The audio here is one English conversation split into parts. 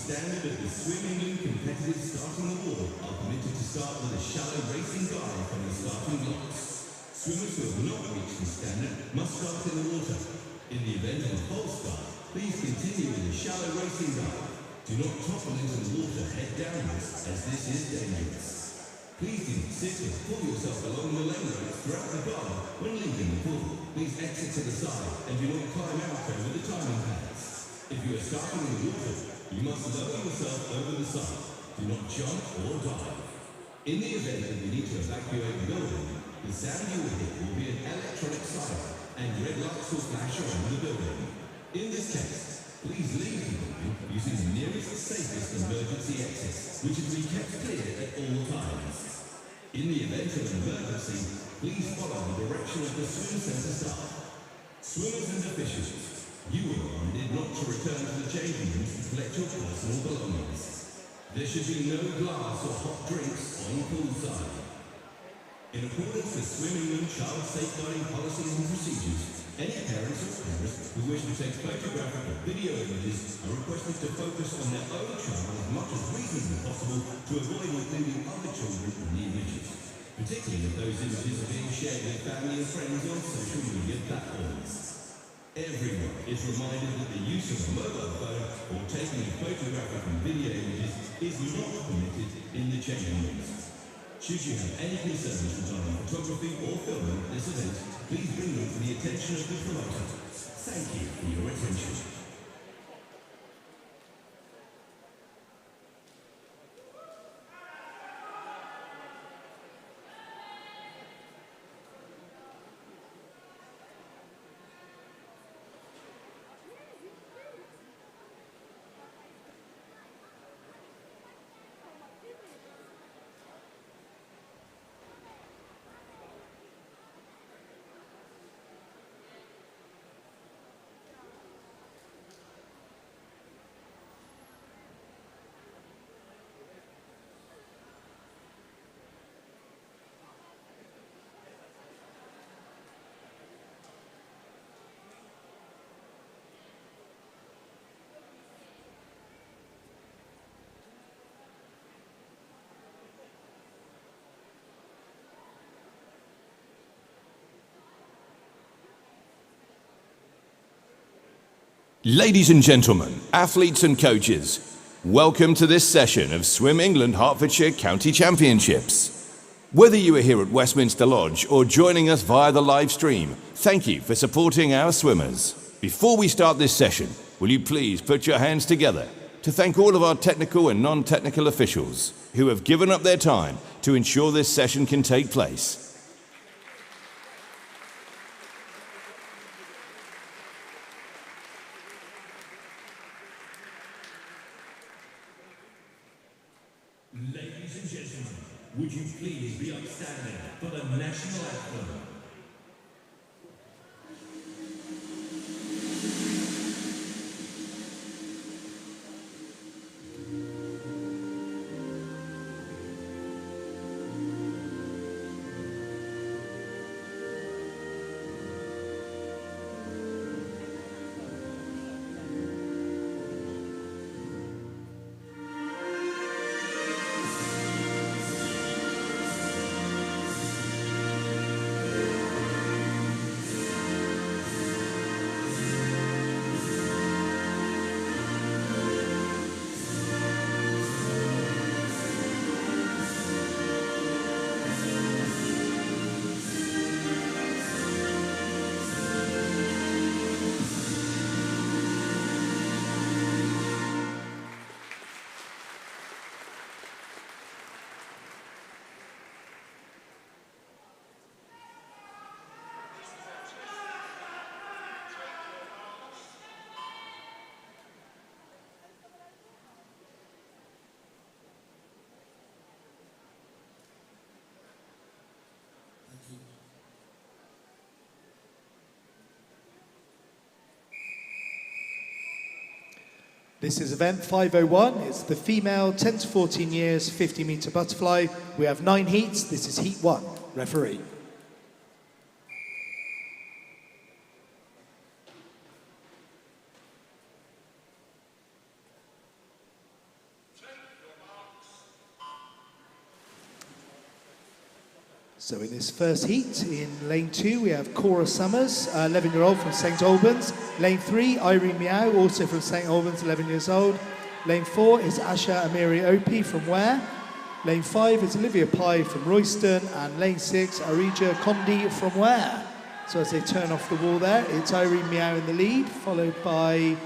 standard of the swimming and competitive starting award are permitted to start with a shallow racing dive from the starting blocks. Swimmers who have not reached this standard must start in the water. In the event of a false dive, please continue with a shallow racing dive. Do not topple into the water head downwards, as this is dangerous. Please do not sit or pull yourself along the lane ropes throughout the guard when leaving the pool. Please exit to the side and do not climb out over the timing pads. If you are starting in the water, you must lower yourself over the side. Do not jump or dive. In the event that you need to evacuate the building, the sound you will hear will be an electronic siren and red lights will flash around the building. In this case, please leave the building using the nearest safest emergency exit, which is to be kept clear at all times. In the event of an emergency, please follow the direction of the swim centre staff. Swimmers and officials, you are reminded not to return to the changing rooms to collect your personal belongings. There should be no glass or hot drinks on poolside. In accordance with swimming and child safeguarding policies and procedures, any parents or parents who wish to take photographic or video images are requested to focus on their own child as much as reasonably possible to avoid including other children in the images, particularly if those images are being shared with family and friends on social media platforms. Everyone is reminded that the use of a mobile phone or taking of photographic and video images is not permitted in the changing rooms. Should you have any concerns regarding photography or filming at this event, please bring them to the attention of the promoter. Thank you for your attention. Ladies and gentlemen, athletes and coaches, welcome to this session of Swim England Hertfordshire County Championships. Whether you are here at Westminster Lodge or joining us via the live stream, thank you for supporting our swimmers. Before we start this session, will you please put your hands together to thank all of our technical and non-technical officials who have given up their time to ensure this session can take place. Ladies and gentlemen, would you please be upstanding for the national anthem? This is event 501. It's the female 10 to 14 years 50-metre butterfly. We have 9 heats. This is heat 1. Referee. So in this first heat, in lane 2, we have Cora Summers, 11-year-old from St Albans. Lane 3, Irene Meow, also from St Albans, 11 years old. Lane 4 is Asha Amiri Opie from Ware. Lane 5 is Olivia Pye from Royston. And lane 6, Arija Condi from Ware. So as they turn off the wall there, it's Irene Meow in the lead, followed by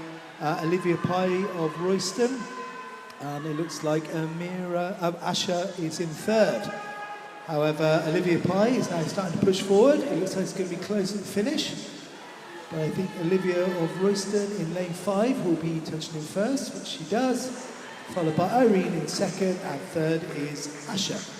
Olivia Pye of Royston. And it looks like Asha is in third. However, Olivia Pye is now starting to push forward. It looks like it's going to be close at the finish. But I think Olivia of Royston in lane 5 will be touching in first, which she does. Followed by Irene in second, and third is Asha.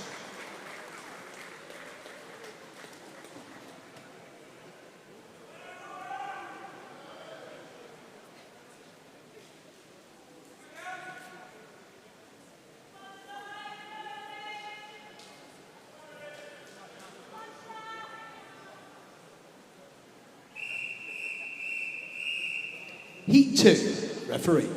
Heat 2, referee.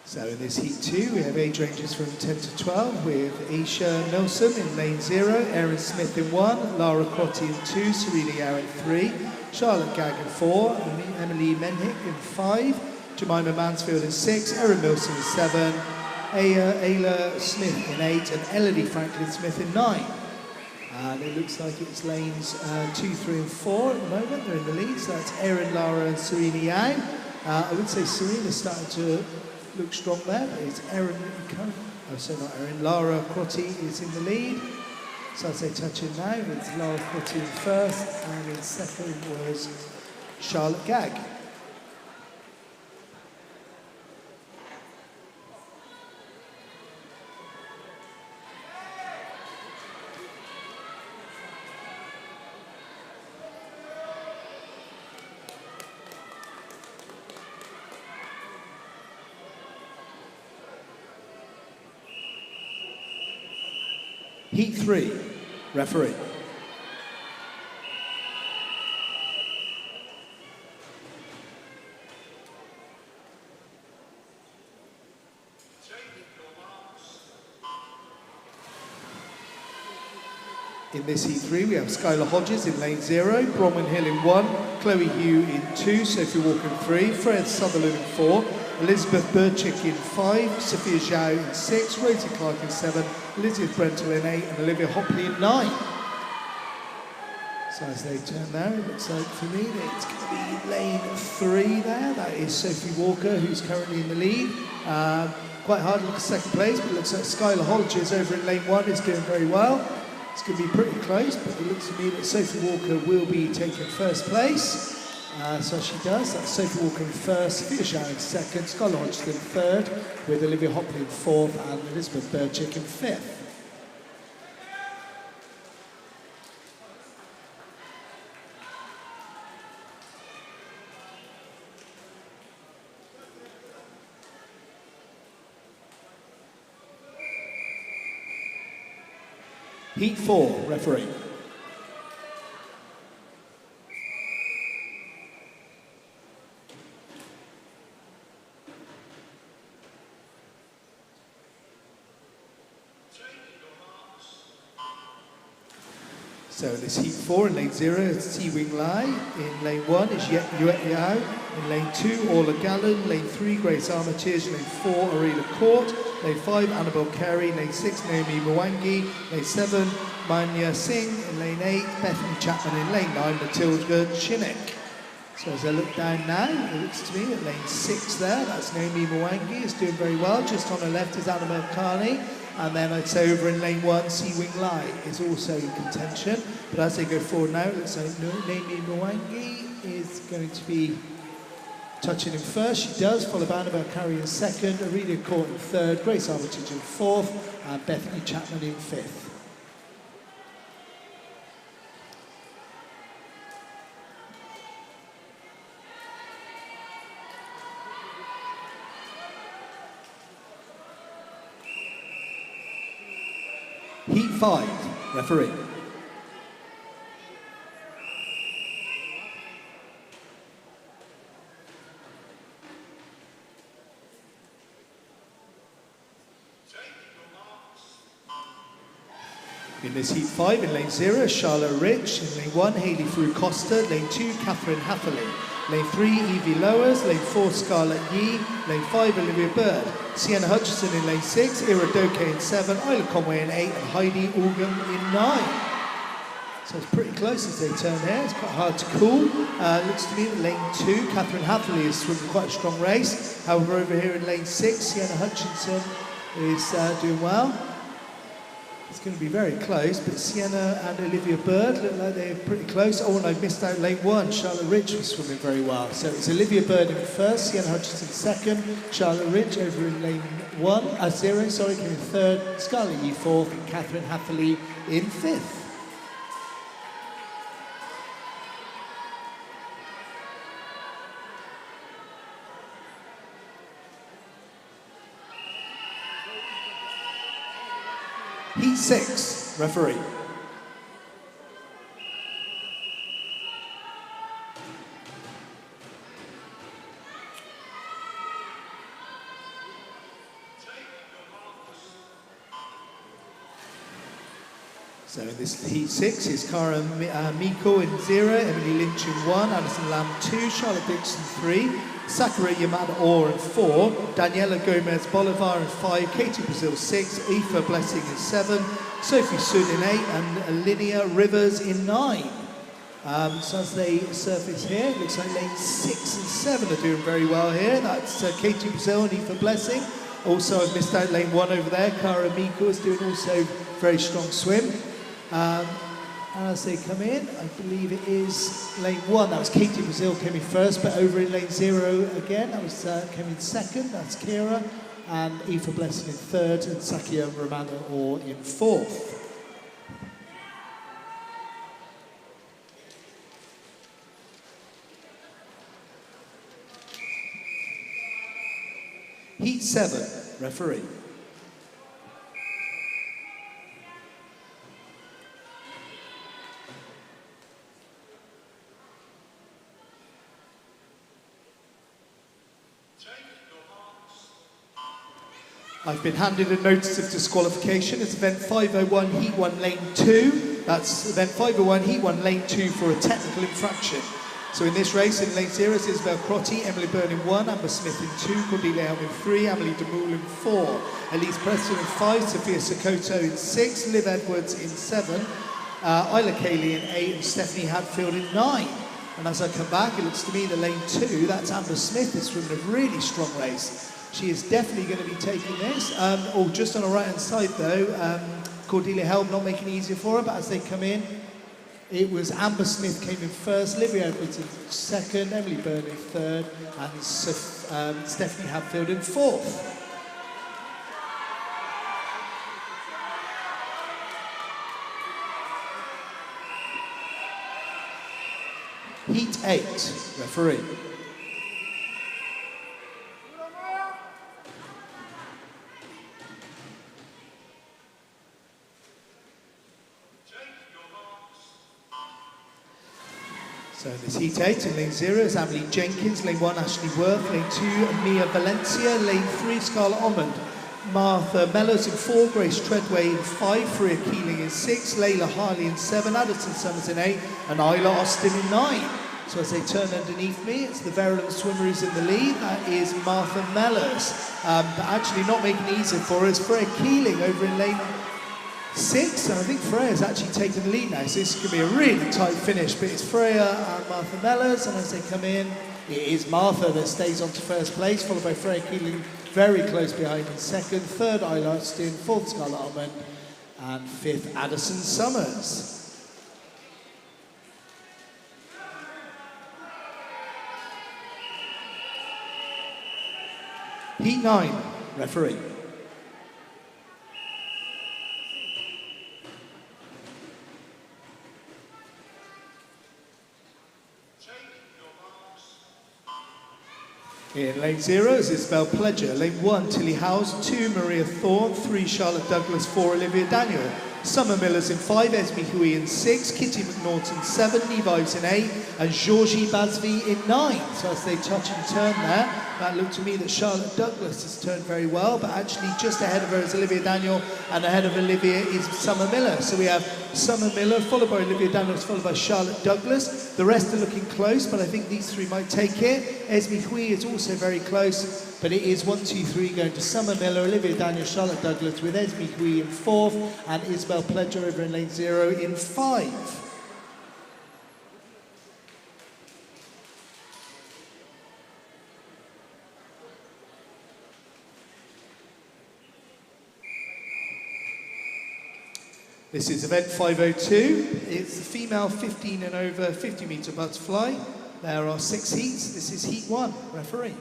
So in this Heat 2, we have age ranges from 10 to 12 with Aisha Nelson in lane 0, Erin Smith in 1, Lara Crotty in 2, Serena Yao in 3, Charlotte Gagg in 4, Emily Menhick in 5, Jemima Mansfield in 6, Erin Milson in 7, Ayla Smith in 8, and Elodie Franklin Smith in 9. And it looks like it's lanes 2, 3 and 4 at the moment. They're in the lead, so that's Erin, Lara and Serena Yang. I would say Serena's starting to look strong there, but it's Erin, not Erin, Lara Crotty is in the lead. So as they touch in now, it's Lara Crotty in first, and in second was Charlotte Gagg. Heat 3, referee. In this Heat 3, we have Skylar Hodges in lane 0, Bronwyn Hill in 1, Chloe Hugh in 2, Sophie Walker in 3, Fred Sutherland in 4, Elizabeth Burchick in 5, Sophia Zhao in 6, Rosie Clark in 7, Elizabeth Brentel in 8, and Olivia Hopley in 9. So as they turn now, it looks like for me that it's going to be lane 3 there. That is Sophie Walker, who's currently in the lead. Quite hard to look at second place, but it looks like Skylar Hodges over in lane 1 is doing very well. It's going to be pretty close, but it looks to me that Sophie Walker will be taking first place. So she does. That's Sophie Walker in first, Sophia Zhao in second, Skylar Hodges in third, with Olivia Hopley in fourth and Elizabeth Burchick in fifth. Heat 4, referee. So in this Heat 4 in lane 0, it's T-Wing Lai. In lane 1 is Yuet Yao. In lane 2, Orla Gallen. Lane 3, Grace Armitage. Lane 4, Aurelia Court. Lane 5, Annabelle Carey. Lane 6, Naomi Mwangi. Lane 7, Manya Singh. In lane 8, Bethany Chapman. In lane 9, Matilda Chinnick. So as I look down now, it looks to me at lane 6 there, that's Naomi Mwangi, is doing very well. Just on her left is Annabelle Carney. And then I'd say over in lane 1, Sea-Wing Lai is also in contention. But as they go forward now, it looks like Naomi Mwangi is going to be touching in first. She does, followed by Annabelle Carey in second, Aurelia Court in third, Grace Armitage in fourth, and Bethany Chapman in fifth. Heat 5, referee. In this heat 5, in lane 0, Charlotte Rich. In lane 1, Hayley Frew Costa. Lane 2, Catherine Hatherley. Lane 3, Evie Lowers. Lane 4, Scarlett Yee. Lane 5, Olivia Bird. Sienna Hutchison in lane 6, Ira Doke in 7, Isla Conway in 8, and Heidi Organ in 9. So it's pretty close as they turn here. It's quite hard to call. Looks to me that lane 2, Catherine Hatherley is swimming quite a strong race. However, over here in lane 6, Sienna Hutchinson is doing well. It's going to be very close, but Sienna and Olivia Bird look like they're pretty close. Oh, and I missed out lane 1. Charlotte Rich was swimming very well. So it's Olivia Bird in first, Sienna Hutchinson second, Charlotte Rich over in lane 0, came in third, Scarlett Yee fourth, and Catherine Hatherley in fifth. Heat 6, referee. So in this Heat 6 is Cara Miko in 0, Emily Lynch in 1, Alison Lamb 2, Charlotte Dixon 3, Sakura Yamada Orr in 4, Daniela Gomez Bolivar in 5, Katie Brazil 6, Aoife Blessing in 7, Sophie Sood in 8, and Linnea Rivers in 9. So as they surface here, it looks like lanes 6 and 7 are doing very well here. That's Katie Brazil and Aoife Blessing. Also, I've missed out lane 1 over there. Cara Miko is doing also very strong swim. And as they come in, I believe it is lane 1. That was Katie Brazil came in first, but over in lane 0 again, that was came in second. That's Kira, and Aoife Blessing in third, and Sakia Romano Orr in fourth. Heat 7, referee. I've been handed a notice of disqualification. It's event 501, heat 1, lane 2. That's event 501, heat 1, lane 2 for a technical infraction. So in this race, in lane 0, it's Isabel Crotty, Emily Byrne in 1, Amber Smith in 2, Cordelia Helm in 3, Emily DeMoule in 4, Elise Preston in 5, Sophia Sokoto in 6, Liv Edwards in 7, Isla Cayley in 8, and Stephanie Hadfield in 9. And as I come back, it looks to me that lane 2, that's Amber Smith, is swimming a really strong race. She is definitely going to be taking this. Just on the right-hand side, though, Cordelia Helm not making it easier for her, but as they come in, it was Amber Smith came in first, Livia Edwards in second, Emily Byrne in third, and Stephanie Hadfield in fourth. Heat 8, referee. So this heat 8 in lane 0 is Emily Jenkins, lane 1 Ashley Worth, lane 2 Mia Valencia, lane 3 Scarlett Ormond, Martha Mellors in 4, Grace Treadway in 5, Freya Keeling in 6, Layla Harley in 7, Addison Summers in 8, and Isla Austin in 9. So as they turn underneath me, it's the Verulam swimmer who's in the lead. That is Martha Mellors. But actually not making it easier for us, Freya Keeling over in lane 6, and I think Freya's actually taken the lead now, so this is going to be a really tight finish, but it's Freya and Martha Mellors, and as they come in, it is Martha that stays on to first place, followed by Freya Keeling very close behind in second, third Isla Austin, fourth Scarlett Ormond, and fifth Addison Summers. Heat 9, referee. In lane 0 is Isabel Pledger, lane 1 Tilly Howes, 2 Maria Thorne, 3 Charlotte Douglas, 4 Olivia Daniel, Summer Millers in 5, Esme Hui in 6, Kitty McNaughton 7, Neve Ives in 8, and Georgie Basvi in 9. So as they touch and turn there, That looked to me that Charlotte Douglas has turned very well, but actually just ahead of her is Olivia Daniel, and ahead of Olivia is Summer Miller. So we have Summer Miller, followed by Olivia Daniels, followed by Charlotte Douglas. The rest are looking close, but I think these three might take it. Esme Hui is also very close, but it is 1, 2, 3 going to Summer Miller, Olivia Daniels, Charlotte Douglas, with Esme Hui in 4th, and Isabel Pledger over in lane 0 in 5. This is event 502. It's the female 15 and over 50 metre butterfly. There are 6 heats. This is heat 1. Referee.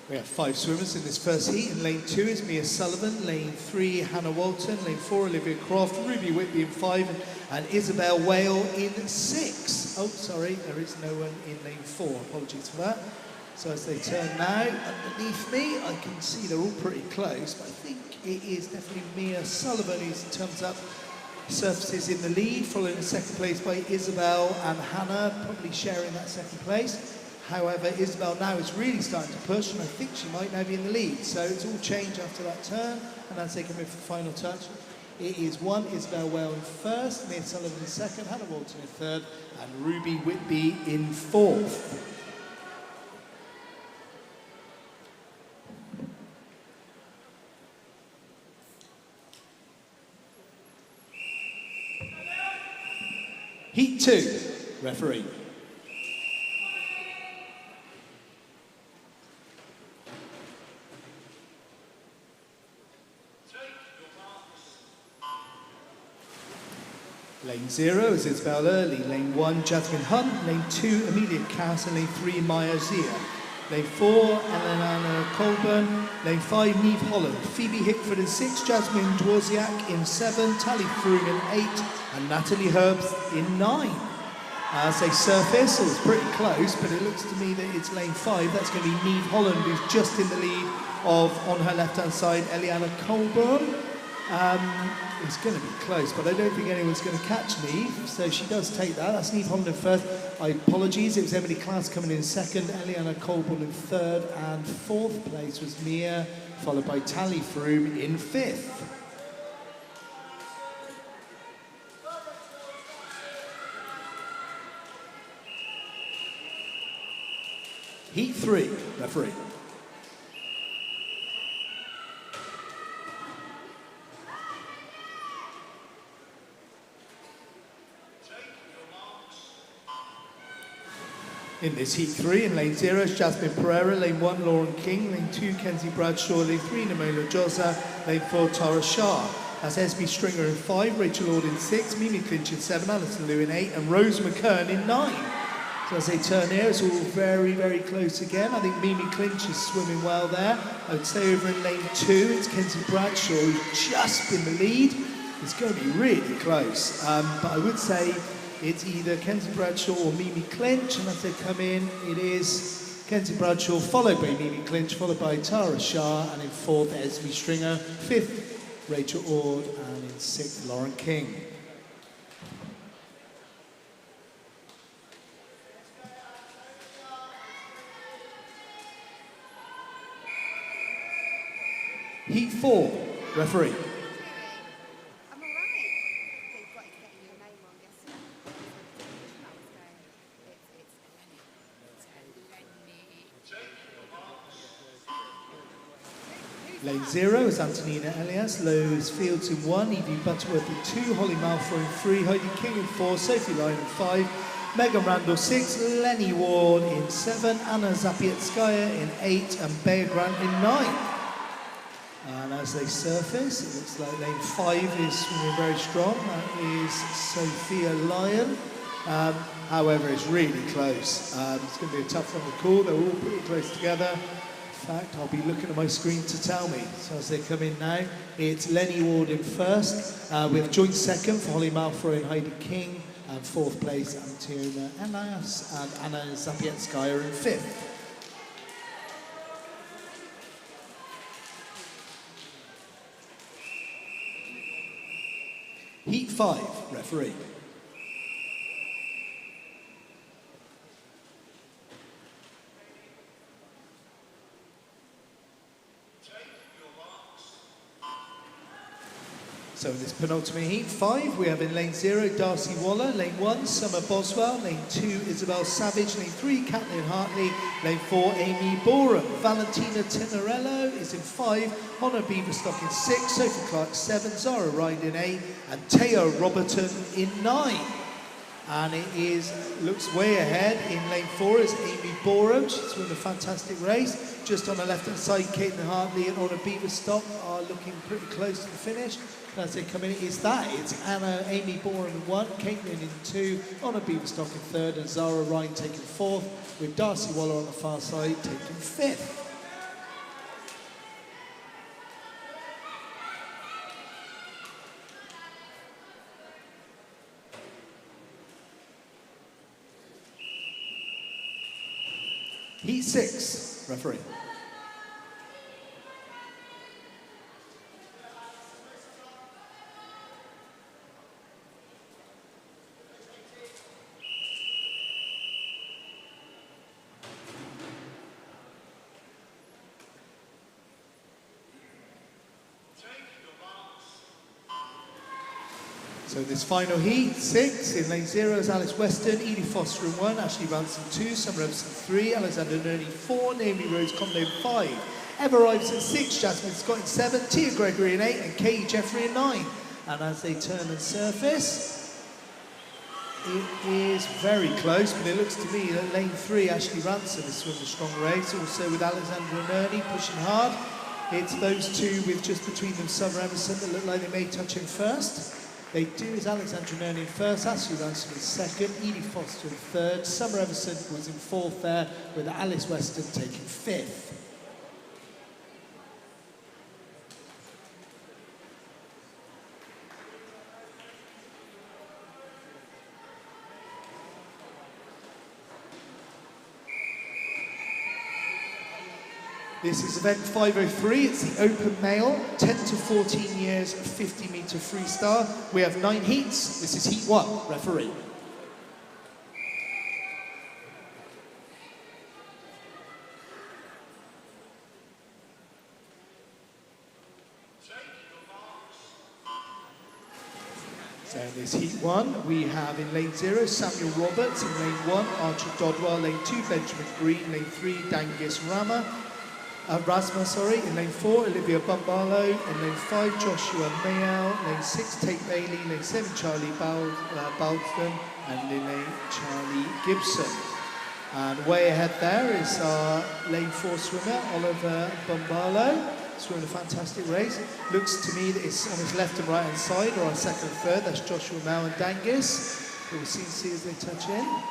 We have 5 swimmers in this first heat. In lane 2 is Mia Sullivan, lane 3 Hannah Walton, lane 4 Olivia Croft, Ruby Whitby in 5, and Isabel Whale in 6. Oh, sorry, there is no one in lane 4. Apologies for that. So as they turn now, underneath me, I can see they're all pretty close, but I think it is definitely Mia Sullivan who's in terms up surfaces in the lead, followed in second place by Isabel and Hannah, probably sharing that second place. However, Isabel now is really starting to push, and I think she might now be in the lead. So it's all changed after that turn, and as they come in for the final touch, it is 1 Isabel Whale in 1st, Mia Sullivan in 2nd, Hannah Walton in 3rd, and Ruby Whitby in 4th. Heat 2, referee. Lane 0 is Isabel Early, lane 1 Jasmine Hunt, lane 2 Amelia Cass, and lane 3 Maya Zia. Lane 4 Eleanor Colburn, lane 5 Neve Holland, Phoebe Hickford in 6, Jasmine Dworziak in 7, Tally Froome in 8, and Natalie Herbst in 9. As they surface, it was pretty close, but it looks to me that it's lane 5. That's going to be Neve Holland, who's just in the lead of, on her left-hand side, Eliana Colburn. It's going to be close, but I don't think anyone's going to catch Neve, so she does take that. That's Neve Holland in 1st. I apologies, it was Emily Klass coming in 2nd, Eliana Colburn in 3rd, and 4th place was Mia, followed by Tally Froome in 5th. Heat 3, referee. In this heat 3, in lane 0 is Jasmine Pereira, lane 1 Lauren King, lane 2 Kenzie Bradshaw, lane 3 Namola Joza, lane 4 Tara Shah. That's SB Stringer in 5, Rachel Ord in 6, Mimi Clinch in 7, Alison Liu in 8, and Rose McKern in 9. So as they turn here, it's all very, very close again. I think Mimi Clinch is swimming well there. I would say over in lane 2, it's Kenzie Bradshaw, who's just in the lead. It's going to be really close, but I would say it's either Kenzie Bradshaw or Mimi Clinch, and as they come in, it is Kenzie Bradshaw, followed by Mimi Clinch, followed by Tara Shah, and in 4th, Esme Stringer, 5th, Rachel Ord, and in 6th, Lauren King. Heat 4, referee. Lane 0 is Antonina Elias, Lowe's Fields in 1, Evie Butterworth in 2, Holly Malfoy in 3, Heidi King in 4, Sophie Lyon in 5, Megan Randall 6, Lenny Ward in 7, Anna Zapietskaya in 8, and Bea Grant in 9. And as they surface, it looks like lane 5 is swimming very strong. That is Sophia Lyon. However, it's really close. It's going to be a tough one to call. They're all pretty close together. In fact, I'll be looking at my screen to tell me. So as they come in now, it's Lenny Ward in 1st. We have joint 2nd for Holly Malfoy and Heidi King. And 4th place, Antonina Elias and Anna Zapietskaya in 5th. Heat 5, referee. So in this penultimate heat 5, we have in lane 0, Darcy Waller, lane 1, Summer Boswell, lane 2, Isabel Savage, lane 3, Kathleen Hartley, lane 4, Amy Borum. Valentina Tenorello is in 5, Honor Beaverstock in 6, Sophie Clark 7, Zara Ride in 8, and Teo Roberton in 9. And it looks way ahead. In lane 4 is Amy Borum. She's won a fantastic race. Just on the left-hand side, Caitlin Hartley and Honor Beaverstock are looking pretty close to the finish. And as they come in, it's Amy Borum in 1, Caitlin in 2, Honor Beaverstock in 3rd, and Zara Ryan taking 4th, with Darcy Waller on the far side taking 5th. Heat 6, referee. So this final heat, 6, in lane 0 is Alice Weston, Edie Foster in 1, Ashley Ransom 2, Summer Evans 3, Alexander Nerney 4, Naomi Rose Condon 5, Eva Ives in 6, Jasmine Scott in 7, Tia Gregory in 8, and Katie Jeffrey in 9. And as they turn and surface, it is very close, but it looks to me that lane 3, Ashley Ransom, is swimming a strong race, also with Alexandra Nerney pushing hard. It's those two with just between them Summer Emerson that look like they may touch him first. They do is Alexandra Nerney in 1st, Ashley Ransom in 2nd, Edie Foster in 3rd, Summer Everson was in 4th there, with Alice Weston taking 5th. This is event 503, it's the open male, 10 to 14 years, 50 metre freestyle. We have 9 heats, this is heat 1, referee. So in this heat 1, we have in lane 0, Samuel Roberts, in lane 1, Archer Dodwell, lane 2, Benjamin Green, lane 3, Dangis Rasma, in lane 4, Olivia Bumbalo, in lane 5, Joshua Mayall, lane 6, Tate Bailey, lane 7, Charlie Balston, and in lane Charlie Gibson. And way ahead there is our lane 4 swimmer, Oliver Bumbalo, swimming a fantastic race. Looks to me that it's on his left and right hand side, or our second and third, that's Joshua Mayall and Dangis. We'll see as they touch in.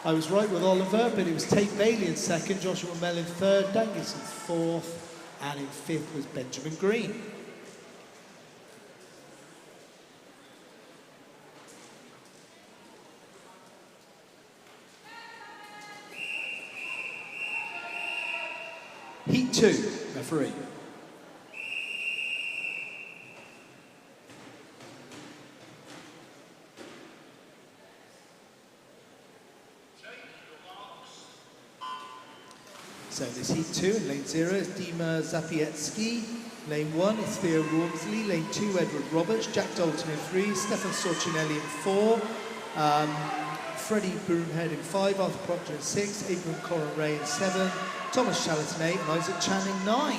I was right with Oliver, but it was Tate Bailey in 2nd, Joshua Mayall in 3rd, Dangis in 4th, and in 5th was Benjamin Green. Heat 2, referee. So this heat 2 in lane 0 is Dima Zapietsky, lane 1 is Theo Rawnsley, lane 2 Edward Roberts, Jack Dalton in 3, Stefan Sorcinelli in 4, Freddie Broomhead in 5, Arthur Proctor in 6, Abraham Corin Ray in 7, Thomas Challis in 8, and Isaac Chan in 9.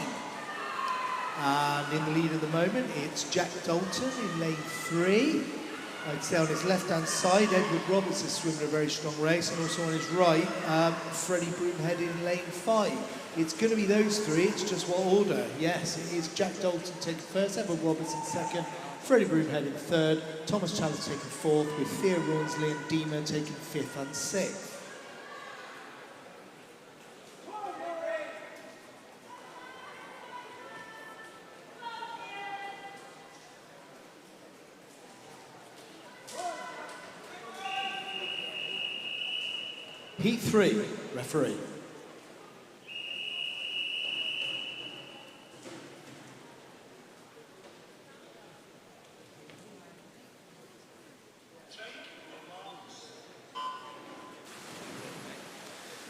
And in the lead at the moment, it's Jack Dalton in lane 3. I'd say on his left-hand side, Edward Roberts is swimming a very strong race, and also on his right, Freddie Broomhead in lane 5. It's going to be those three, it's just what order. Yes, it is Jack Dalton taking 1st, Edward Roberts in 2nd, Freddie Broomhead in 3rd, Thomas Challis taking 4th, with Theo Rawnsley and Dima taking 5th and 6th. Heat 3, referee.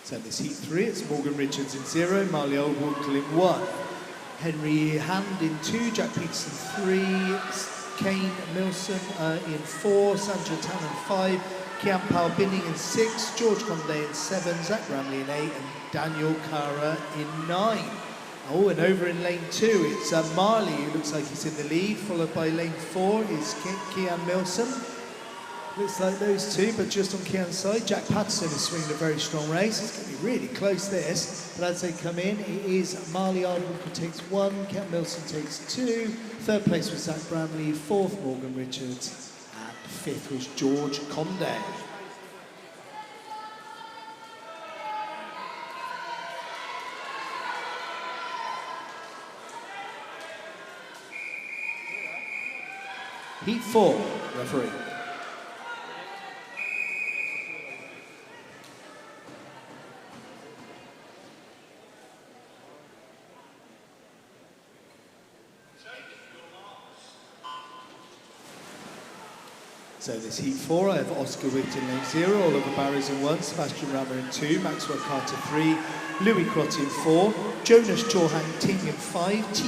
So this heat 3, it's Morgan Richards in 0, Marley Oldwinkle in 1. Henry Hand in 2, Jack Peterson 3, Kane Milson in 4, Sandra Tan in 5, Kian Pao Binning in 6, George Conde in 7, Zach Bramley in 8, and Daniel Cara in 9. Oh, and over in lane 2, it's Marley, who looks like he's in the lead, followed by lane 4 is Kian Milson. Looks like those two, but just on Kian's side, Jack Patterson is swinging a very strong race. It's going to be really close, this. But as they come in, it is Marley Ardwinkle takes 1, Kian Milson takes 2, third place was Zach Bramley, fourth Morgan Richards, and fifth was George Conde. Heat 4, referee. So this heat 4, I have Oscar Witt in lane 0, Oliver Barry's in 1, Sebastian Rammer in 2, Maxwell Carter 3, Louis Crotty in 4, Jonas Chorhang Ting in 5, T.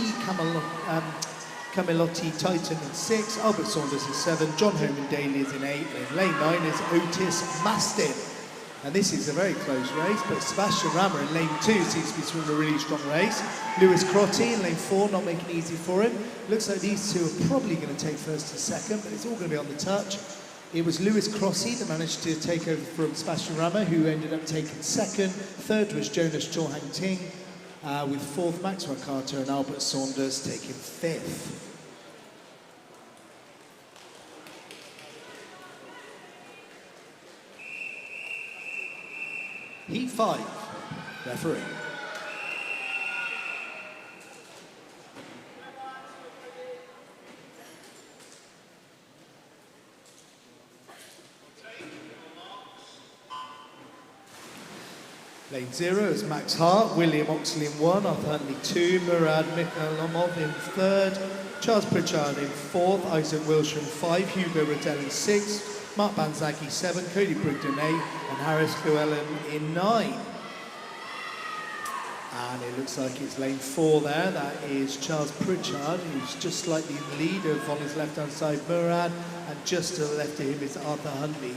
Camilotti Titan in 6, Albert Saunders in 7, John Holman Daly is in 8, and in lane 9 is Otis Mastin. And this is a very close race, but Sebastian Rammer in lane 2 seems to be swimming a really strong race. Lewis Crotty in lane 4, not making it easy for him. Looks like these two are probably going to take first and second, but it's all going to be on the touch. It was Lewis Crotty that managed to take over from Sebastian Rammer, who ended up taking second. Third was Jonas Chorhang Ting, with fourth Maxwell Carter and Albert Saunders taking fifth. Heat 5, referee. Lane 0 is Max Hart, William Oxley in 1, Arthur Huntley 2, Murad Mikhailomov in 3rd, Charles Pritchard in 4th, Isaac Wilshire in 5, Hugo Riddell in 6th, Mark Banzaki 7, Cody Brigden 8, and Harris Llewellyn in 9. And it looks like it's lane 4 there. That is Charles Pritchard, who's just slightly in the lead of on his left-hand side Murad, and just to the left of him is Arthur Huntley.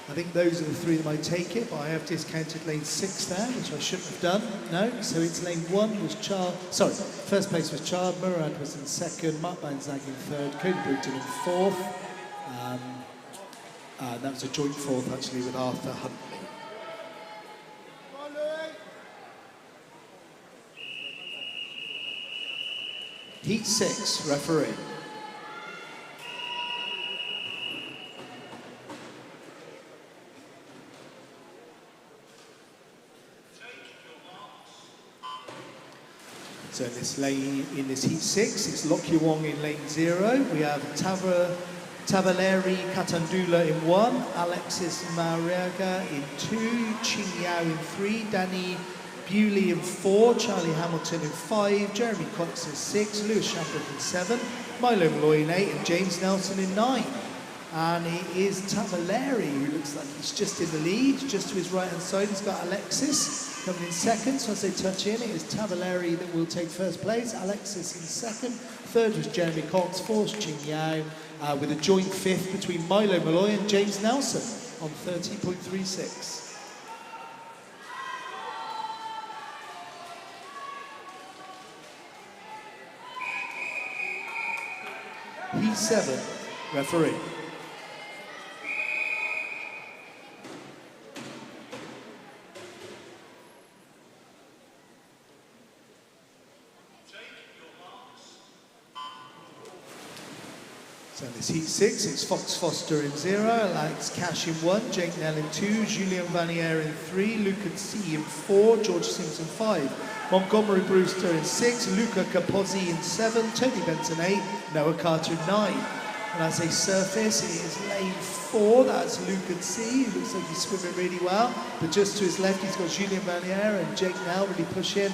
I think those are the three that might take it, but I have discounted lane 6 there, which I shouldn't have done. No, so it's lane 1 was first place was Chard, Murad was in 2nd, Mark Banzag in 3rd, Cody Brigden in 4th. That was a joint 4th actually with Arthur Huntley. Heat 6, referee. So in this heat 6, it's Lockyer Wong in lane 0. We have Tavaleri Katandula in 1, Alexis Mariaga in 2, Ching Yao in 3, Danny Bewley in 4, Charlie Hamilton in 5, Jeremy Cox in 6, Lewis Shamrock in 7, Milo Malloy in 8, and James Nelson in 9. And it is Tavaleri who looks like he's just in the lead. Just to his right-hand side, he's got Alexis coming in 2nd. So as they touch in, it is Tavaleri that will take first place, Alexis in 2nd. 3rd was Jeremy Cox, 4th Ching Yao, with a joint 5th between Milo Malloy and James Nelson on 30.36. Heat 7, referee. So in this heat 6, it's Fox Foster in 0, Alex Cash in 1, Jake Nell in 2, Julien Vanier in 3, Luca C in 4, George Simpson 5, Montgomery Brewster in 6, Luca Capozzi in 7, Tony Benson 8, Noah Carter in 9. And as they surface, it is lane 4, that's Luca C, who looks like he's swimming really well. But just to his left, he's got Julien Vanier and Jake Nell really push in.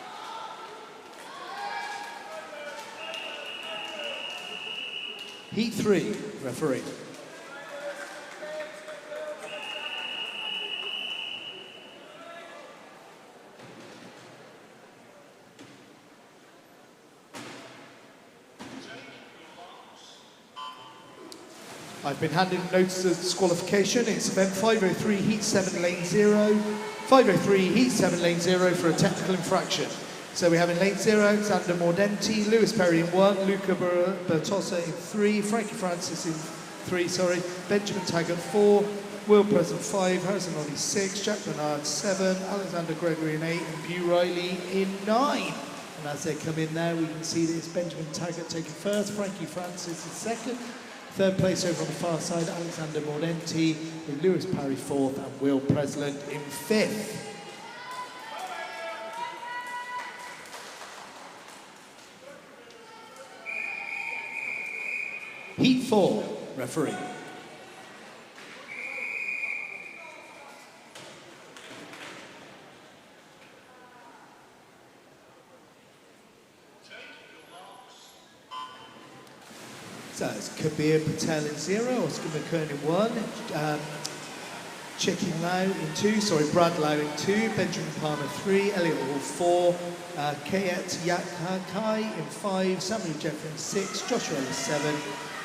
Heat 3, referee. I've been handed notice of disqualification. It's event 503, heat 7, lane 0. 503, heat 7, lane 0 for a technical infraction. So we have in lane 0, Alexander Mordenti, Lewis Perry in 1, Luca Bertossa in 3, Frankie Francis in 3, Benjamin Taggart 4, Will President 5, Harrison Ollie 6, Jack Bernard 7, Alexander Gregory in 8, and Bew Riley in 9. And as they come in now, we can see that it's Benjamin Taggart taking first, Frankie Francis in second. Third place over on the far side, Alexander Mordenti, with Lewis Parry fourth and Will President in fifth. Heat 4, referee. So it's Kabir Patel in 0, Oscar McKern in 1, Chicken Lau in 2, Brad Lau in 2, Benjamin Palmer 3, Elliot Hall 4, Kayet Yakhakai in 5, Samuel Jeffrey in 6, Joshua Ellis 7,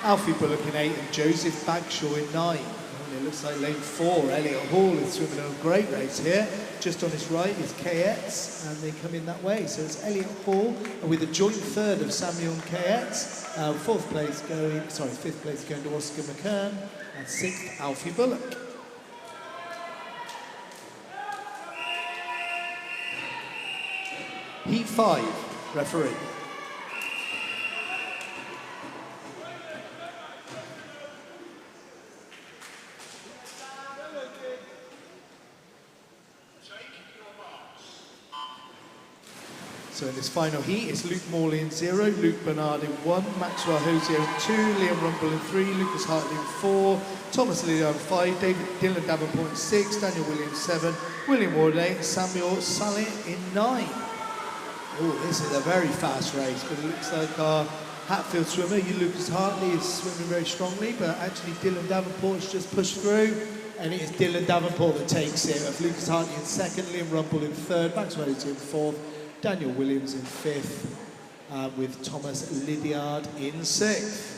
Alfie Bullock in 8, and Joseph Bagshaw in 9. And it looks like lane 4, Elliot Hall is swimming a great race here. Just on his right is Kayet's, and they come in that way. So it's Elliot Hall with a joint third of Samuel and Kayet's. Fifth place going to Oscar McKern, and 6th, Alfie Bullock. Heat 5, referee. So in this final heat, it's Luke Morley in 0, Luke Bernard in 1, Maxwell Hosier in 2, Liam Rumble in 3, Lucas Hartley in 4, Thomas Lillo in 5, Dylan Davenport in 6, Daniel Williams 7, William Ward 8, Samuel Sallet in 9. Oh, this is a very fast race, but it looks like our Hatfield swimmer, Lucas Hartley, is swimming very strongly, but actually Dylan Davenport's just pushed through, and it is Dylan Davenport that takes it, with Lucas Hartley in 2nd, Liam Rumble in 3rd, Maxwell Hosier in 4th, Daniel Williams in 5th, with Thomas Lydiard in 6th.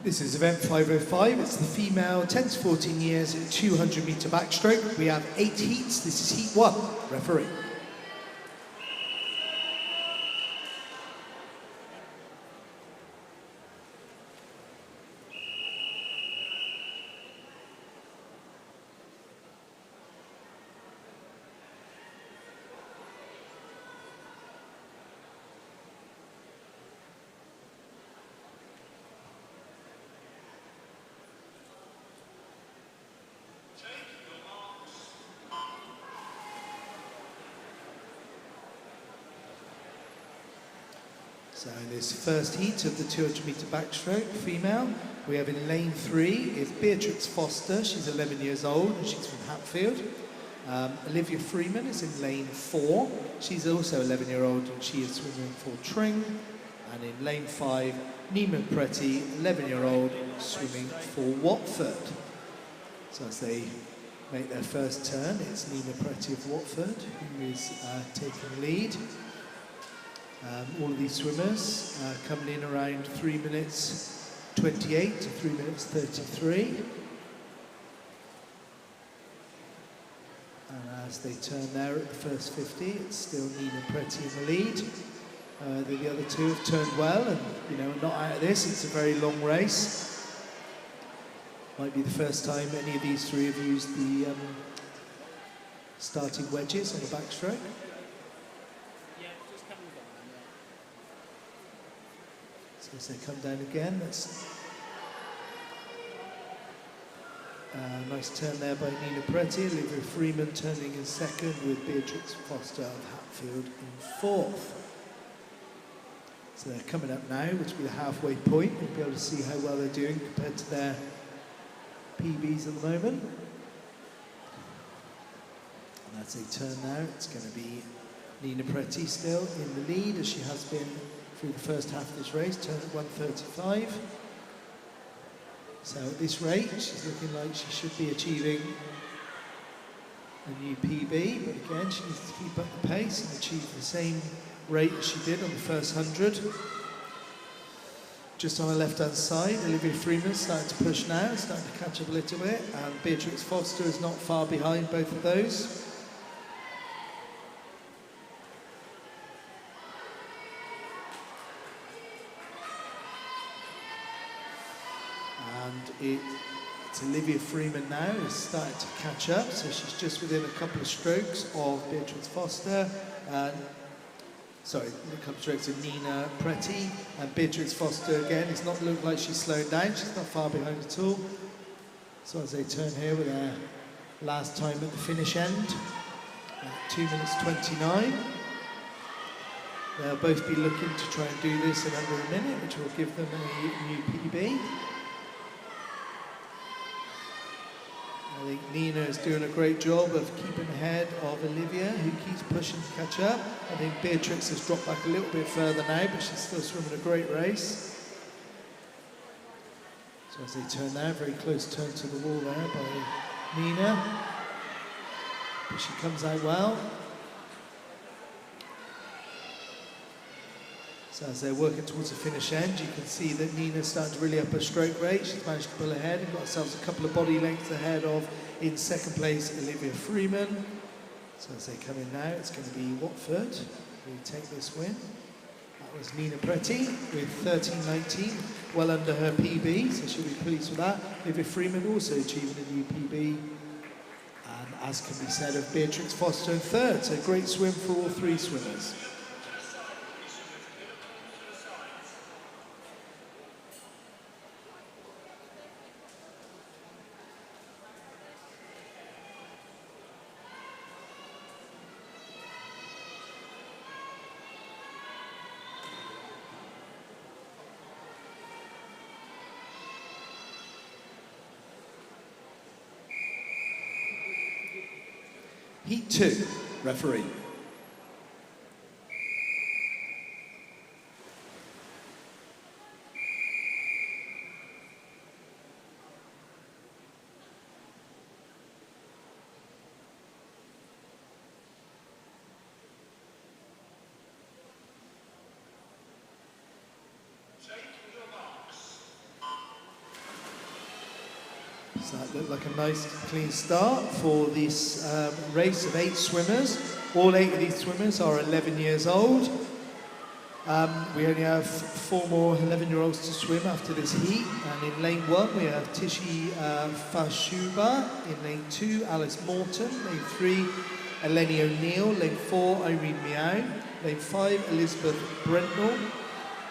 This is event 505. It's the female 10 to 14 years 200 metre backstroke. We have 8 heats. This is heat 1. Referee. So in this first heat of the 200 metre backstroke, female, we have in lane 3 is Beatrix Foster. She's 11 years old and she's from Hatfield. Olivia Freeman is in lane 4. She's also 11-year-old and she is swimming for Tring. And in lane 5, Nina Pretty, 11-year-old, swimming for Watford. So as they make their first turn, it's Nina Pretty of Watford who is taking lead. All of these swimmers coming in around 3 minutes 28 to 3 minutes 33. And as they turn there at the first 50, it's still Nina Pretty in the lead. The other two have turned well and, you know, not out of this. It's a very long race. Might be the first time any of these three have used the starting wedges on the backstroke. So as they come down again, that's a nice turn there by Nina Pretty. Olivia Freeman turning in second with Beatrix Foster of Hatfield in fourth. So they're coming up now, which will be the halfway point. We'll be able to see how well they're doing compared to their PBs at the moment. And as they turn now, it's going to be Nina Pretty still in the lead, as she has been through the first half of this race, turn at 1:35. So at this rate, she's looking like she should be achieving a new PB, but again, she needs to keep up the pace and achieve the same rate as she did on the first 100. Just on the left-hand side, Olivia Freeman starting to push now, starting to catch up a little bit, and Beatrix Foster is not far behind both of those. And it's Olivia Freeman now who's starting to catch up, so she's just within a couple of strokes of Beatrix Foster. Sorry, a couple of strokes of Nina Pretty, and Beatrix Foster again. It's not looked like she's slowed down, she's not far behind at all. So as they turn here with their last time at the finish end, 2 minutes 29. They'll both be looking to try and do this in under a minute, which will give them a new PB. I think Nina is doing a great job of keeping ahead of Olivia, who keeps pushing to catch up. I think Beatrix has dropped back a little bit further now, but she's still swimming a great race. So as they turn now, very close turn to the wall there by Nina. But she comes out well. So as they're working towards the finish end, you can see that Nina's starting to really up her stroke rate. She's managed to pull ahead and got herself a couple of body lengths ahead of, in second place, Olivia Freeman. So as they come in now, it's going to be Watford who take this win. That was Nina Pretty with 13.19, well under her PB, so she'll be pleased with that. Olivia Freeman also achieving a new PB. And as can be said of Beatrix Foster in third, so great swim for all three swimmers. Heat 2, referee. So that looked like a nice clean start for this race of 8 swimmers. All 8 of these swimmers are 11 years old. We only have 4 more 11-year-olds to swim after this heat. And in lane 1 we have Tishi Fashuba. In lane 2, Alice Morton. Lane 3, Eleni O'Neill. Lane 4, Irene Meow. Lane 5, Elizabeth Brentnell.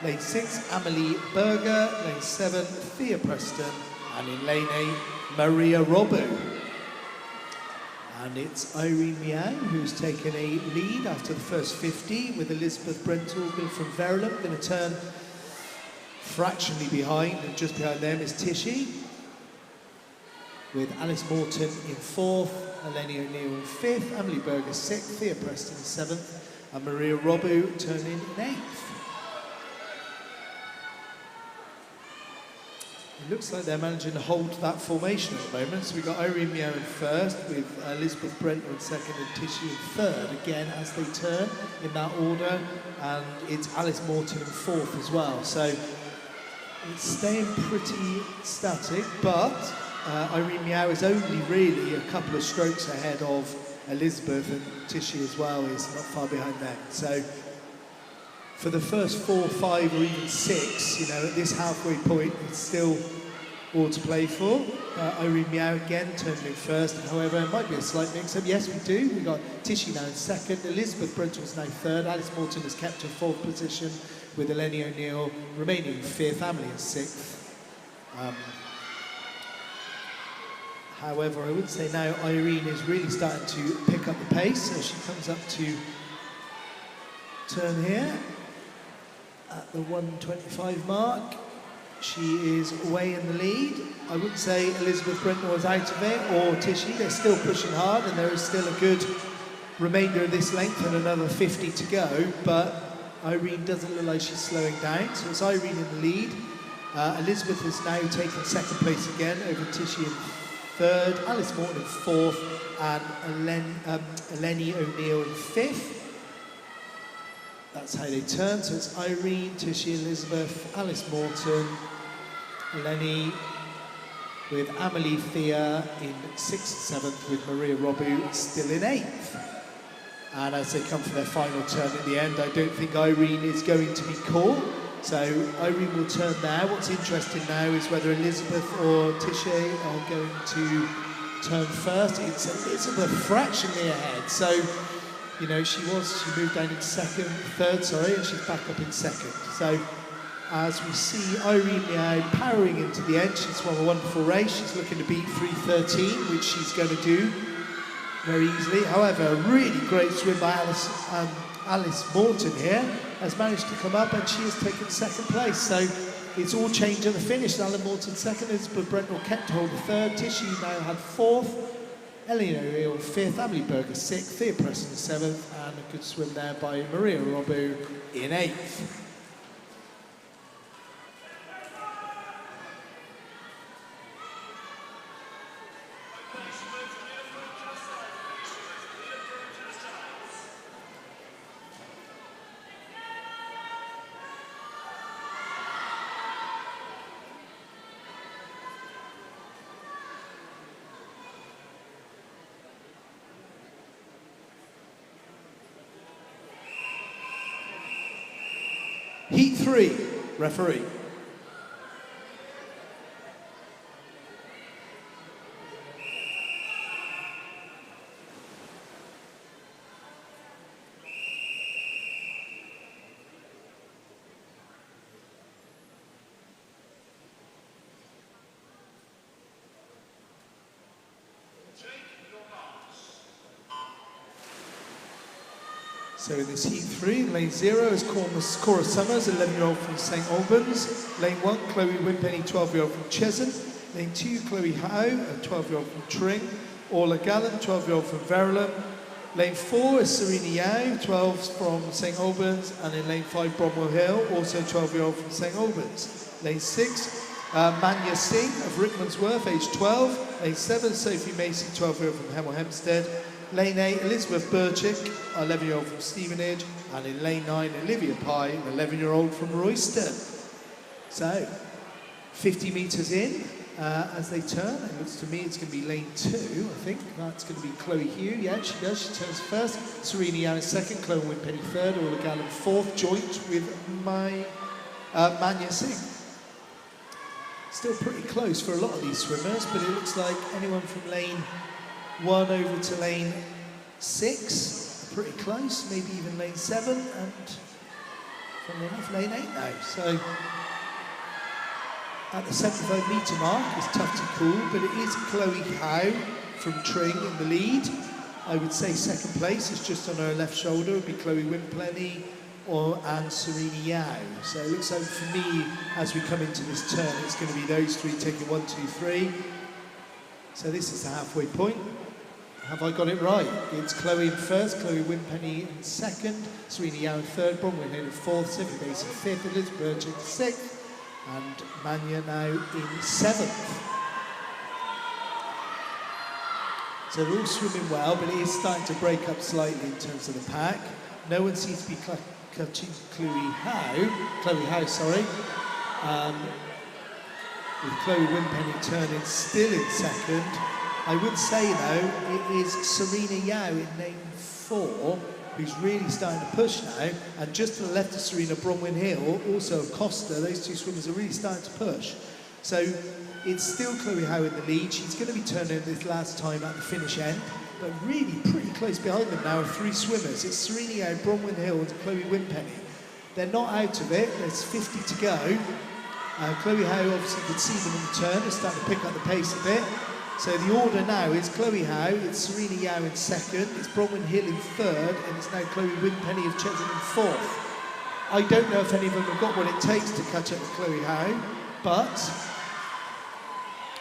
Lane 6, Amelie Berger. Lane 7, Thea Preston. And in lane 8, Maria Robu. And it's Irene Meow who's taken a lead after the first 50, with Elizabeth Brentorgan from Verulam going to turn fractionally behind, and just behind them is Tishy, with Alice Morton in 4th, Eleni O'Neill in 5th, Emily Berger 6th, Thea Preston 7th, and Maria Robu turning in 8th. It looks like they're managing to hold that formation at the moment. So we've got Irene Meow in 1st, with Elizabeth Brent in 2nd and Tishy in 3rd, again as they turn in that order, and it's Alice Morton in 4th as well. So it's staying pretty static, but Irene Meow is only really a couple of strokes ahead of Elizabeth, and Tishy as well is not far behind them. So for the first 4, 5 or even 6, you know, at this halfway point, it's still all to play for. Irene Meow again turning in 1st, however, it might be a slight mix-up. Yes, we do. We've got Tishy now in 2nd, Elizabeth Brenton is now 3rd, Alice Morton has kept her 4th position, with Eleni O'Neill remaining in 5th, Emily in 6th. However, I would say now Irene is really starting to pick up the pace, so she comes up to turn here at the 1:25 mark. She is way in the lead. I wouldn't say Elizabeth Brenton was out of it, or Tishy. They're still pushing hard, and there is still a good remainder of this length and another 50 to go, but Irene doesn't look like she's slowing down, so it's Irene in the lead. Elizabeth has now taken 2nd place again over Tishy in 3rd, Alice Morton in 4th, and Eleni O'Neill in 5th. That's how they turn, so it's Irene, Tishy, Elizabeth, Alice Morton, Eleni, with Amelie Thea in 6th, 7th, with Maria Robu still in 8th. And as they come for their final turn at the end, I don't think Irene is going to be caught. So Irene will turn now. What's interesting now is whether Elizabeth or Tishy are going to turn first. It's Elizabeth fractionally ahead. So, you know, she moved down in 3rd, and she's back up in 2nd. So as we see Irene now powering into the end, she's won a wonderful race. She's looking to beat 3:13, which she's going to do very easily. However, a really great swim by Alice Morton here has managed to come up, and she has taken 2nd place. So it's all changed at the finish. Alan Morton 2nd, Elizabeth Brenton kept hold of 3rd, Tishy now had 4th, Eleni O'Neill 5th, Emily Berger 6th, Thea Preston 7th, and a good swim there by Maria Robu in 8th. Heat 3, referee. So in this Heat 3, lane 0 is Cora Summers, 11-year-old from St Albans. Lane 1, Chloe Wimpenny, 12-year-old from Cheshunt. Lane 2, Chloe Howe, a 12-year-old from Tring. Orla Gallant, 12-year-old from Verulam. Lane 4 is Serena Yao, 12 from St Albans. And in lane 5, Bromwell Hill, also 12-year-old from St Albans. Lane 6, Manya Singh of Rickmansworth, age 12. Lane 7, Sophie Macy, 12-year-old from Hemel Hempstead. Lane 8, Elizabeth Burchick, 11-year-old from Stevenage. And in lane 9, Olivia Pye, an 11-year-old from Royston. So, 50 metres in as they turn. It looks to me it's going to be lane 2, I think. That's going to be Chloe Hugh. Yeah, she does. She turns first. Serena Yan is second. Chloe Wimpenny third. Orla Gallant fourth, joint with Manya Singh. Still pretty close for a lot of these swimmers, but it looks like anyone from lane 1 over to lane 6 are pretty close, maybe even lane 7, and funnily enough, lane 8 now. So at the 75 metre mark, it's tough to call, but it is Chloe Howe from Tring in the lead. I would say second place is just on her left shoulder. It would be Chloe Wimplenny and Serena Yao. So it looks like for me, as we come into this turn, it's going to be those three taking 1, 2, 3. So this is the halfway point. Have I got it right? It's Chloe in first, Chloe Wimplenny in second, Serena Yao in third, Bronwyn Hill in fourth, Sophie Mason in fifth, Elizabeth Birch in sixth, and Manya now in seventh. So they're all swimming well, but it is starting to break up slightly in terms of the pack. No one seems to be catching Chloe Howe, sorry. With Chloe Wimplenny turning still in second. I would say though, it is Serena Yao in lane 4, who's really starting to push now, and just to the left of Serena, Bronwyn Hill, also Costa, those two swimmers are really starting to push. So it's still Chloe Howe in the lead. She's going to be turning this last time at the finish end, but really pretty close behind them now are 3 swimmers. It's Serena Yao, Bronwyn Hill and Chloe Wimplenny. They're not out of it, there's 50 to go. Chloe Howe obviously could see them in the turn, they're starting to pick up the pace a bit. So the order now is Chloe Howe, it's Serena Yao in second, it's Bronwyn Hill in third, and it's now Chloe Wimplenny of Cheltenham in fourth. I don't know if any of them have got what it takes to catch up with Chloe Howe, but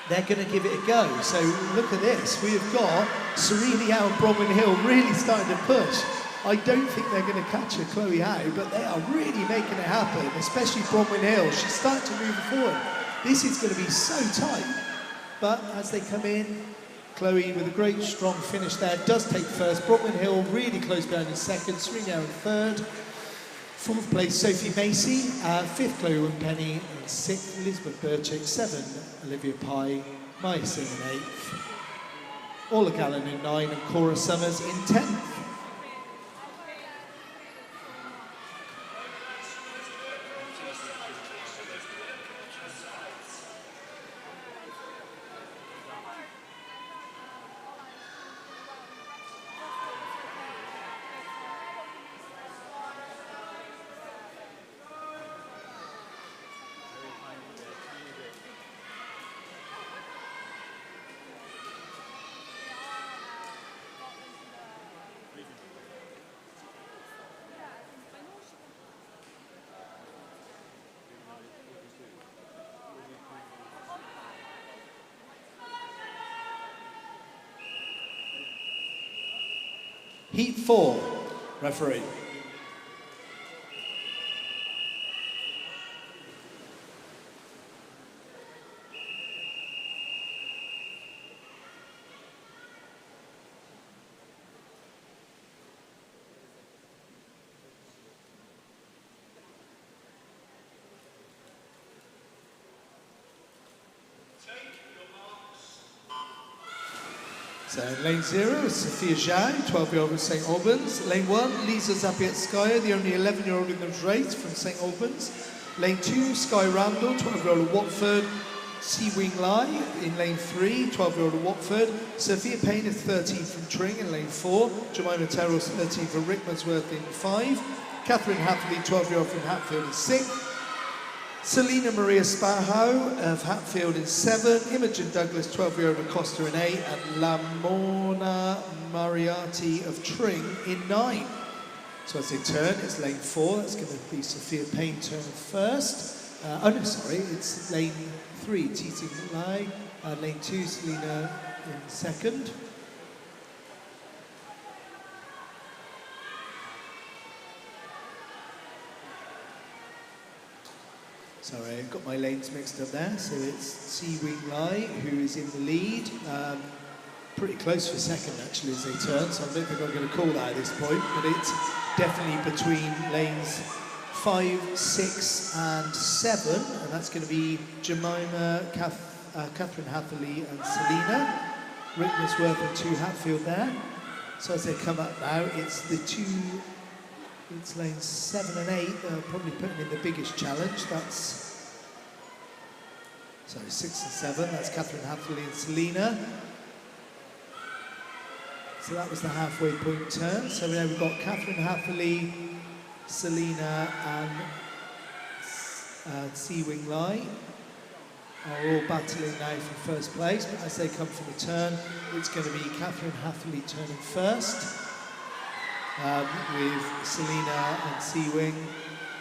they're going to give it a go. So look at this, we have got Serena Yao and Bronwyn Hill really starting to push. I don't think they're going to catch her, Chloe Howe, but they are really making it happen, especially Bronwyn Hill. She's starting to move forward. This is going to be so tight. But as they come in, Chloe with a great strong finish there does take first. Bronwyn Hill really close behind in second, Serena Yao in third. Fourth place, Sophie Macy. Fifth, Chloe Wimplenny. And sixth, Elizabeth Birchick. 7, Olivia Pye. Maya Singh in 8th. Orla Gallen in 9, and Cora Summers in 10th. Heat 4, referee. So in lane 0 is Sophia Zhao, 12-year-old from St Albans. Lane 1, Lisa Zapietskaya, the only 11-year-old in the race from St Albans. Lane 2, Sky Randall, 12-year-old of Watford. Si Wing Lai in lane 3, 12-year-old of Watford. Sophia Payne is 13 from Tring in lane 4. Jemima Terrell's 13 from Rickmansworth in 5. Catherine Hathley, 12-year-old from Hatfield in 6. Selena Maria Spaho of Hatfield in 7, Imogen Douglas, 12-year-old of Costa in 8, and Lamorna Mariati of Tring in 9. So as they turn, it's lane 4, that's going to be Sophia Payne turning first. It's lane 3, Titi Lai, lane 2, Selena in second. Sorry, I've got my lanes mixed up there. So it's Si Wing Lai who is in the lead. Pretty close for second actually as they turn, so I don't think I'm going to call that at this point, but it's definitely between lanes 5, 6 and 7, and that's going to be Jemima, Catherine Hatherley and Selena. Rickmansworth and 2 Hatfield there. So as they come up now, it's the 2, it's lanes 7 and 8 that are probably putting in the biggest challenge. That's, sorry, 6 and 7, that's Catherine Hatherley and Selena. So that was the halfway point turn. So now we've got Catherine Hatherley, Selena and Si Wing Lai. are all battling now for first place, but as they come from the turn, it's going to be Catherine Hatherley turning first, with Selena and Sea-Wing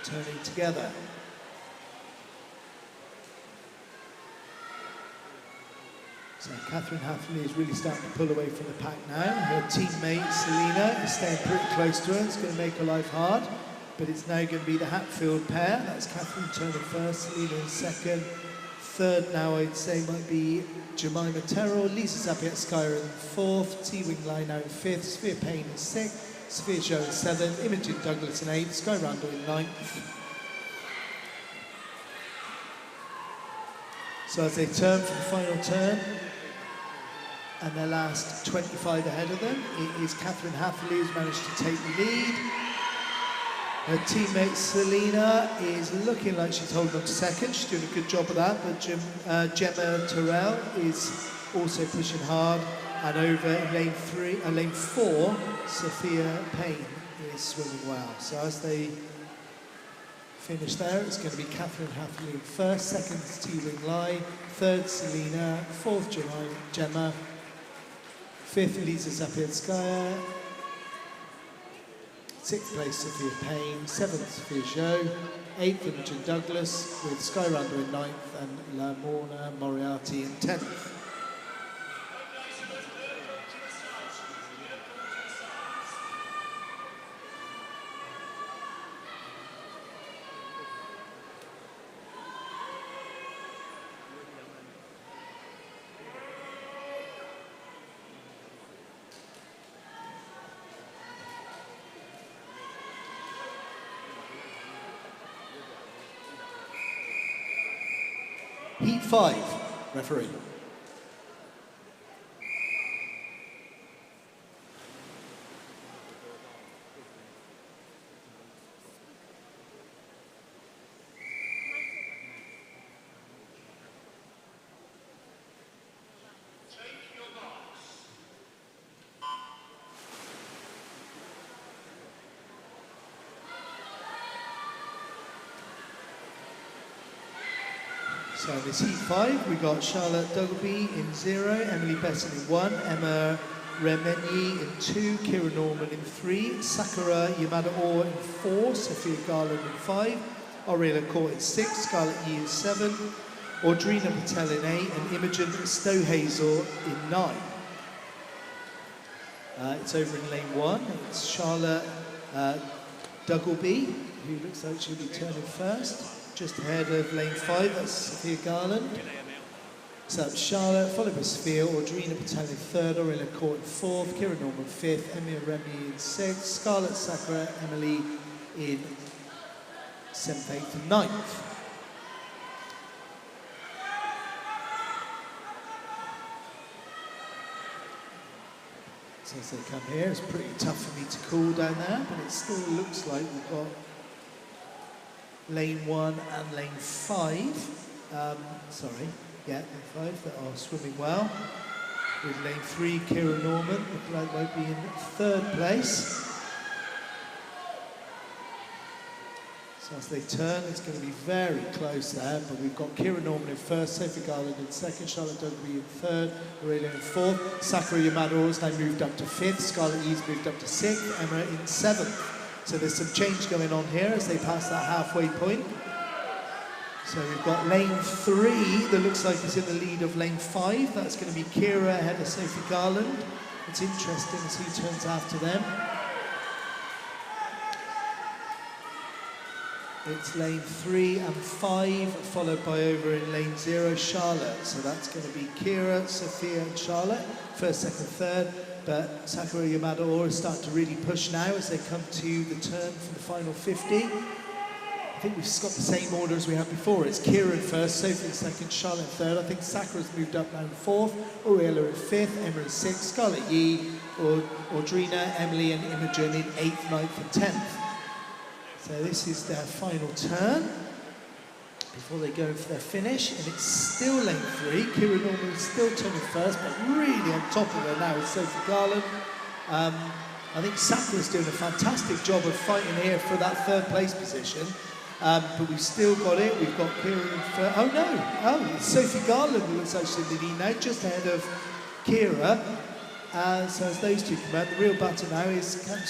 turning together. So Catherine Hatherley is really starting to pull away from the pack now. Her teammate Selena is staying pretty close to her. It's going to make her life hard, but it's now going to be the Hatfield pair. That's Catherine turning first, Selena in second. Third now I'd say might be Jemima Terrell, Lisa Zapietskaya in fourth, Sea-Wing Lai now in fifth, Sophia Payne in sixth, Sophia Joe in seventh, Imogen Douglas in eighth, Sky Randall in ninth. So as they turn for the final turn, and their last 25 ahead of them, it is Catherine Hatherley who's managed to take the lead. Her teammate Selena is looking like she's holding on to second. She's doing a good job of that, but Gemma Terrell is also pushing hard. And over in lane 4, Sophia Payne is swimming well. So as they finish there, it's going to be Catherine Hatherley in first, second Sea-Wing Lai, third Selena, fourth Gemma, fifth Lisa Zapietskaya, sixth place Sophia Payne, seventh Sophia Joe, eighth Imogen Douglas, with Sky Randall in ninth and Lamorna Moriarty in 10th. Heat 5, referee. So this Heat 5, we got Charlotte Duggleby in 0, Emily Besson in 1, Emma Remenyi in 2, Kira Norman in 3, Sakura Yamada-Orr in 4, Sophia Garland in 5, Aurelia Court in 6, Scarlett Yee in 7, Audrina Patel in 8, and Imogen Stohazel in 9. It's over in lane 1, it's Charlotte Duggleby, who looks like she'll be turning first. Just ahead of lane 5, that's Sophia Garland. So that's Charlotte, followed by Sophia, Audrina Patel in 3rd, Aurelia Court in 4th, Kira Norman 5th, Emma Remy in 6th, Scarlett Sakura, Emily in 7th, 8th and 9th. So as they come here, it's pretty tough for me to call down there, but it still looks like we've got lane 1 and lane 5, lane 5 that are swimming well. With lane 3, Kira Norman, looking like might be in 3rd place. So as they turn, it's going to be very close there, but we've got Kira Norman in 1st, Sophie Garland in 2nd, Charlotte Duggleby in 3rd, Aurelia in 4th, Sakura Yamada-Orr has now moved up to 5th, Scarlett Yee's moved up to 6th, Emma in 7th. So there's some change going on here as they pass that halfway point. So we've got lane 3 that looks like it's in the lead of lane 5. That's going to be Kira ahead of Sophie Garland. It's interesting as who turns after them. It's lane 3 and 5, followed by over in lane 0, Charlotte. So that's going to be Kira, Sophia and Charlotte, 1st, 2nd, 3rd. But Sakura Yamada-Orr is starting to really push now as they come to the turn for the final 50. I think we've got the same order as we had before. It's Kira in 1st, Sophie in 2nd, Charlotte in 3rd. I think Sakura's moved up now in 4th, Aurelia in 5th, Emma in 6th, Scarlett Yee, Audrina, Emily and Imogen in 8th, 9th and 10th. So this is their final turn before they go for their finish, and it's still lane 3. Kira Norman is still turning first, but really on top of her now is Sophie Garland. I think Sakura's doing a fantastic job of fighting here for that 3rd place position. But we've still got it. We've got Kira in first. Oh no! Oh, it's Sophie Garland who looks actually in the lead now, just ahead of Kira. So as those two come out, the real battle now is can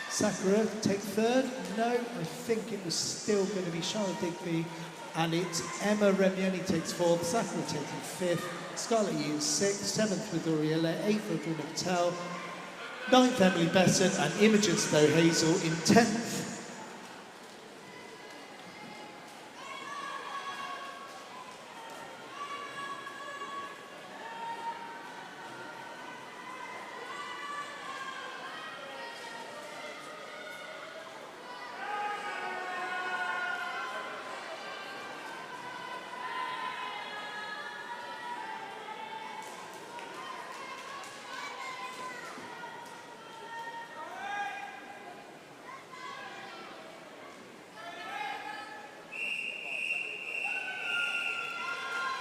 Sakura take third? No, I think it was still going to be Charlotte Digby, and it's Emma Remiani takes fourth, Sakura taking fifth, Scarlett Yee in sixth, seventh with Uriella, eighth with Adrina Patel, ninth Emily Besson, and Imogen Stowe Hazel in 10th.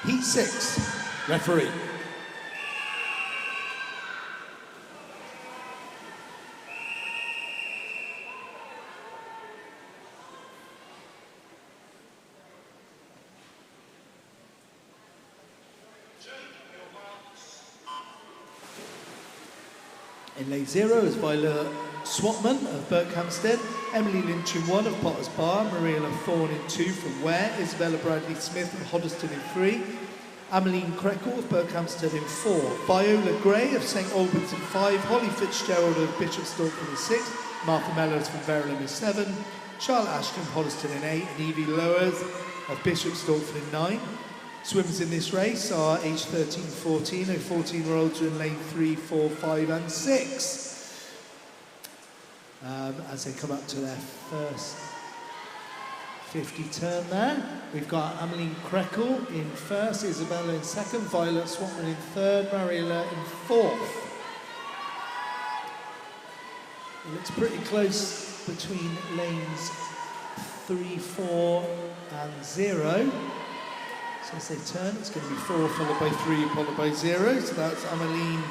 Heat 6, referee. In lane 0 is Viola Swatman of Berkhamsted, Emily Lynch in 1 of Potter's Bar, Mariella Thorne in 2 from Ware, Isabella Bradley Smith of Hoddesdon in 3, Ameline Creckle of Berkhamsted in 4, Viola Gray of St Albans in 5, Holly Fitzgerald of Bishop Stortford in 6, Martha Mellors from Verulam in 7, Charlotte Ashton of Hoddesdon in 8, and Evie Lowers of Bishop Stortford in 9. Swimmers in this race are age 13-14, 14-year-olds are in lane 3, 4, 5 and 6. As they come up to their first 50 turn there. We've got Ameline Creckle in first, Isabella in second, Violet Swatman in third, Mariella in fourth. It looks pretty close between lanes 3, 4 and 0. So as they turn, it's going to be 4 followed by 3 followed by 0. So that's Ameline.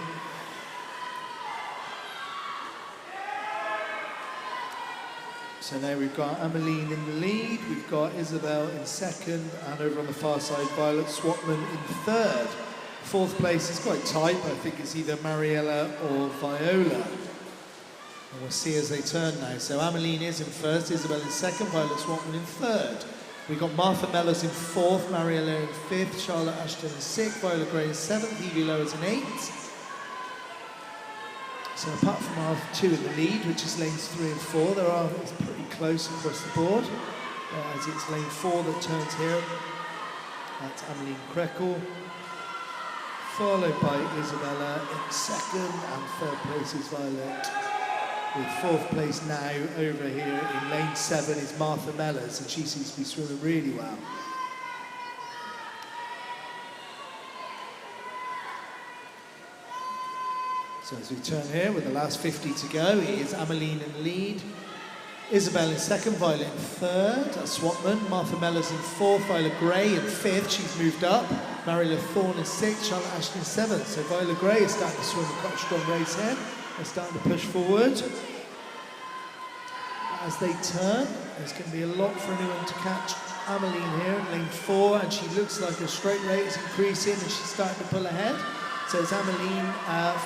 So now we've got Ameline in the lead, we've got Isabel in second, and over on the far side, Violet Swatman in third. Fourth place is quite tight, but I think it's either Mariella or Viola. And we'll see as they turn now. So Ameline is in first, Isabel in second, Violet Swatman in third. We've got Martha Mellors in fourth, Mariella in fifth, Charlotte Ashton in sixth, Viola Gray in seventh, Evie Lowers in eighth. So apart from our 2 in the lead, which is lanes 3 and 4, it's pretty close across the board. As it's lane 4 that turns here. That's Ameline Creckle, followed by Isabella in second, and third place is Violet. With fourth place now over here in lane 7 is Martha Mellors, and she seems to be swimming really well. So as we turn here with the last 50 to go, it is Ameline in the lead, Isabel in second, Violet in third, Swatman, Martha Mellors in fourth, Viola Gray in fifth, she's moved up, Mariella Thorne in sixth, Charlotte Ashton in seventh. So Viola Gray is starting to swim quite a strong race here. They're starting to push forward. As they turn, there's going to be a lot for anyone to catch Ameline here in lane 4, and she looks like her straight rate is increasing and she's starting to pull ahead. So it's Ameline,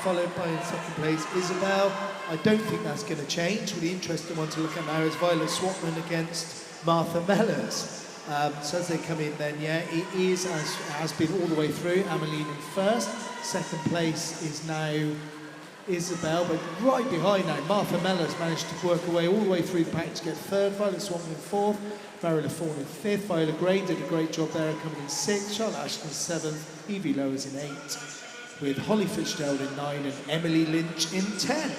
followed by in second place Isabel. I don't think that's going to change. The interesting one to look at now is Violet Swatman against Martha Mellors. So as they come in then, yeah, it is, as has been all the way through, Ameline in first. Second place is now Isabel, but right behind now, Martha Mellors managed to work her way all the way through the pack to get third. Violet Swatman in fourth, Mariella Thorne in fifth, Viola Gray did a great job there coming in sixth, Charlotte Ashton in seventh, Evie Lowers in eighth, with Holly Fitzgerald in 9 and Emily Lynch in 10.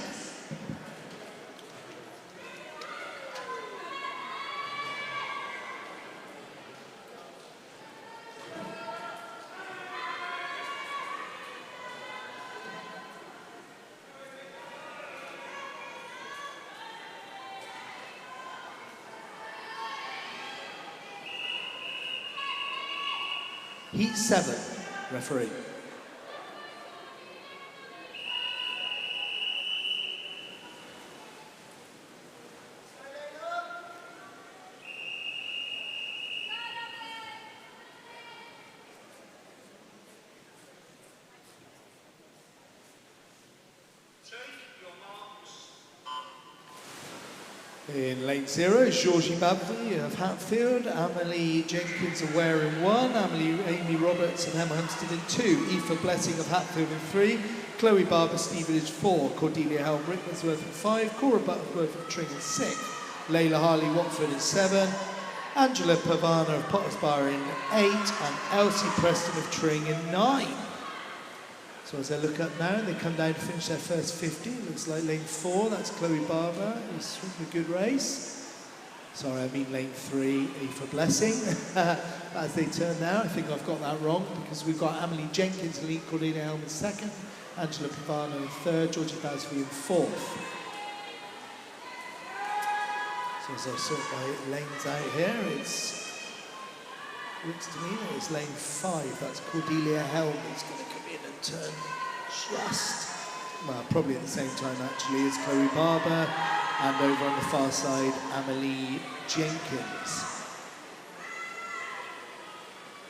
Heat 7, referee. In lane 0 is Georgie Babsley of Hatfield, Amelie Jenkins of Ware in 1, Amy Roberts and Emma Hampstead in 2, Aoife Blessing of Hatfield in 3, Chloe Barber Stevenage 4, Cordelia Hell Brickmansworth in 5, Cora Butterworth of Tring in 6, Layla Harley Watford in 7, Angela Pavana of Potters Bar in 8, and Elsie Preston of Tring in 9. So as I look up now, they come down to finish their first 50. It looks like lane 4, that's Chloe Barber, who's swimming a good race. Sorry, I mean lane 3, Aoife Blessing. As they turn now, I think I've got that wrong, because we've got Amelie Jenkins in lead, Cordelia Helm in 2nd, Angela Pavano in 3rd, Georgie Basby in 4th. So as I sort my lanes out here, looks to me that it's lane 5, that's Cordelia Helm, who's going to come in and turn just, well, probably at the same time actually, as Chloe Barber, and over on the far side, Amelie Jenkins.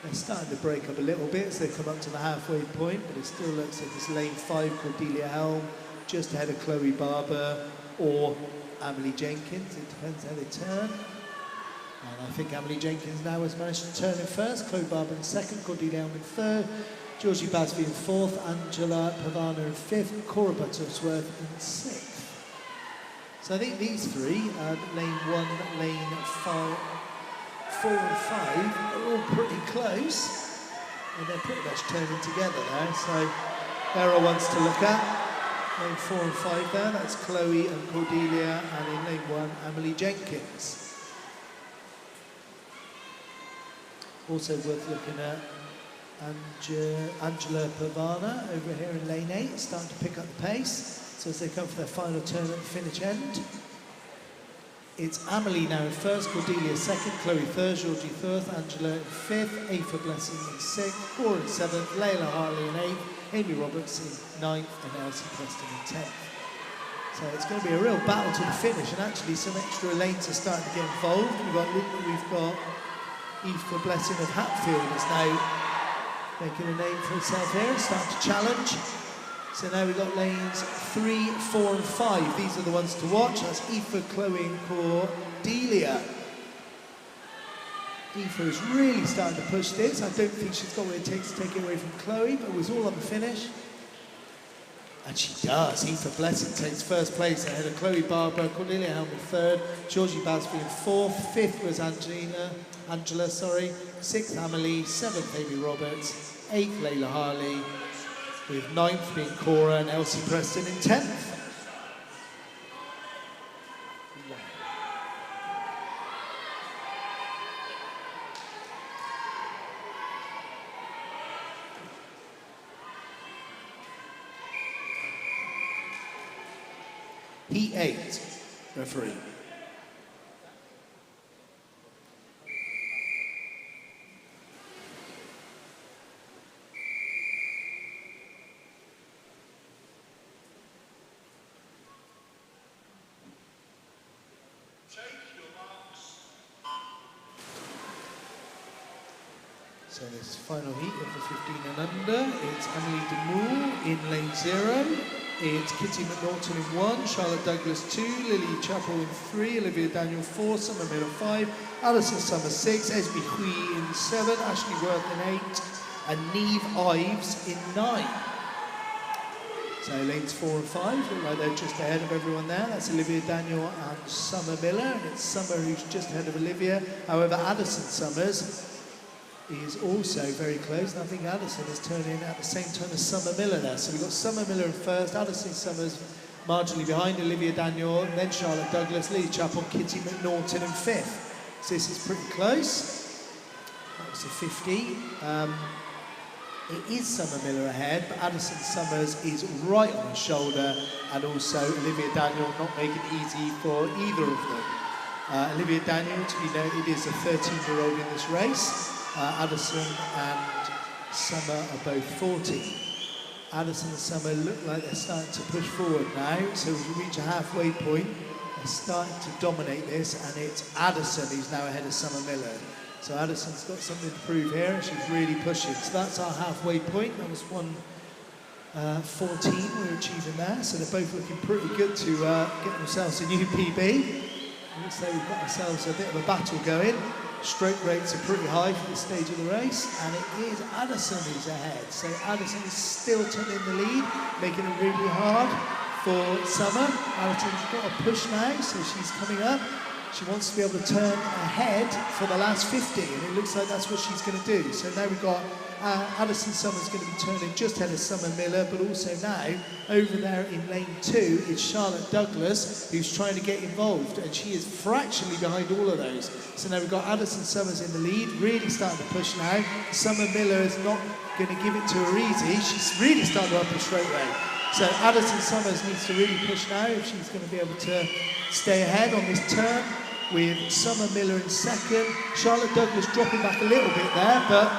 They're starting to break up a little bit as they come up to the halfway point, but it still looks like it's lane 5, Cordelia Helm, just ahead of Chloe Barber, or Amelie Jenkins, it depends how they turn. And I think Amelie Jenkins now has managed to turn in first, Chloe Barber in 2nd, Cordelia Helm in 3rd, Georgie Basby in 4th, Angela Pavana in 5th, Cora Butterworth in 6th. So I think these three, lane 1, lane 5, 4 and 5, are all pretty close. And they're pretty much turning together now, so there are ones to look at. Lane 4 and 5 there, that's Chloe and Cordelia, and in lane 1, Amelie Jenkins. Also worth looking at Angela Pavana over here in lane 8, starting to pick up the pace. So as they come for their final turn at the finish end. It's Amelie now in 1st, Cordelia 2nd, Chloe 3rd, Georgie 3rd, Angela in 5th, Aoife Blessing in 6th, Cora in 7th, Layla Harley in 8th, Amy Roberts in 9th, and Elsie Preston in 10th. So it's going to be a real battle to the finish, and actually some extra lanes are starting to get involved. We've got Aoife Blessing of Hatfield is now making a name for herself here, starting to challenge. So now we've got lanes 3, 4 and 5. These are the ones to watch. That's Aoife, Chloe and Cordelia. Aoife is really starting to push this. I don't think she's got what it takes to take it away from Chloe, but it was all on the finish. And she does. Aoife Blessing takes first place ahead of Chloe Barber, Cordelia Helm in 3rd, Georgie Basby in 4th, 5th was Angela, 6th Amelie, 7th Amy Roberts, 8th Layla Harley, with 9th being Cora and Elsie Preston in 10th. Heat 8, referee. So this final heat of the 15 and under, it's Amelie Demoule in lane 0, it's Kitty McNaughton in 1, Charlotte Douglas 2, Lily Chappell in 3, Olivia Daniel 4, Summer Miller 5, Alison Summer 6, Esme Hui in 7, Ashley Worth in 8, and Neve Ives in 9. So lanes 4 and 5 look like they're just ahead of everyone there. That's Olivia Daniel and Summer Miller, and it's Summer who's just ahead of Olivia. However, Addison Summers is also very close, and I think Addison is turning at the same time as Summer Miller there. So we've got Summer Miller in 1st, Addison Summers marginally behind, Olivia Daniel, and then Charlotte Douglas, Lily Chappell, Kitty McNaughton in 5th. So this is pretty close. That was a 50. It is Summer Miller ahead, but Addison Summers is right on the shoulder, and also Olivia Daniel not making it easy for either of them. Olivia Daniel, to be noted, is a 13-year-old in this race. Addison and Summer are both 14. Addison and Summer look like they're starting to push forward now, so as we reach a halfway point, they're starting to dominate this, and it's Addison who's now ahead of Summer Miller. So Addison's got something to prove here, and she's really pushing. So that's our halfway point. That was 1:14 we were achieving there, so they're both looking pretty good to get themselves a new PB. Looks like we've got ourselves a bit of a battle going. Stroke rates are pretty high for this stage of the race, and it is Addison who's ahead. So Addison is still tucking in the lead, making it really hard for Summer. Addison's got a push now, so she's coming up. She wants to be able to turn ahead for the last 50, and it looks like that's what she's going to do. So now we've got Addison Summer's going to be turning just ahead of Summer Miller, but also now, over there in lane 2, is Charlotte Douglas, who's trying to get involved, and she is fractionally behind all of those. So now we've got Addison Summers in the lead, really starting to push now. Summer Miller is not going to give it to her easy. She's really starting to up the straight rate. So Addison Summers needs to really push now if she's going to be able to stay ahead on this turn, with Summer Miller in second. Charlotte Douglas dropping back a little bit there, but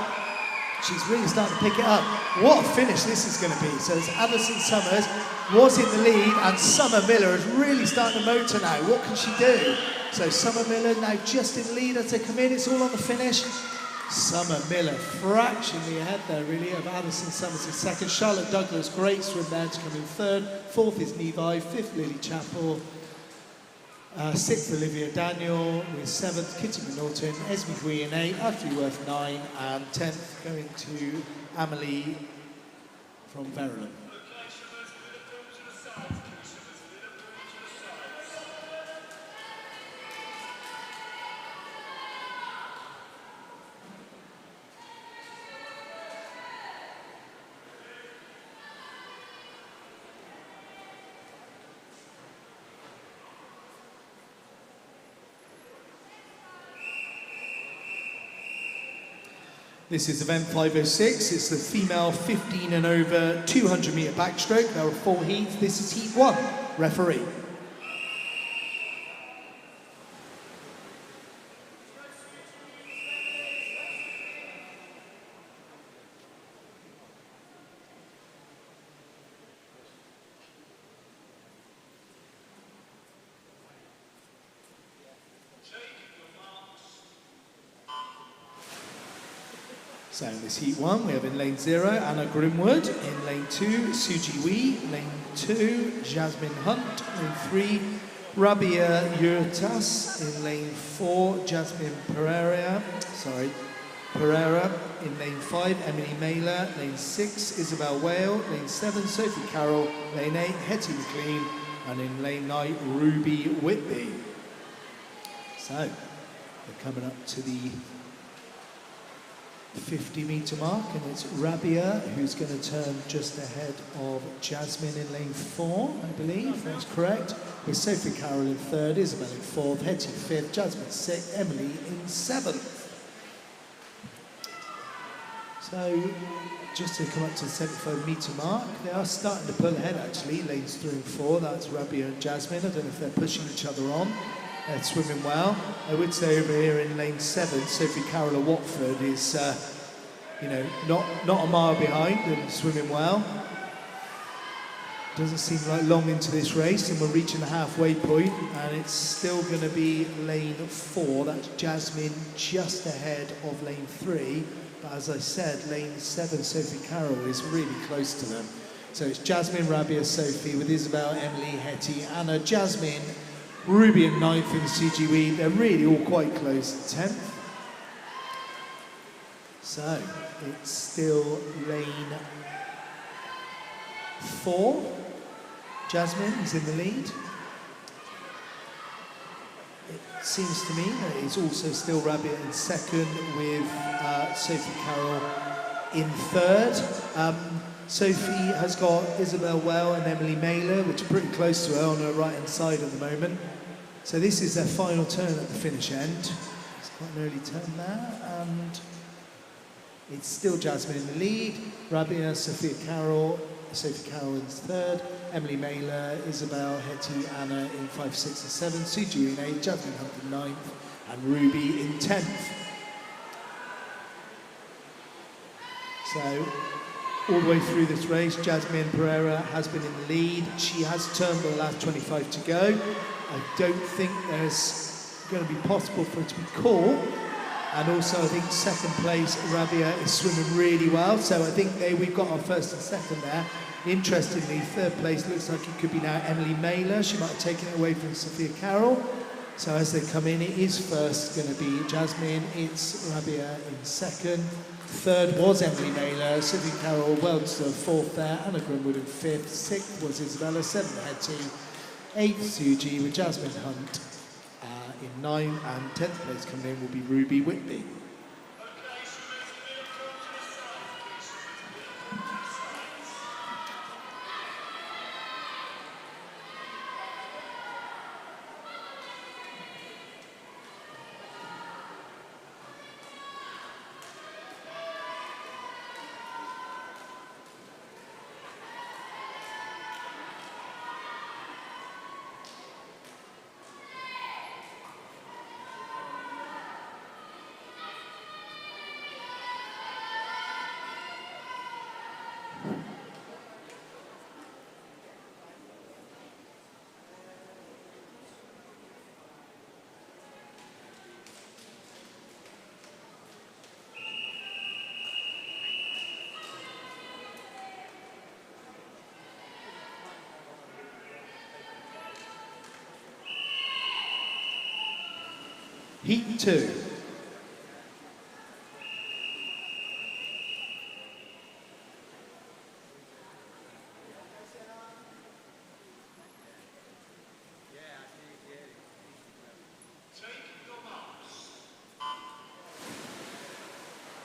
she's really starting to pick it up. What a finish this is going to be. So it's Addison Summers was in the lead, and Summer Miller is really starting to motor now. What can she do? So Summer Miller now just in the lead as they come in. It's all on the finish. Summer Miller fractionally ahead there really of Addison Summers in second. Charlotte Douglas, great swim there to come in third. Fourth is Levi, fifth Lily Chappell. Sixth, Olivia Daniel, with seventh, Kitty Minolton, Esme Hui in eight, Ashley Worth 9, and 10th going to Amelie from Verulam. This is event 506. It's the female 15 and over 200 metre backstroke. There are 4 heats. This is heat 1. Referee. So in this heat 1, we have in lane 0, Anna Grimwood. In lane 2, Suji Wee. Lane 2, Jasmine Hunt. Lane 3, Rabia Yurtas. In lane 4, Jasmine Pereira. In lane 5, Emily Mailer. Lane 6, Isabel Whale. Lane 7, Sophie Carroll. Lane 8, Hetty McLean. And in lane 9, Ruby Whitby. So, we're coming up to the 50 metre mark, and it's Rabia who's going to turn just ahead of Jasmine in lane 4, I believe, that's correct, with Sophie Carroll in 3rd, Isabel in 4th, Hetty 5th, Jasmine 6th, Emily in 7th. So just to come up to the 75 metre mark, they are starting to pull ahead actually, lanes 3 and 4, that's Rabia and Jasmine. I don't know if they're pushing each other on. They're swimming well. I would say over here in lane 7, Sophie Carroll of Watford is, not a mile behind and swimming well. Doesn't seem like long into this race, and we're reaching the halfway point, and it's still going to be lane 4. That's Jasmine just ahead of lane 3. But as I said, lane 7, Sophie Carroll is really close to them. So it's Jasmine, Rabia, Sophie with Isabel, Emily, Hetty, Anna, Jasmine, Ruby in 9th and CGW, they're really all quite close, 10th. So, it's still lane 4. Jasmine is in the lead. It seems to me that it's also still Rabia in 2nd with Sophie Carroll in 3rd. Sophie has got Isabel Well and Emily Mailer, which are pretty close to her on her right-hand side at the moment. So this is their final turn at the finish end. It's quite an early turn there, and it's still Jasmine in the lead. Rabia, Sophie Carroll in 3rd, Emily Mailer, Isabel, Hetty, Anna in 5, 6 and 7, Suju in 8, Jasmine Hunt in 9th, and Ruby in 10th. So, all the way through this race, Jasmine Pereira has been in the lead. She has turned the last 25 to go. I don't think there's going to be possible for it to be caught. And also, I think 2nd place, Rabia is swimming really well. So I think we've got our 1st and 2nd there. Interestingly, 3rd place looks like it could be now Emily Mailer. She might have taken it away from Sophia Carroll. So as they come in, it is first going to be Jasmine, it's Rabia in second. Third was Emily Naylor, Sylvie Carroll, Weldsdorf, fourth there, Anna Grimwood in fifth. Sixth was Isabella, seventh Hetty, eighth Suji with Jasmine Hunt in ninth, and 10th place coming in will be Ruby Whitby. Heat 2.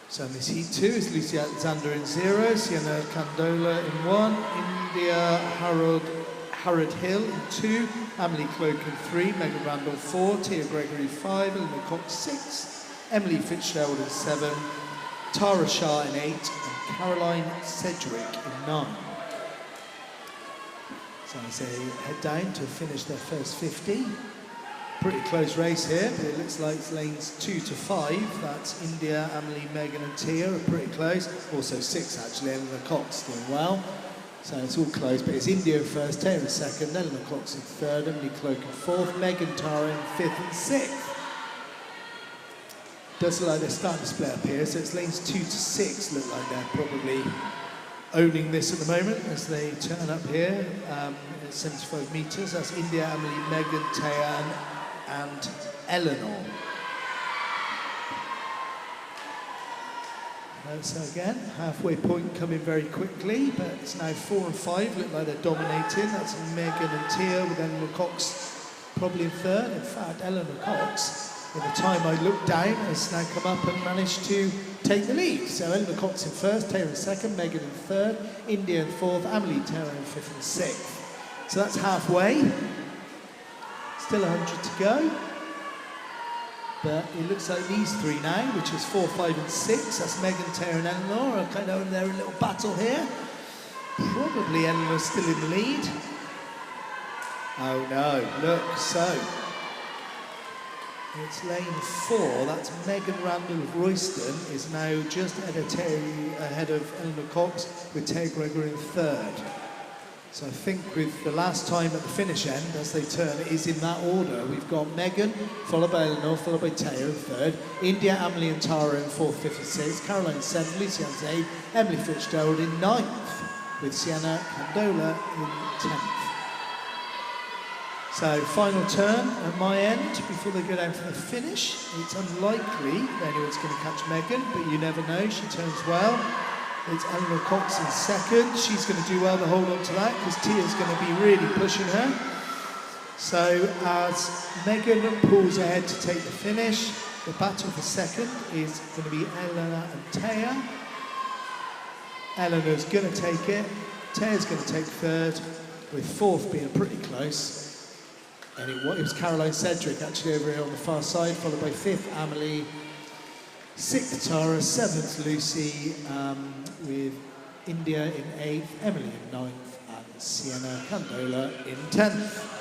So in this Heat 2 is Lucy Alexander in 0, Sienna Candola in 1, India Harrod Hill in 2, Emily Cloak in 3, Megan Randall 4, Tia Gregory 5, Eleanor Cox 6, Emily Fitzgerald in 7, Tara Shah in 8, and Caroline Sedgwick in 9. So as they head down to finish their first 50. Pretty close race here, but it looks like it's lanes 2 to 5. That's India, Emily, Megan and Tia are pretty close. Also 6 actually, Eleanor Cox doing well. So it's all close, but it's India in first, Tia in second, Eleanor Cox in third, Emily Cloak in fourth, Megan Tara in fifth and sixth. Does look like they're starting to split up here, so it's lanes 2 to 6 look like they're probably owning this at the moment as they turn up here at 75 metres. That's India, Emily, Megan, Tia and Eleanor. So again, halfway point coming very quickly, but it's now 4 and 5, look like they're dominating. That's Megan and Tia with Eleanor Cox probably in third. In fact, Eleanor Cox, in the time I looked down, has now come up and managed to take the lead. So Eleanor Cox in first, Tia in second, Megan in third, India in fourth, Emily Tara in fifth and sixth. So that's halfway. Still 100 to go. But it looks like these three now, which is 4, 5 and 6. That's Megan, Tara and Eleanor are kind of in their little battle here. Probably Eleanor's still in the lead. Oh no, look, so. It's lane 4, that's Megan Randall of Royston, is now just ahead of Eleanor Cox with Tia Gregory in third. So I think with the last time at the finish end, as they turn, it is in that order. We've got Megan, followed by Eleanor, followed by Tia in third, India, Emily and Tara in fourth, fifth and sixth, Caroline in seventh, Lucy Ann's eighth, Emily Fitzgerald in ninth, with Sienna Candola in 10th. So final turn at my end before they go down for the finish. It's unlikely that anyone's going to catch Megan, but you never know, she turns well. It's Eleanor Cox in second. She's going to do well to hold on to that because Tia's going to be really pushing her. So as Megan pulls ahead to take the finish, the battle for second is going to be Eleanor and Tia. Eleanor's going to take it. Tia's going to take third, with fourth being pretty close. And it was Caroline Sedgwick actually over here on the far side, followed by fifth, Emily, sixth, Tara, seventh, Lucy, with India in eighth, Emily in ninth, and Sienna Candola in 10th.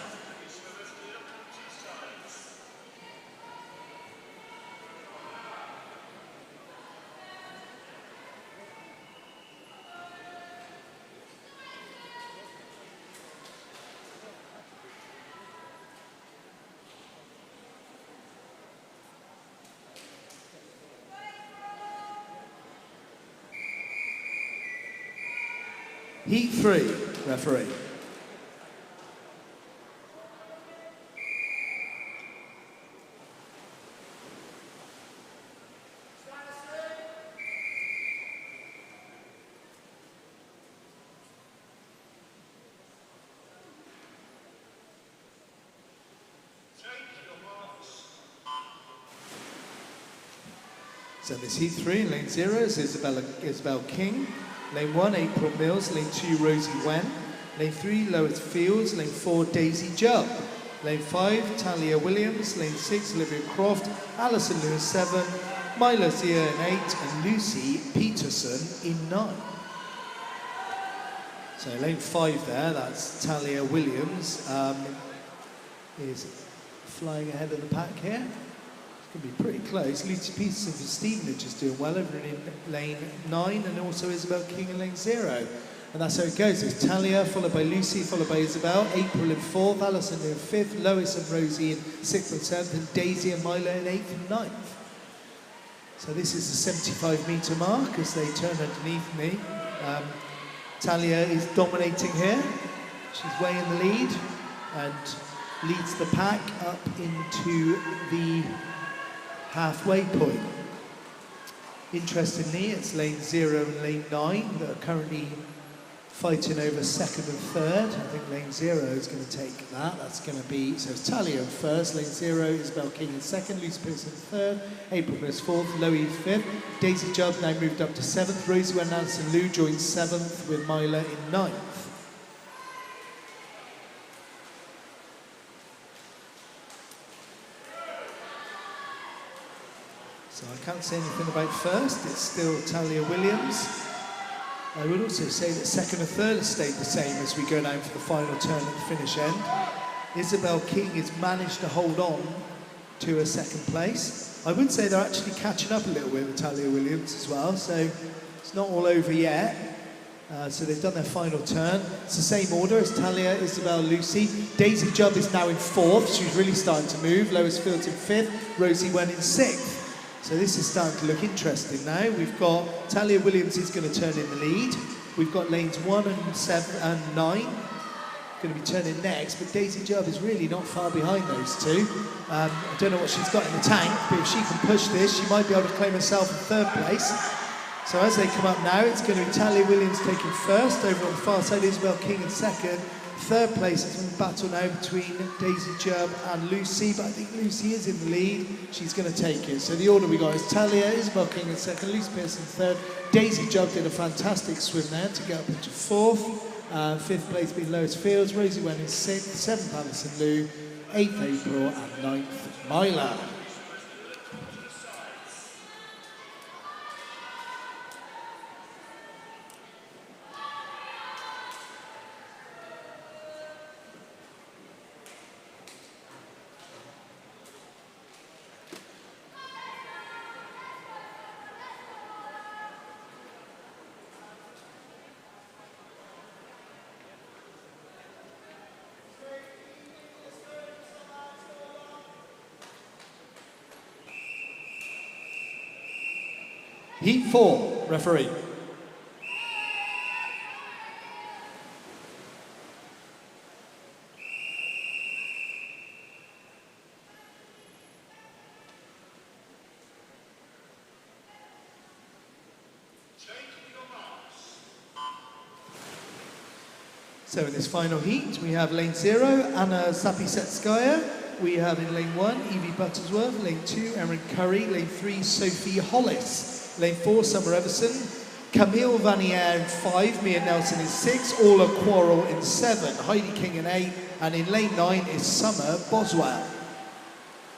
Heat 3, referee. So this heat 3 in lane 0 is Isabel King. Lane 1, April Mills. Lane 2, Rosie Wen. Lane 3, Lois Fields. Lane 4, Daisy Jubb. Lane 5, Talia Williams. Lane 6, Olivia Croft. Alison Lewis 7. Mila Zia in 8. And Lucy Peterson in 9. So lane 5 there, that's Talia Williams, is flying ahead of the pack here. It's going to be pretty close. Lucy Peterson for Stevenage is doing well over in lane 9, and also Isabel King in lane 0. And that's how it goes. It's Talia, followed by Lucy, followed by Isabel, April in 4th, Alison in 5th, Lois and Rosie in 6th and 7th, and Daisy and Mila in 8th and 9th. So this is the 75-metre mark as they turn underneath me. Talia is dominating here. She's way in the lead and leads the pack up into the halfway point. Interestingly, it's lane 0 and lane 9 that are currently fighting over 2nd and 3rd. I think lane 0 is going to take that. That's going to be, so it's Talia in 1st, lane 0, Isabel King in 2nd, Lucy Pearson in 3rd, April Mills 4th, Loie 5th, Daisy Jubb now moved up to 7th, Rosie Wen and Lou joins 7th with Mila in 9th. So I can't say anything about 1st, it's still Talia Williams. I would also say that 2nd and 3rd have stayed the same as we go down for the final turn at the finish end. Isabel King has managed to hold on to a 2nd place. I would say they're actually catching up a little bit with Talia Williams as well, so it's not all over yet. So they've done their final turn. It's the same order as Talia, Isabel, Lucy. Daisy Jubb is now in 4th. She's really starting to move. Lois Fields in 5th. Rosie Wen in 6th. So this is starting to look interesting now. We've got Talia Williams is going to turn in the lead. We've got lanes 1 and 7 and 9 going to be turning next, but Daisy Jubb is really not far behind those two. I don't know what she's got in the tank, but if she can push this, she might be able to claim herself in 3rd place. So as they come up now, it's going to be Talia Williams taking 1st, over on the far side Isabel King in 2nd. 3rd place is in the battle now between Daisy Jubb and Lucy, but I think Lucy is in the lead. She's going to take it. So the order we got is Talia, Isabel King in 2nd, Lucy Pearson 3rd. Daisy Jubb did a fantastic swim there to get up into 4th. 5th place being Lois Fields, Rosie Wen in 6th, 7th Alison Lou, 8th April and 9th Mila. Heat 4, referee. So in this final heat, we have lane 0, Anna Zapisetskaya. We have in lane 1, Evie Buttersworth. Lane 2, Erin Curry. Lane 3, Sophie Hollis. Lane 4, Summer Everson. Camille Vanier in 5, Mia Nelson in 6, Orla Quarrel in 7, Heidi King in 8, and in lane 9 is Summer Boswell.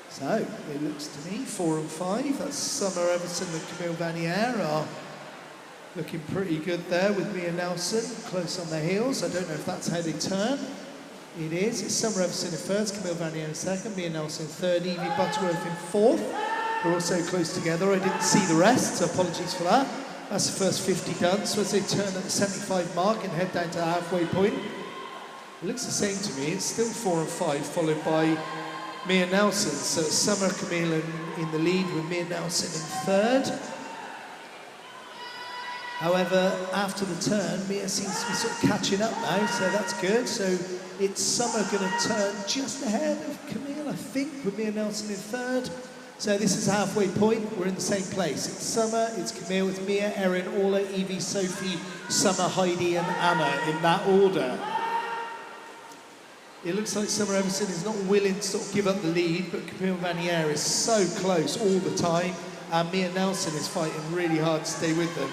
So it looks to me 4 and 5, that's Summer Everson and Camille Vanier are looking pretty good there with Mia Nelson close on their heels. I don't know if that's how they turn. It is. It's Summer Everson in 1st, Camille Vanier in 2nd, Mia Nelson in 3rd, Evie Butterworth in 4th. We're all so close together. I didn't see the rest, so apologies for that. That's the first 50 done. So as they turn at the 75 mark and head down to the halfway point, it looks the same to me. It's still 4 and 5, followed by Mia Nelson. So it's Summer Camille in the lead with Mia Nelson in 3rd. However, after the turn, Mia seems to be sort of catching up now, so that's good. So it's Summer going to turn just ahead of Camille, I think, with Mia Nelson in 3rd. So this is halfway point, we're in the same place. It's Summer, it's Camille, it's Mia, Erin, Orla, Evie, Sophie, Summer, Heidi and Anna in that order. It looks like Summer Everson is not willing to sort of give up the lead, but Camille Vanier is so close all the time. and Mia Nelson is fighting really hard to stay with them.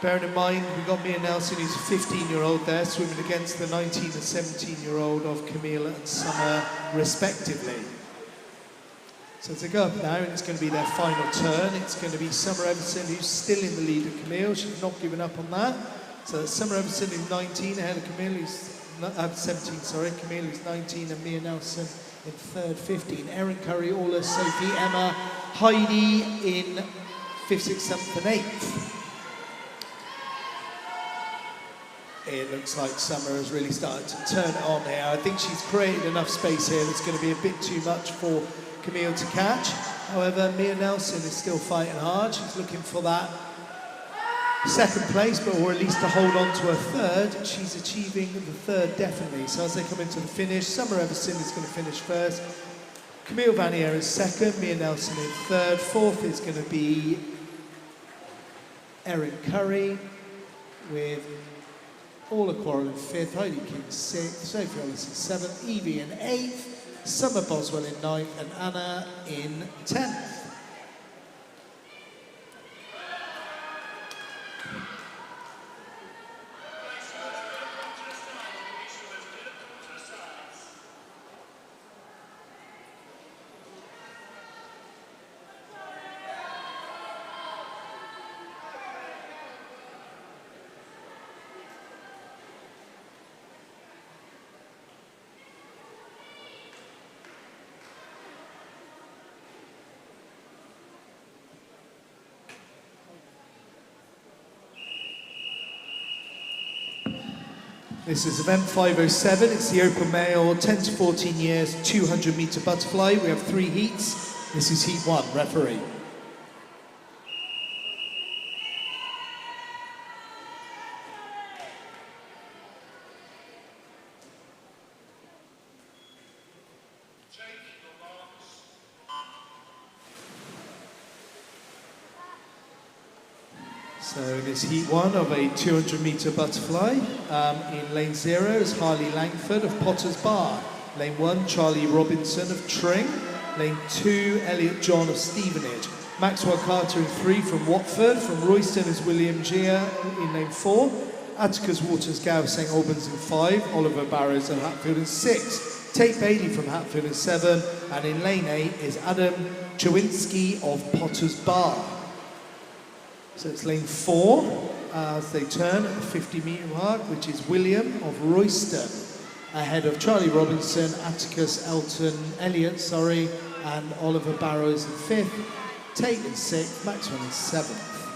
Bearing in mind, we've got Mia Nelson, who's a 15-year-old there, swimming against the 19 and 17-year-old of Camille and Summer, respectively. So to go up now, and it's going to be their final turn. It's going to be Summer Everson, who's still in the lead of Camille. She's not given up on that. So that's Summer Everson, who's 19, ahead of Camille, who's 17, sorry. Camille, who's 19, and Mia Nelson in third, 15. Erin Curry, Orla, Sophie, Emma, Heidi in 5th, 6th, 7th, and 8th. It looks like Summer has really started to turn it on here. I think she's created enough space here that's going to be a bit too much for Camille to catch. However, Mia Nelson is still fighting hard. She's looking for that second place, but or at least to hold on to her third. She's achieving the third definitely. So as they come into the finish, Summer Everson is going to finish first. Camille Vanier is second, Mia Nelson in third. Fourth is going to be Erin Curry with Orla Quarrel in fifth, Heidi King sixth, Sophie Ellis in seventh, Evie in eighth, Summer Boswell in ninth, and Anna in 10th. This is event 507, it's the open male, 10 to 14 years, 200 metre butterfly. We have 3 heats. This is heat 1, referee. So this heat 1 of a 200 metre butterfly. In lane 0 is Harley Langford of Potter's Bar. Lane 1, Charlie Robinson of Tring. Lane 2, Elliot John of Stevenage. Maxwell Carter in 3 from Watford. From Royston is William Gia in lane 4. Atticus Waters Gow of St Albans in 5. Oliver Barrows of Hatfield in 6. Tate Bailey from Hatfield in 7. And in lane 8 is Adam Chowinski of Potter's Bar. So it's lane 4 as they turn at the 50 metre mark, which is William of Royston, ahead of Charlie Robinson, Atticus Elliott, and Oliver Barrows in 5th, Tate in 6th, Maxwell in 7th.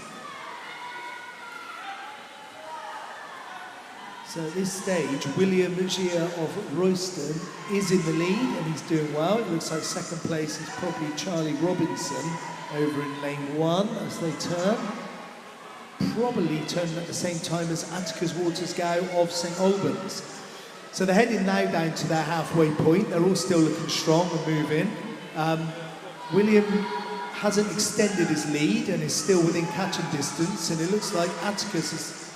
So at this stage, William Gia of Royston is in the lead and he's doing well. It looks like second place is probably Charlie Robinson over in lane 1 as they turn. Probably turning at the same time as Atticus Waters-Gow of St Albans. So they're heading now down to their halfway point. They're all still looking strong and moving. William hasn't extended his lead and is still within catching distance, and it looks like Atticus is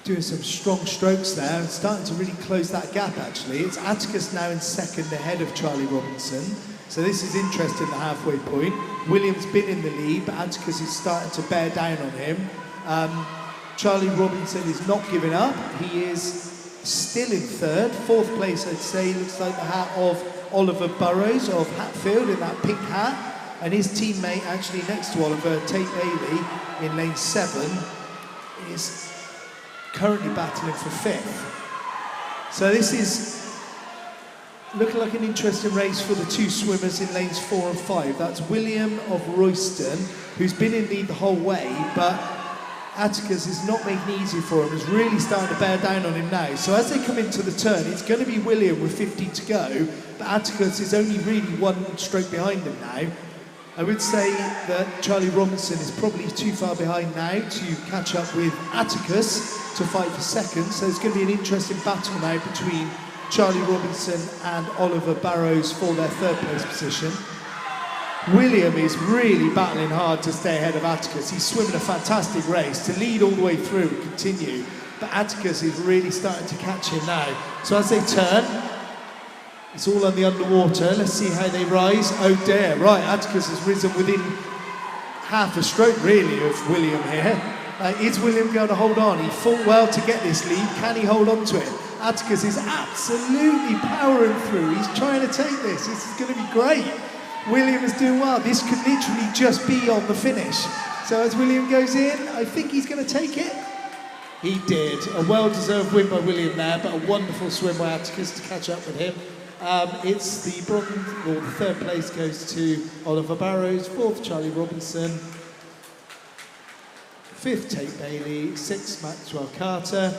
doing some strong strokes there and starting to really close that gap actually. It's Atticus now in second ahead of Charlie Robinson. So this is interesting, the halfway point. William's been in the lead, but Atticus is starting to bear down on him. Charlie Robinson is not giving up. He is still in third. Fourth place, I'd say, looks like the hat of Oliver Burrows of Hatfield in that pink hat. And his teammate, actually next to Oliver, Tate Bailey, in lane 7, is currently battling for 5th. So this is looking like an interesting race for the 2 swimmers in lanes 4 and 5. That's William of Royston, who's been in lead the whole way, but Atticus is not making it easy for him. He's really starting to bear down on him now. So as they come into the turn, it's going to be William with 50 to go, but Atticus is only really 1 stroke behind him now. I would say that Charlie Robinson is probably too far behind now to catch up with Atticus to fight for second. So it's going to be an interesting battle now between Charlie Robinson and Oliver Barrows for their 3rd place position. William is really battling hard to stay ahead of Atticus. He's swimming a fantastic race to lead all the way through and continue. But Atticus is really starting to catch him now. So as they turn, It's all on the underwater. Let's see how they rise. Oh dear, right, Atticus has risen within half a stroke really of William here. Is William going to hold on? He fought well to get this lead. Can he hold on to it? Atticus is absolutely powering through. He's trying to take this. This is going to be great. William is doing well. This could literally just be on the finish. So as William goes in, I think he's going to take it. He did. A well-deserved win by William there, but a wonderful swim by Atticus to catch up with him. It's the bronze, or the third place goes to Oliver Barrows, fourth Charlie Robinson, fifth Tate Bailey, sixth Maxwell Carter.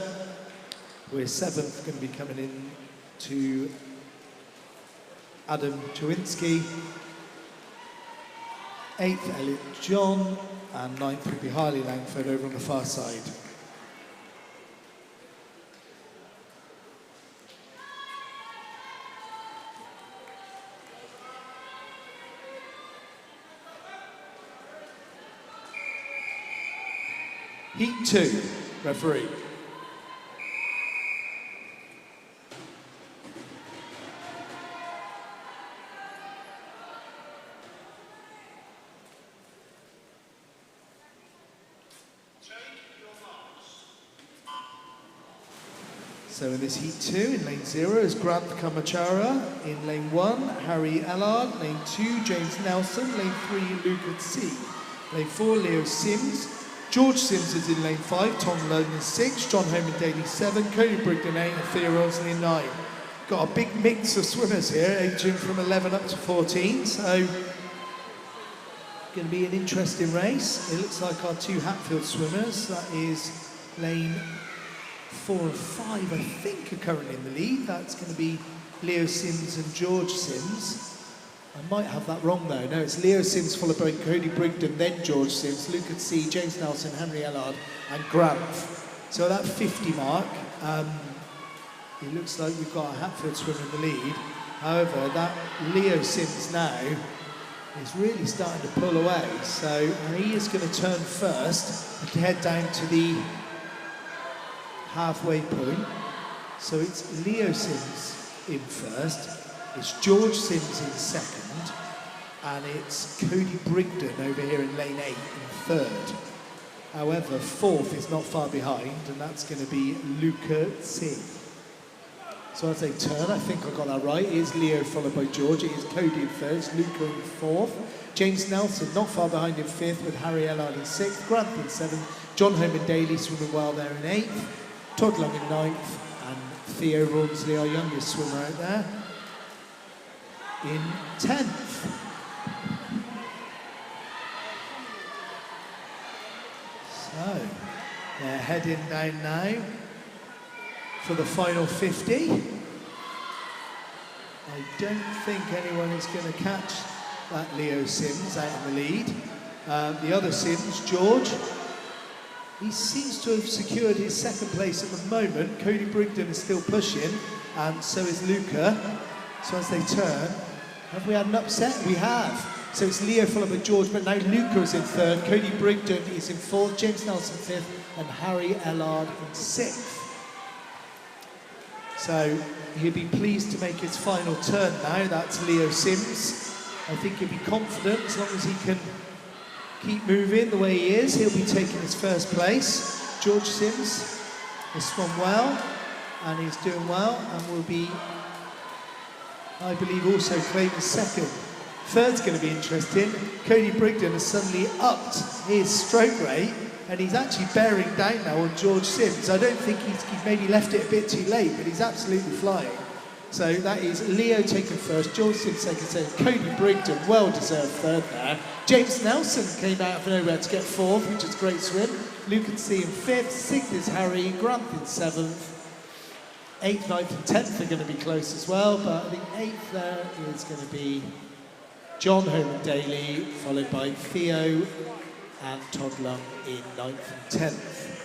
We're seventh, going to be coming in to Adam Chowinski, eighth Elliot John, and ninth will be Harley Langford over on the far side. Heat 2, referee. So in this Heat 2, in lane 0 is Grant Kamachara, in lane 1, Harry Allard, lane 2, James Nelson, lane 3, Luca C, lane 4, Leo Sims, George Sims is in lane 5, Tom Logan 6, John Homan Daly 7, Cody Brigden 8, and Theo Ronsley 9. Got a big mix of swimmers here, aging from 11 up to 14, so going to be an interesting race. It looks like our two Hatfield swimmers, that is lane 4 and 5, I think, are currently in the lead. That's going to be Leo Sims and George Sims. I might have that wrong though. No, it's Leo Sims followed by Cody Brigden, then George Sims, Lucas C, James Nelson, Henry Allard, and Grant. So at that 50 mark, it looks like we've got a Hatfield swimmer in the lead. However, that Leo Sims now is really starting to pull away. So he is going to turn first and head down to the halfway point. So it's Leo Sims in first. It's George Sims in second, and it's Cody Brigden over here in lane 8 in third. However, fourth is not far behind, and that's going to be Luca C. So as they turn, I think I got that right. It is Leo followed by George. It is Cody in third, it's Luca in fourth. James Nelson not far behind in fifth, with Harry Allard in sixth, Grant in seventh, John Homan Daly swimming well there in eighth, Todd Long in ninth, and Theo Ronsley, our youngest swimmer out there, in 10th. So, they're heading down now for the final 50. I don't think anyone is going to catch that Leo Sims out in the lead. The other Sims, George, he seems to have secured his second place at the moment. Cody Brigden is still pushing, and so is Luca. So as they turn, have we had an upset? We have. So it's Leo followed by George, but now Luca is in third, Cody Brigden is in fourth, James Nelson fifth, and Harry Allard in sixth. So he'll be pleased to make his final turn now. That's Leo Sims. I think he'll be confident as long as he can keep moving the way he is. He'll be taking his first place. George Sims has swum well, and he's doing well, and will be, I believe, also claiming second. Third's going to be interesting. Cody Brigden has suddenly upped his stroke rate, and he's actually bearing down now on George Sims. I don't think he's maybe left it a bit too late, but he's absolutely flying. So that is Leo taken first, George Sims second, Cody Brigden, well-deserved third there. James Nelson came out of nowhere to get fourth, which is a great swim. Lucan C in fifth, sixth is Harry, Grant in seventh. 8th, 9th and 10th are going to be close as well, but I think 8th there is going to be John Homan Daly, followed by Theo and Todd Lung in 9th and 10th.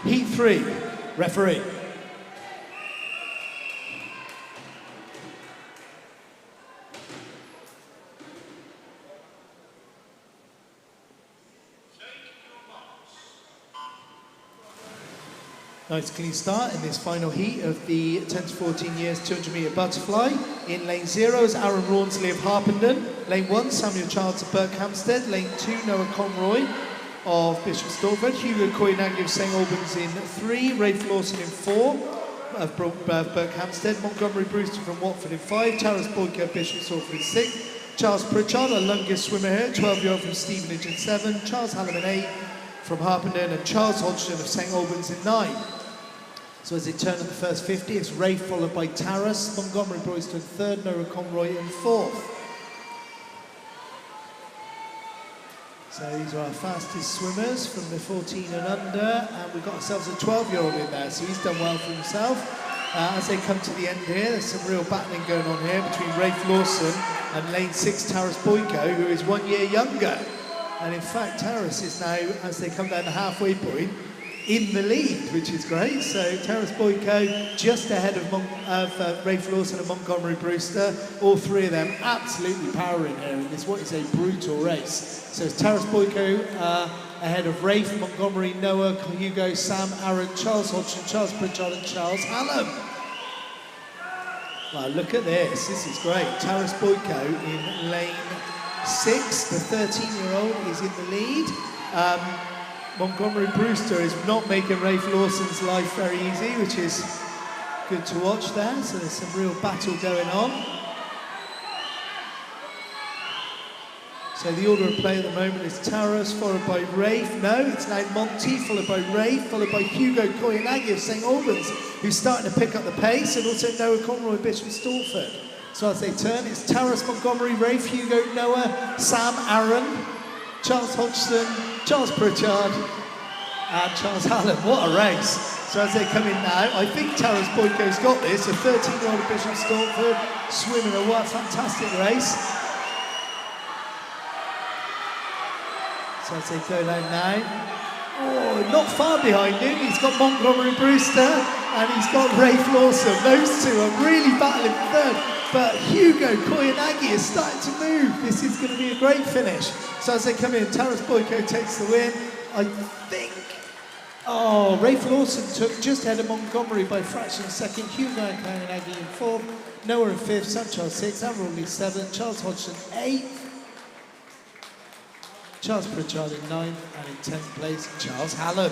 Heat 3, referee. Nice clean start in this final heat of the 10 to 14 years 200 metre butterfly. In lane 0 is Aaron Rawnsley of Harpenden. Lane 1, Samuel Childs of Berkhamsted. Lane 2, Noah Conroy of Bishop Stortford. Hugo Koinangi of St Albans in 3. Rafe Lawson in 4 of Berkhamsted. Montgomery Brewster from Watford in 5. Taras Boyko of Bishop Stortford in 6. Charles Pritchard, our youngest swimmer here, 12-year-old from Stevenage in 7. Charles Hallam in 8 from Harpenden. And Charles Hodgson of St Albans in 9. So as they turn at the first 50, it's Rafe followed by Taras, Montgomery Brewster in 3rd, Noah Conroy in 4th. So these are our fastest swimmers from the 14 and under, and we've got ourselves a 12-year-old in there, so he's done well for himself. As they come to the end here, there's some real battling going on here between Rafe Lawson and lane 6, Taras Boyko, who is 1 year younger. And in fact, Taras is now, as they come down the halfway point, in the lead, which is great. So Taras Boyko just ahead of Rafe Lawson and Montgomery Brewster. All three of them absolutely powering here in this what is a brutal race. So it's Taras Boyko ahead of Rafe, Montgomery, Noah, Hugo, Sam, Aaron, Charles Hodgson, Charles Pritchard and Charles Hallam. Wow, look at this. This is great. Taras Boyko in lane 6. The 13-year-old is in the lead. Montgomery Brewster is not making Rafe Lawson's life very easy, which is good to watch there. So there's some real battle going on. So the order of play at the moment is Taras, followed by Rafe. No, it's now Monty, followed by Rafe, followed by Hugo Koinangi of St Albans, who's starting to pick up the pace, and also Noah Conroy, Bishop Stortford. So as they turn, it's Taras, Montgomery, Rafe, Hugo, Noah, Sam, Aaron, Charles Hodgson, Charles Pritchard and Charles Hallam. What a race. So as they come in now, I think Taras Boyko's got this. A 13-year-old Bishop Stortford swimming a what fantastic race. So as they go down now, oh, not far behind him, he's got Montgomery Brewster and he's got Rafe Lawson. Those two are really battling for third. But Hugo Koinangi is starting to move. This is going to be a great finish. So as they come in, Taras Boyko takes the win. I think, Rafe Lawson took just ahead of Montgomery by a fraction of a second. Hugo Koinangi in 4th, Noah in 5th, Sam Charles 6th, Aaron Rawnsley 7th, Charles Hodgson 8th, Charles Pritchard in 9th, and in 10th place, Charles Hallam.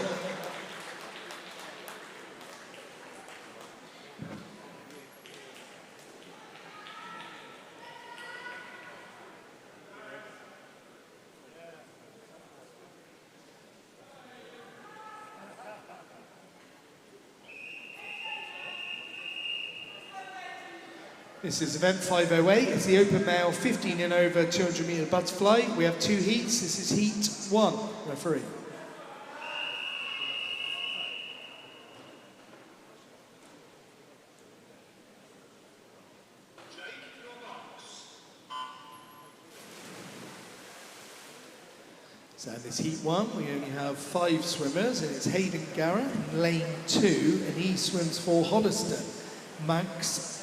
This is event 508. It's the open male 15 and over 200 metre butterfly. We have 2 heats. This is heat 1. Referee. So in this heat 1, we only have 5 swimmers, and it's Hayden Garrett in lane 2, and he swims for Holliston. Max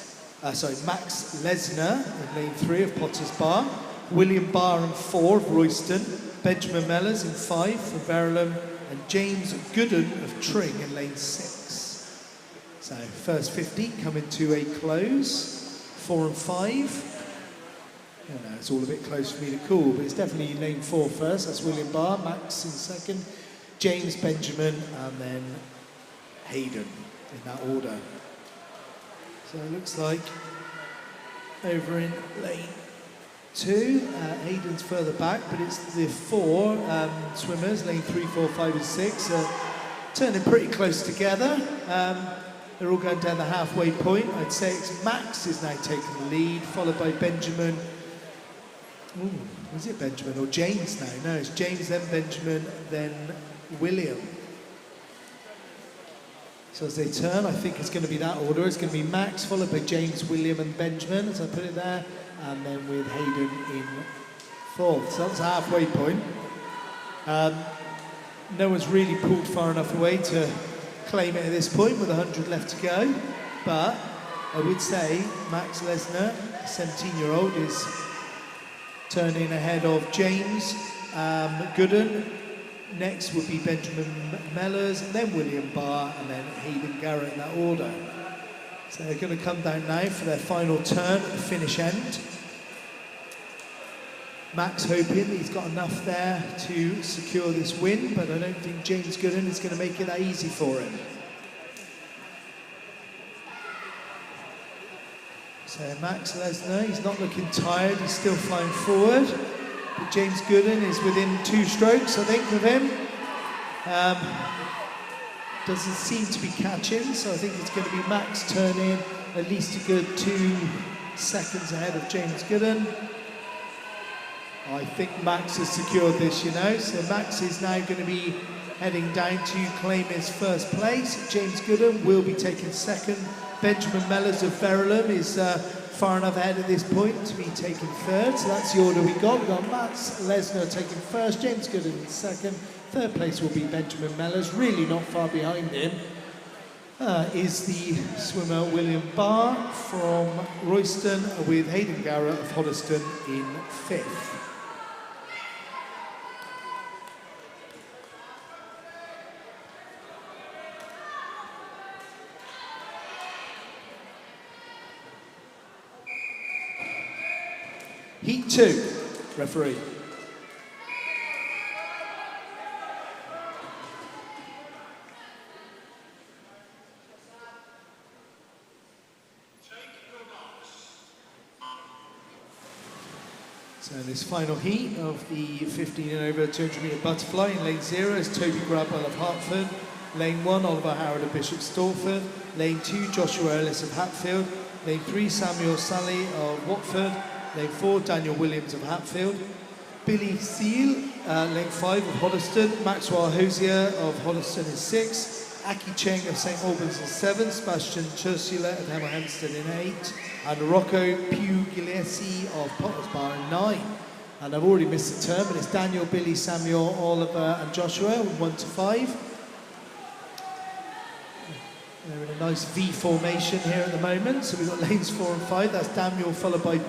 Lesnar in lane 3 of Potter's Bar, William Barr in 4 of Royston, Benjamin Mellors in 5 for Verulam, and James Gooden of Tring in lane 6. So first 50 coming to a close, 4 and 5. You know, it's all a bit close for me to call, but it's definitely lane 4 first. That's William Barr, Max in 2nd, James Benjamin, and then Hayden in that order. So it looks like over in lane 2, Hayden's further back, but it's the 4 swimmers, lane 3, 4, 5 and 6, turning pretty close together. They're all going down the halfway point. I'd say it's Max is now taking the lead, followed by Benjamin. Ooh, was it Benjamin or James now? No, it's James, then Benjamin, then William. So as they turn, I think it's going to be that order. It's going to be Max, followed by James, William and Benjamin, as I put it there, and then with Hayden in 4th. So that's a halfway point. No one's really pulled far enough away to claim it at this point with 100 left to go, but I would say Max Lesnar, 17-year-old, is turning ahead of James Gooden. Next would be Benjamin Mellors, and then William Barr, and then Hayden Garrett in that order. So they're going to come down now for their final turn at the finish end. Max hoping he's got enough there to secure this win, but I don't think James Gooden is going to make it that easy for him. So Max Lesnar, he's not looking tired, he's still flying forward. But James Gooden is within 2 strokes, I think, of him. Doesn't seem to be catching, so I think it's going to be Max turning at least a good 2 seconds ahead of James Gooden. I think Max has secured this, you know, so Max is now going to be heading down to claim his first place. James Gooden will be taking second. Benjamin Mellors of Verulam is far enough ahead at this point to be taking third, so that's the order we got. We've got Max Lesnar taking first, James Gooden in second. Third place will be Benjamin Mellors. Really not far behind him is the swimmer William Barr from Royston, with Hayden Garrett of Hoddesdon in fifth. Heat 2, referee. So this final heat of the 15 and over 200 metre butterfly, in lane 0 is Toby Grabwell of Hertford. Lane 1, Oliver Howard of Bishop Stortford. Lane 2, Joshua Ellis of Hatfield. Lane 3, Samuel Sally of Watford. Lane 4, Daniel Williams of Hatfield. Billy Seal, lane 5 of Hoddesdon. Maxwell Hosier of Hoddesdon is 6. Aki Cheng of St Albans is 7. Sebastian Chursula of Hemel Hempstead in 8. And Rocco Pugliese of Potters Bar in 9. And I've already missed the term, but it's Daniel, Billy, Samuel, Oliver and Joshua, 1 to 5. They're in a nice V formation here at the moment. So we've got lanes 4 and 5. That's Daniel followed by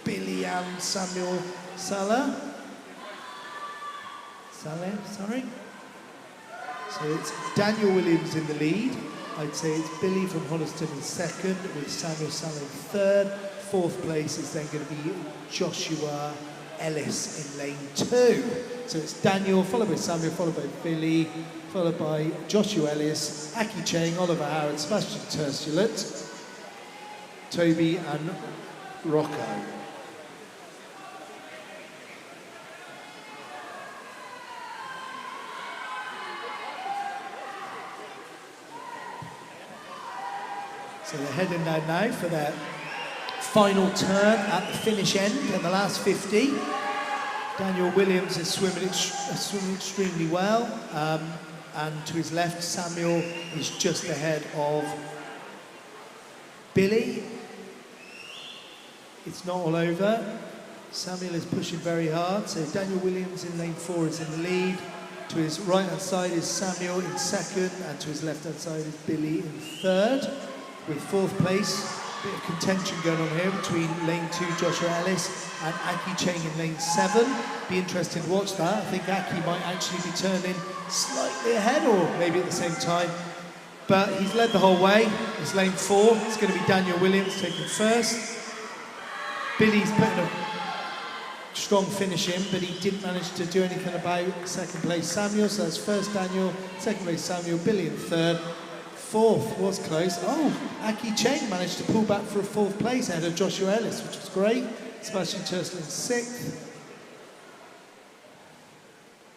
Billy and Samuel Salah. Sorry. So it's Daniel Williams in the lead. I'd say it's Billy from Hoddesdon in second, with Samuel Salah in third. Fourth place is then going to be Joshua Ellis in lane 2. So it's Daniel, followed by Samuel, followed by Billy, followed by Joshua Ellis, Aki Cheng, Oliver Howard, Sebastian Tursulet, Toby and Rocco. So they're heading down now for their final turn at the finish end and the last 50. Daniel Williams is swimming extremely well, and to his left Samuel is just ahead of Billy. It's not all over. Samuel is pushing very hard, so Daniel Williams in lane 4 is in the lead. To his right hand side is Samuel in second, and to his left hand side is Billy in third. With fourth place, a bit of contention going on here between lane 2 Joshua Ellis and Aki Cheng in lane 7. Be interesting to watch that. I think Aki might actually be turning slightly ahead, or maybe at the same time. But he's led the whole way. It's lane 4. It's going to be Daniel Williams taking first. Billy's putting a strong finish in, but he didn't manage to do anything about second place Samuel. So that's first Daniel, second place Samuel, Billy in third. Fourth was close. Oh, Aki Cheng managed to pull back for a fourth place ahead of Joshua Ellis, which was great. Sebastian Turslin sixth.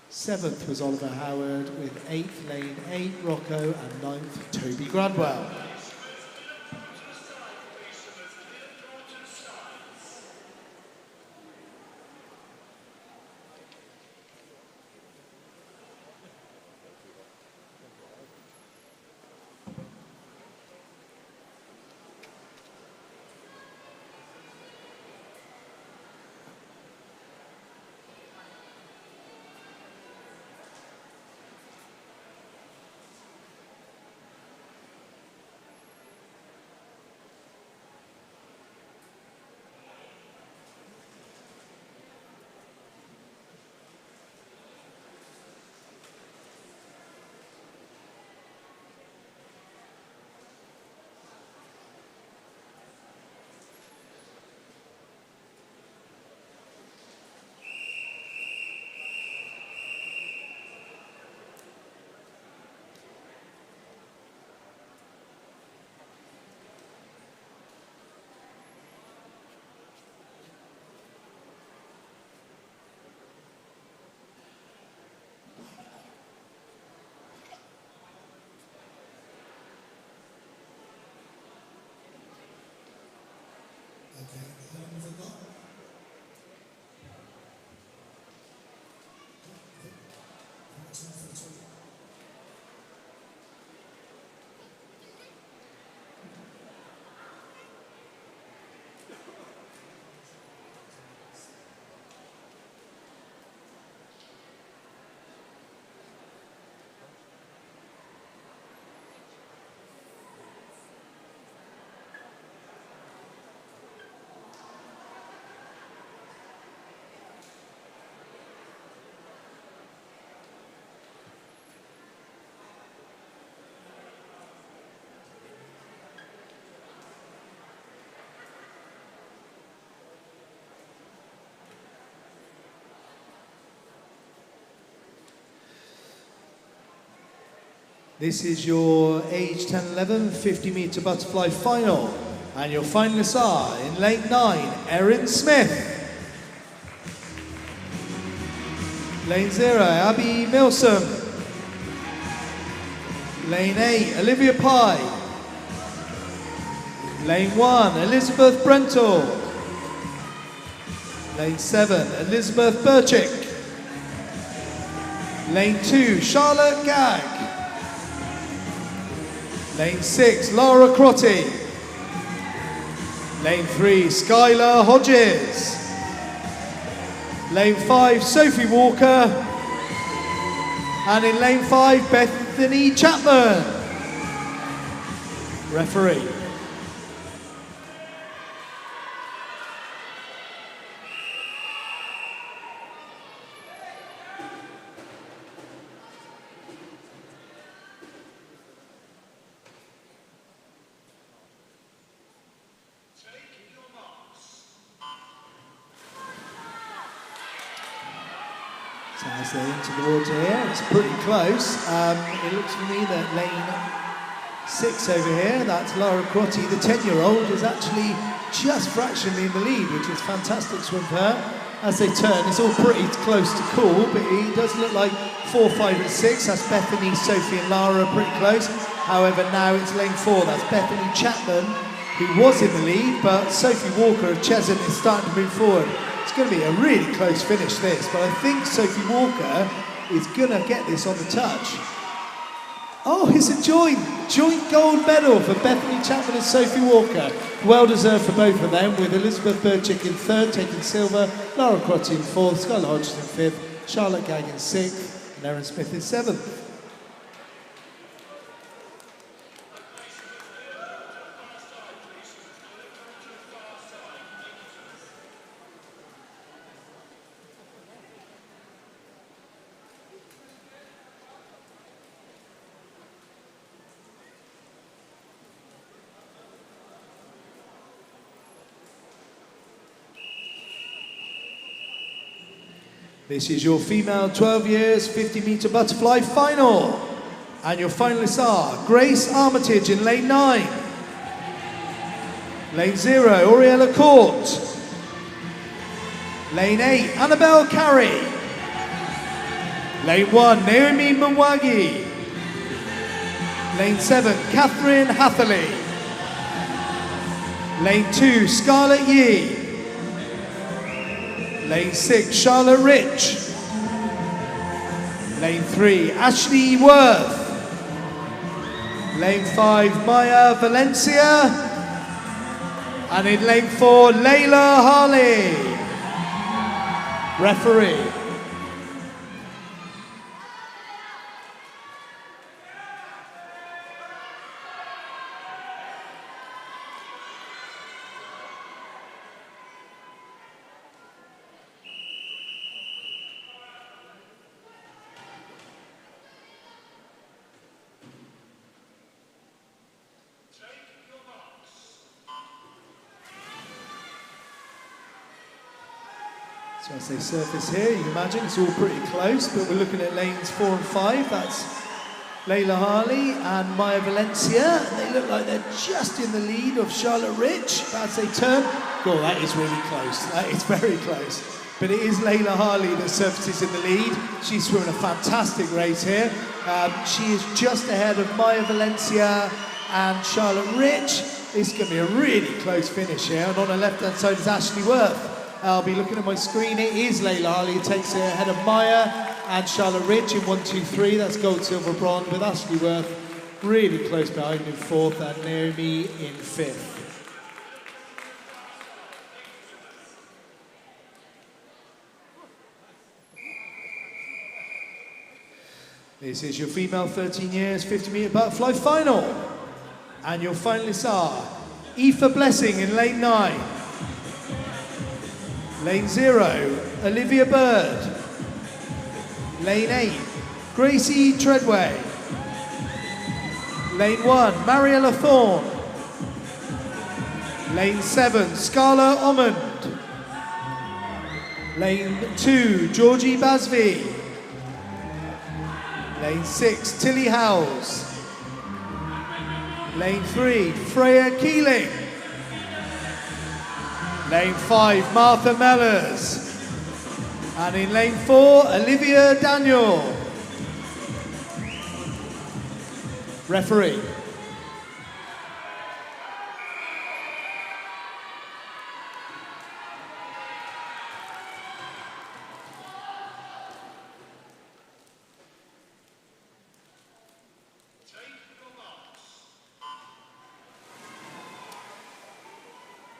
Seventh was Oliver Howard, with eighth lane 8 Rocco, and ninth Toby Gradwell. This is your age 10-11 50-metre butterfly final. And your finalists are, in lane 9, Erin Smith. Lane 0, Abby Milsom. Lane 8, Olivia Pye. Lane 1, Elizabeth Brentle. Lane 7, Elizabeth Birchick. Lane 2, Charlotte Gagg. Lane 6, Laura Crotty. Lane 3, Skylar Hodges. Lane 5, Sophie Walker. And in lane 5, Bethany Chapman. Referee. So as they enter the water here, it's pretty close. It looks to me that lane 6 over here, that's Laura Crotty, the 10-year-old, is actually just fractionally in the lead, which is fantastic swim for her. As they turn, it's all pretty close to cool, but it does look like 4, 5 and 6. That's Bethany, Sophie and Lara are pretty close. However, now it's lane 4, that's Bethany Chapman, who was in the lead, but Sophie Walker of Cheshunt is starting to move forward. It's going to be a really close finish, this, but I think Sophie Walker is going to get this on the touch. Oh, it's a joint gold medal for Bethany Chapman and Sophie Walker. Well deserved for both of them, with Elizabeth Birchick in 3rd, taking silver, Laura Crotty in 4th, Skylar Hodges in 5th, Charlotte Gagg in 6th, and Erin Smith in 7th. This is your female 12 years 50-metre butterfly final. And your finalists are Grace Armitage in lane 9. Lane 0, Oriella Court. Lane 8, Annabelle Carey. Lane 1, Naomi Mwagi. Lane 7, Catherine Hatherley. Lane 2, Scarlett Yee. Lane 6, Charlotte Rich. Lane 3, Ashley Worth. Lane 5, Maya Valencia. And in lane 4, Layla Harley. Referee. So as they surface here, you can imagine it's all pretty close, but we're looking at lanes 4 and 5. That's Layla Harley and Maya Valencia. And they look like they're just in the lead of Charlotte Rich. As they turn, oh, that is really close. That is very close. But it is Layla Harley that surfaces in the lead. She's swimming a fantastic race here. She is just ahead of Maya Valencia and Charlotte Rich. It's going to be a really close finish here. And on the left-hand side is Ashley Worth. I'll be looking at my screen. It is Layla Harley who takes it ahead of Maya and Charlotte Rich in 1, 2, 3. That's gold, silver, bronze, with Ashley Worth really close behind in 4th and Naomi in 5th. This is your female 13 years 50-metre butterfly final. And your finalists are Aoife Blessing in lane 9. Lane 0, Olivia Bird. Lane 8, Gracie Treadway. Lane 1, Mariella Thorne. Lane 7, Scarla Ormond. Lane 2, Georgie Basvi. Lane 6, Tilly Howells. Lane 3, Freya Keeling. Lane 5, Martha Mellors. And in lane 4, Olivia Daniel. Referee.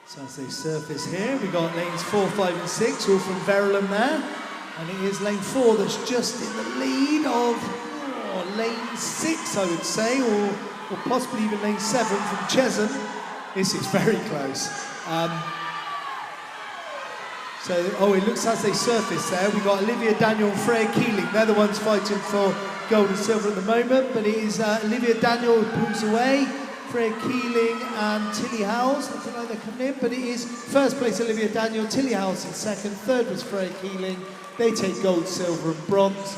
So as they surface here, we've got lanes 4, 5 and 6, all from Verulam there. And it is lane 4 that's just in the lead of lane 6, I would say, or possibly even lane 7 from Chesham. This is very close. It looks as they surface there, we've got Olivia Daniel and Freya Keeling. They're the ones fighting for gold and silver at the moment, but it is Olivia Daniel who pulls away. Freya Keeling and Tilly Howells, looking like they're coming in, but it is first place Olivia Daniel, Tilly Howells in second, third was Freya Keeling. They take gold, silver and bronze,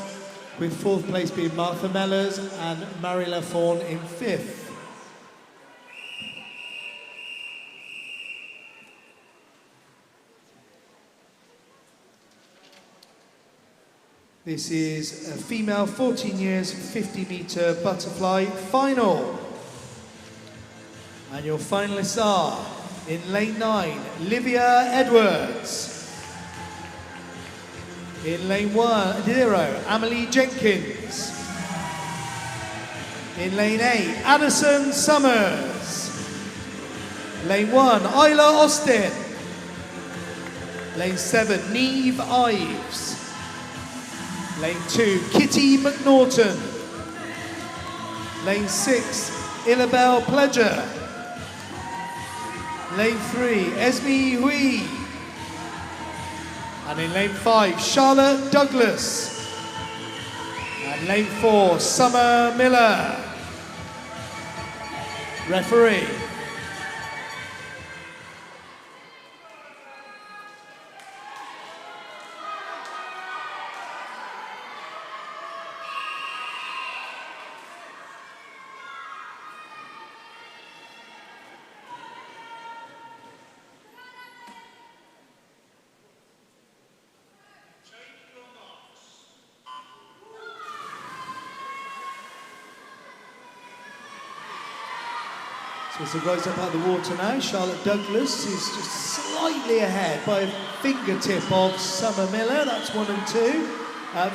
with fourth place being Martha Mellors and Marilla Fawn in fifth. This is a female 14 years 50 metre butterfly final. And your finalists are, in lane 9, Livia Edwards. In lane 0, Amelie Jenkins. In lane 8, Addison Summers. Lane 1, Isla Austin. Lane 7, Neve Ives. Lane 2, Kitty McNaughton. Lane 6, Illabelle Pledger. Lane 3, Esme Hui. And in lane 5, Charlotte Douglas. And lane 4, Summer Miller. Referee. As it goes up out of the water now, Charlotte Douglas is just slightly ahead by a fingertip of Summer Miller. That's 1 and 2.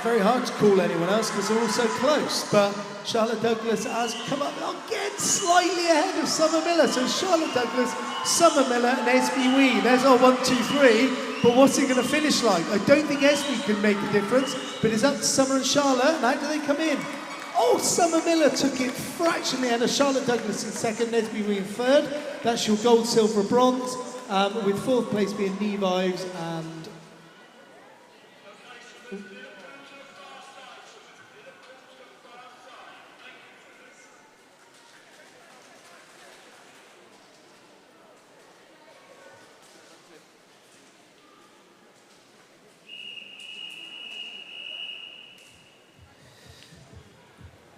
Very hard to call anyone else because they're all so close. But Charlotte Douglas has come up again slightly ahead of Summer Miller. So Charlotte Douglas, Summer Miller and Esme Wee. There's our 1, 2, 3. But what's it going to finish like? I don't think Esme can make a difference. But it's up to Summer and Charlotte. And how do they come in? Oh, Summer Miller took it fractionally ahead of Charlotte Douglas in second, Nesby Wee in third. That's your gold, silver, bronze, with fourth place being Neve Ives and...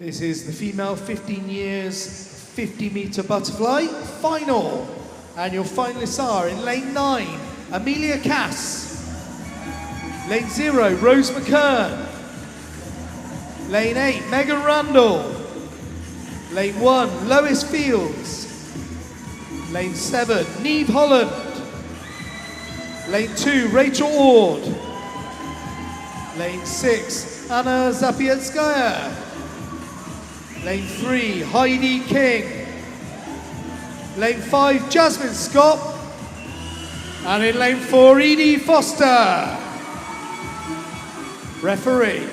This is the female 15 years 50 metre butterfly final. And your finalists are in lane 9, Amelia Cass. Lane 0, Rose McKern. Lane 8, Megan Randall. Lane 1, Lois Fields. Lane 7, Neve Holland. Lane 2, Rachel Ord. Lane 6, Anna Zapietskaya. Lane 3, Heidi King. Lane 5, Jasmine Scott. And in lane 4, Edie Foster. Referee.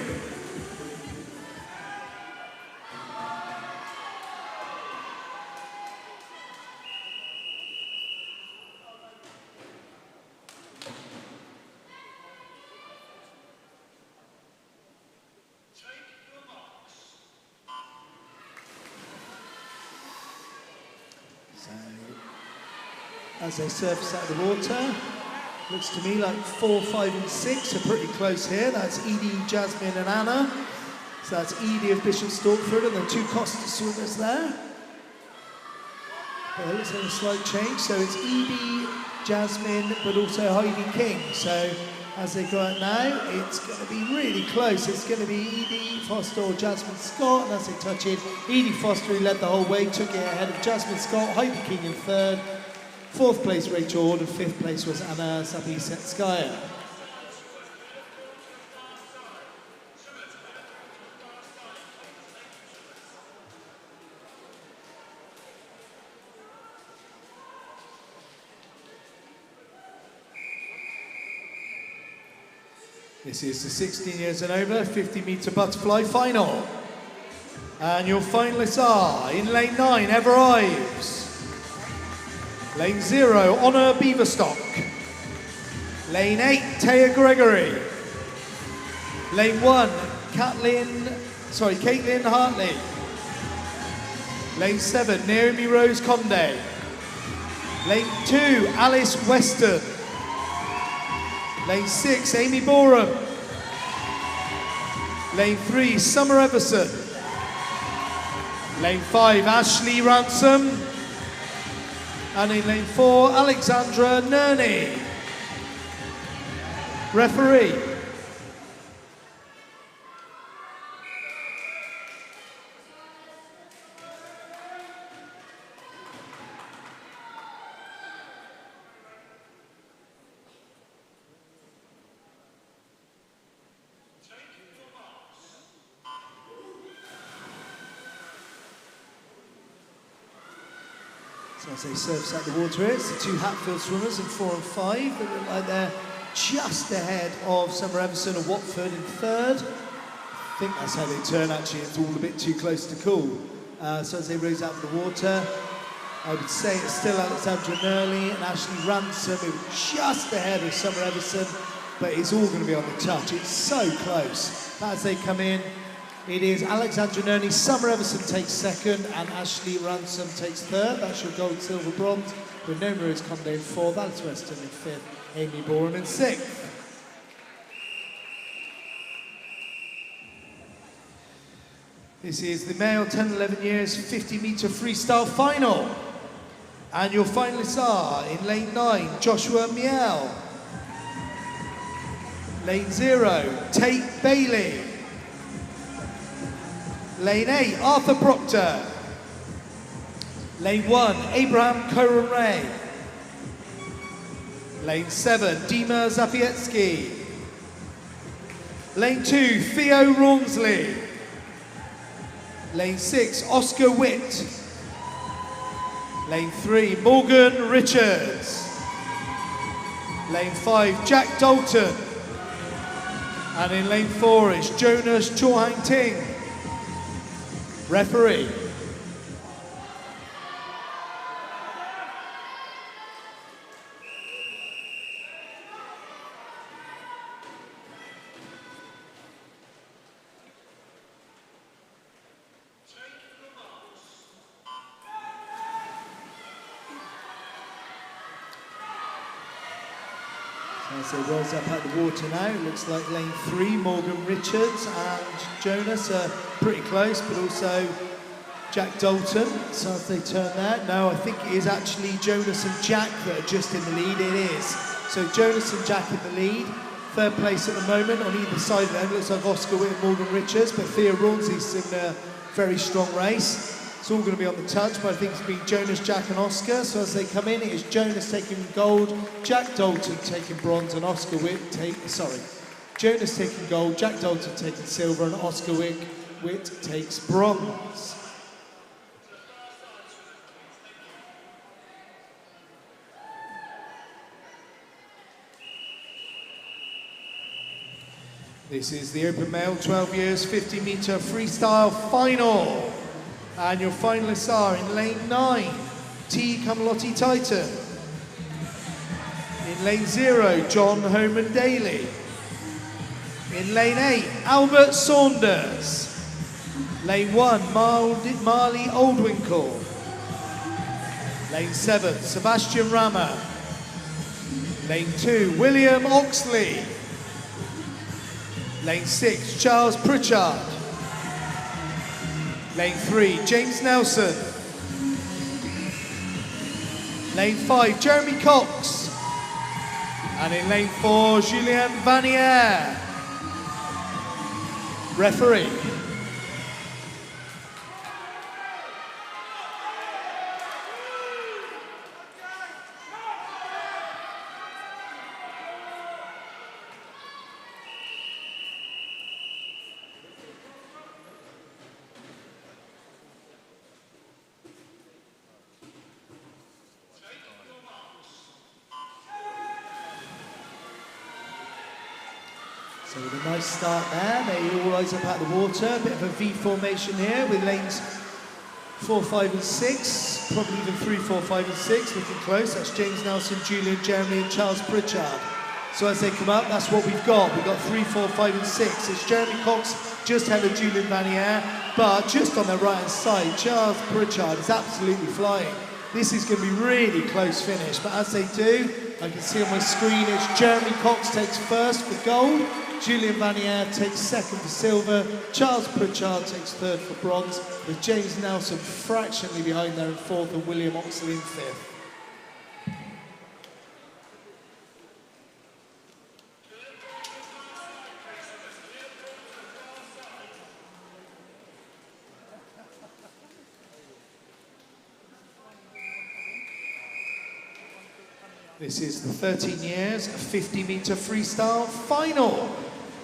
As they surface out of the water, looks to me like 4, 5 and 6 are pretty close here. That's Edie, Jasmine and Anna. So that's Edie of Bishop Stortford and the 2 Costa swimmers there. It looks like a slight change, so it's Edie, Jasmine, but also Heidi King. So as they go out now, it's going to be really close. It's going to be Edie Foster or Jasmine Scott, and as they touch it, Edie Foster, who led the whole way, took it ahead of Jasmine Scott, Heidi King in third, fourth place Rachel Ord, and fifth place was Anna Zapisetskaya. This is the 16 years and over 50-metre butterfly final. And your finalists are, in lane 9, Ever Ives. Lane 0, Honor Beaverstock. Lane 8, Taya Gregory. Lane 1, Caitlin Hartley. Lane 7, Naomi Rose Conde. Lane 2, Alice Weston. Lane 6, Amy Borum. Lane 3, Summer Everson. Lane 5, Ashley Ransom. And in lane 4, Alexandra Nerney. Referee. So as they surface out the water, it's the 2 Hatfield swimmers in 4 and 5 that look like they're just ahead of Summer Everson of Watford in third. I think that's how they turn, actually. It's all a bit too close to call. So as they rose out of the water, I would say it's still Alexandra Nerney and Ashley Ransom, who are just ahead of Summer Everson, but it's all going to be on the touch. It's so close. As they come in, it is Alexandra Nerney, Summer Everson takes second, and Ashley Ransom takes third. That's your gold, silver, bronze. With Naomi Rose Conde in fourth, Alice Weston in fifth, Amy Borum in sixth. This is the male 10-11 years 50-metre freestyle final. And your finalists are, in lane 9, Joshua Miel. Lane 0, Tate Bailey. Lane 8, Arthur Proctor. Lane 1, Abraham Coron-Ray. Lane 7, Dima Zapietsky. Lane 2, Theo Rawnsley. Lane 6, Oscar Witt. Lane 3, Morgan Richards. Lane 5, Jack Dalton. And in lane 4 is Jonas Chorhang Ting. Referee. As they rise up out the water now, it looks like lane 3, Morgan Richards and Jonas are pretty close, but also Jack Dalton. So as they turn there, no, I think it is actually Jonas and Jack that are just in the lead. It is. So Jonas and Jack in the lead. Third place at the moment on either side of them. Looks like Oscar Witt and Morgan Richards, but Theo Rawnsley's in a very strong race. It's all going to be on the touch, but I think it's been Jonas, Jack and Oscar. So as they come in, it is Jonas taking gold, Jack Dalton taking bronze, and Oscar Witt Jonas taking gold, Jack Dalton taking silver, and Oscar Witt takes bronze. This is the Open Male 12 years 50-metre freestyle final. And your finalists are in lane 9, T. Camalotti Titan. In lane 0, John Homan Daly. In lane 8, Albert Saunders. Lane 1, Marley Oldwinkle. Lane 7, Sebastian Rammer. Lane 2, William Oxley. Lane 6, Charles Pritchard. Lane 3, James Nelson. Lane 5, Jeremy Cox. And in lane 4, Julien Vanier. Referee. So with a nice start there, they all rise up out of the water. A bit of a V formation here with lanes 4, 5 and 6. Probably even 3, 4, 5 and 6, looking close. That's James Nelson, Julian Jeremy and Charles Pritchard. So as they come up, that's what we've got. We've got 3, 4, 5 and 6. It's Jeremy Cox just ahead of Julian Vanier, but just on their right hand side, Charles Pritchard is absolutely flying. This is going to be really close finish, but as they do, I can see on my screen it's Jeremy Cox takes first for gold, Julian Vanier takes second for silver, Charles Pritchard takes third for bronze, with James Nelson fractionally behind there in fourth and William Oxley in fifth. This is the 13 years 50-metre freestyle final.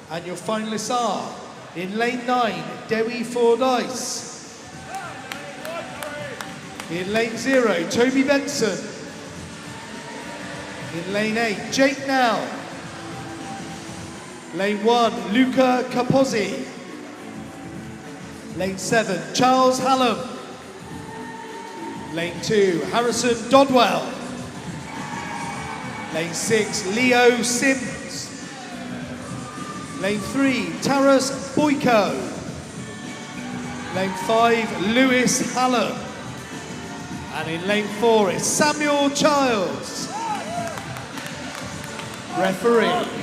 And your finalists are, in lane 9, Dewi Fordyce. In lane 0, Toby Benson. In lane 8, Jake Now. Lane 1, Luca Capozzi. Lane 7, Charles Hallam. Lane 2, Harrison Dodwell. Lane 6, Leo Sims. Lane 3, Taras Boyko. Lane 5, Lewis Hallam. And in lane 4, it's Samuel Childs. Referee.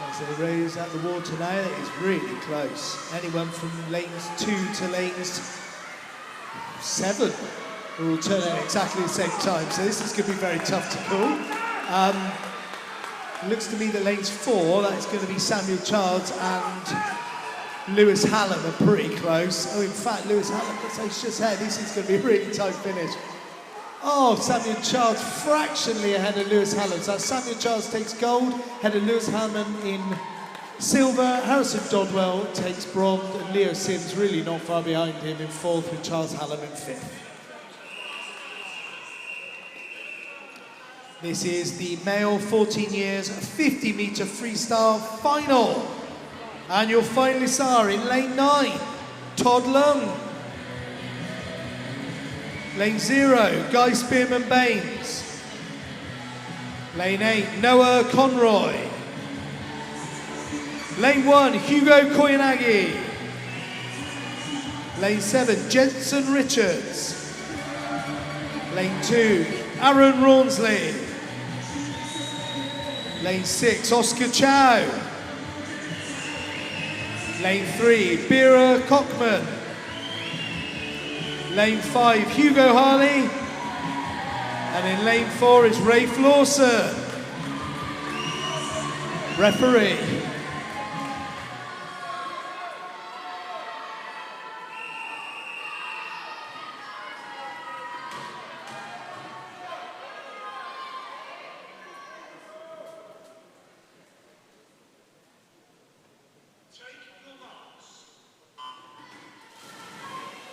As they raise out the water now, it is really close. Anyone from lanes 2 to lanes 7 will all turn at exactly the same time, so this is going to be very tough to call. It looks to me that lanes 4, that is going to be Samuel Childs and Lewis Hallam are pretty close. Oh, in fact, Lewis Hallam, he's just ahead. This is going to be a really tight finish. Oh, Samuel Childs fractionally ahead of Lewis Hallam. So Samuel Childs takes gold, ahead of Lewis Hallam in silver. Harrison Dodwell takes bronze, and Leo Sims really not far behind him in fourth, with Charles Hallam in fifth. This is the male 14 years 50-metre freestyle final. And your finalists are in lane 9, Todd Lung. Lane 0, Guy Spearman Baines. Lane 8, Noah Conroy. Lane 1, Hugo Koyanagi. Lane 7, Jensen Richards. Lane 2, Aaron Rawnsley. Lane 6, Oscar Chow. Lane 3, Bira Cockman. Lane 5, Hugo Harley. And in lane 4 is Rafe Lawson. Referee.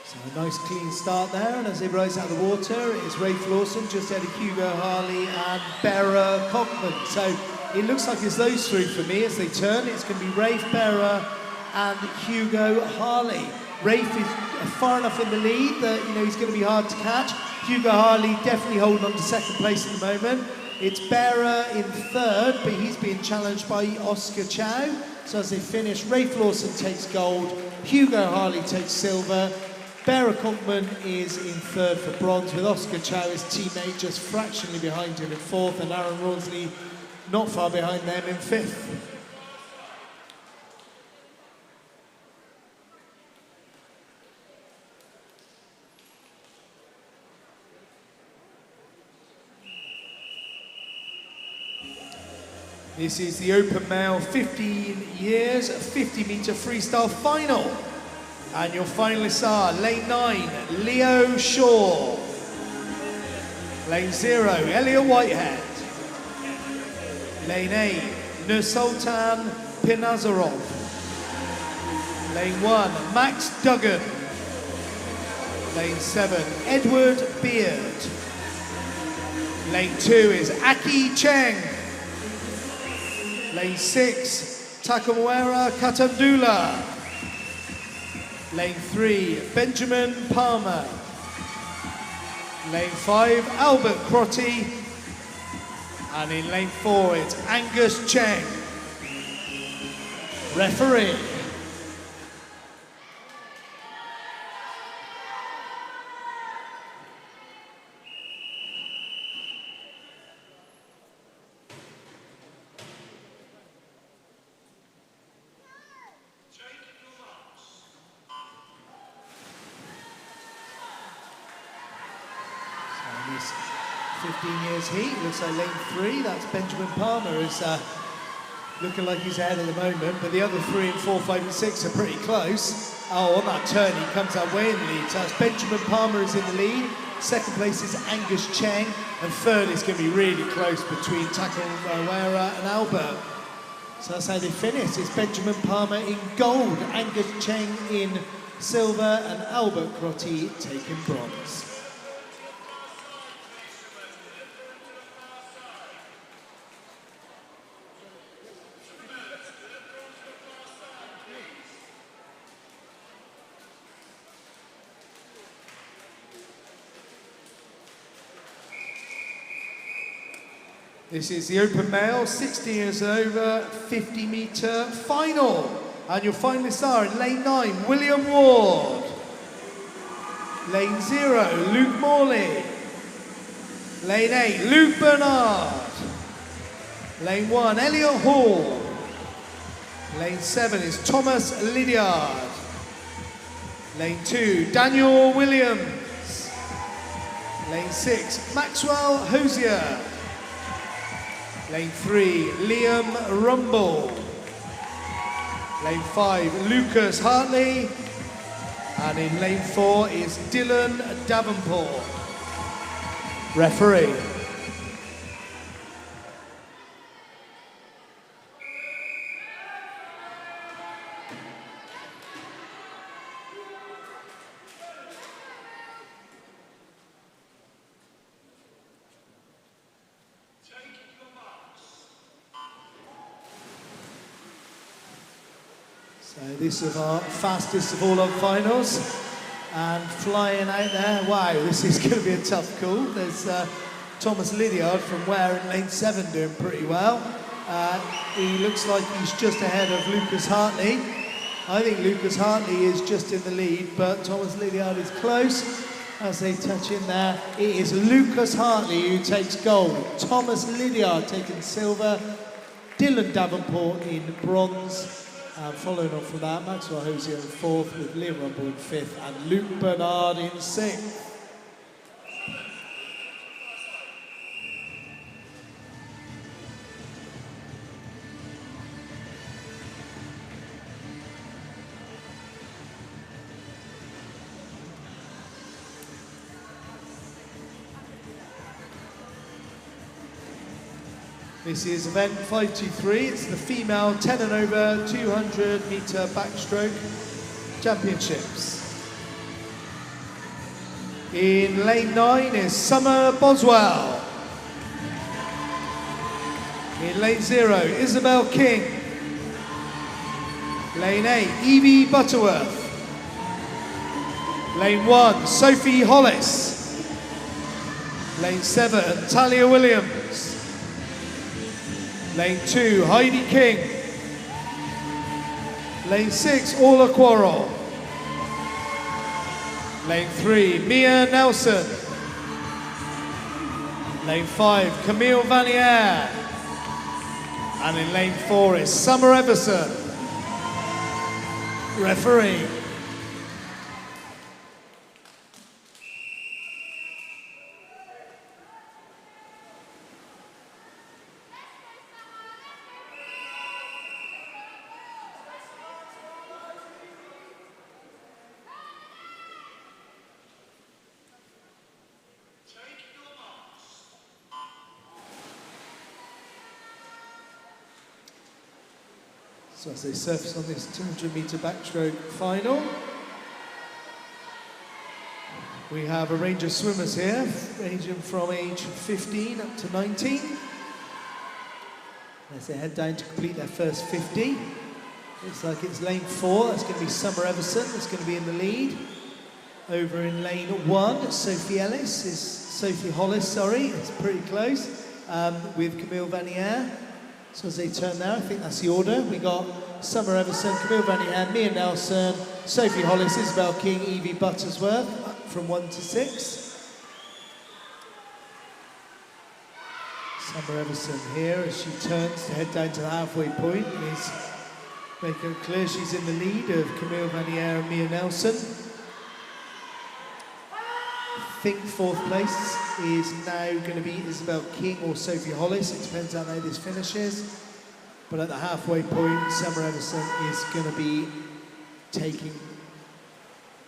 So a nice clean start there, and as they rise out of the water, it is Rafe Lawson just ahead of Hugo Harley and Bera Cockman. So it looks like it's those three for me. As they turn, it's going to be Rafe, Bera and Hugo Harley. Rafe is far enough in the lead that he's going to be hard to catch. Hugo Harley definitely holding on to second place at the moment. It's Bera in third, but he's being challenged by Oscar Chow. So as they finish, Rafe Lawson takes gold, Hugo Harley takes silver, Bera Conkman is in third for bronze, with Oscar Chow, his teammate, just fractionally behind him in fourth, and Aaron Rawlsley not far behind them in fifth. This is the Open Male 15 years, 50-metre freestyle final. And your finalists are lane 9, Leo Shaw. Lane 0, Elliot Whitehead. Lane 8, Nursultan Pinazarov. Lane 1, Max Duggan. Lane 7, Edward Beard. Lane 2 is Aki Cheng. Lane 6, Takamwera Katandula. Lane 3, Benjamin Palmer. Lane 5, Albert Crotty. And in lane 4, it's Angus Cheng. Referee. So this 15 years heat, looks like lane 3, that's Benjamin Palmer, is looking like he's ahead at the moment, but the other 3 and 4, 5 and 6 are pretty close. Oh, on that turn he comes out way in the lead, so that's Benjamin Palmer is in the lead, second place is Angus Cheng, and third is going to be really close between Takamwera and Albert. So that's how they finish. It's Benjamin Palmer in gold, Angus Cheng in silver, and Albert Crotty taking bronze. This is the Open Male, 16 years over, 50-metre final. And your finalists are in lane 9, William Ward. Lane 0, Luke Morley. Lane 8, Luke Bernard. Lane 1, Elliot Hall. Lane 7 is Thomas Lydiard. Lane 2, Daniel Williams. Lane 6, Maxwell Hosier. Lane 3, Liam Rumble. Lane 5, Lucas Hartley. And in lane 4 is Dylan Davenport. Referee. So this is our fastest of all our finals, and flying out there, wow, this is going to be a tough call. There's Thomas Lydiard from Ware in lane 7 doing pretty well. He looks like he's just ahead of Lucas Hartley. I think Lucas Hartley is just in the lead, but Thomas Lydiard is close as they touch in there. It is Lucas Hartley who takes gold, Thomas Lydiard taking silver, Dylan Davenport in bronze. Following on from that, Maxwell Hosier in 4th, with Liam Rumble in 5th, and Luke Bernard in 6th. This is event 523. It's the female 10 and over 200 metre backstroke championships. In lane 9 is Summer Boswell. In lane 0, Isabel King. Lane 8, Evie Butterworth. Lane 1, Sophie Hollis. Lane 7, Talia Williams. Lane 2, Heidi King. Lane 6, Orla Quarrel. Lane 3, Mia Nelson. Lane 5, Camille Vanier. And in lane 4 is Summer Everson. Referee. So as they surface on this 200-metre backstroke final, we have a range of swimmers here, ranging from age 15 up to 19. As they head down to complete their first 50. Looks like it's lane 4, that's going to be Summer Everson, that's going to be in the lead. Over in lane 1, Sophie Hollis, it's pretty close, with Camille Vanier. So as they turn now, I think that's the order. We got Summer Everson, Camille Vanier, Mia Nelson, Sophie Hollis, Isabel King, Evie Buttersworth, from 1 to 6. Summer Everson here, as she turns to head down to the halfway point, is making it clear she's in the lead of Camille Vanier and Mia Nelson. I think 4th place is now going to be Isabel King or Sophie Hollis. It depends on how this finishes. But at the halfway point, Summer Everson is going to be taking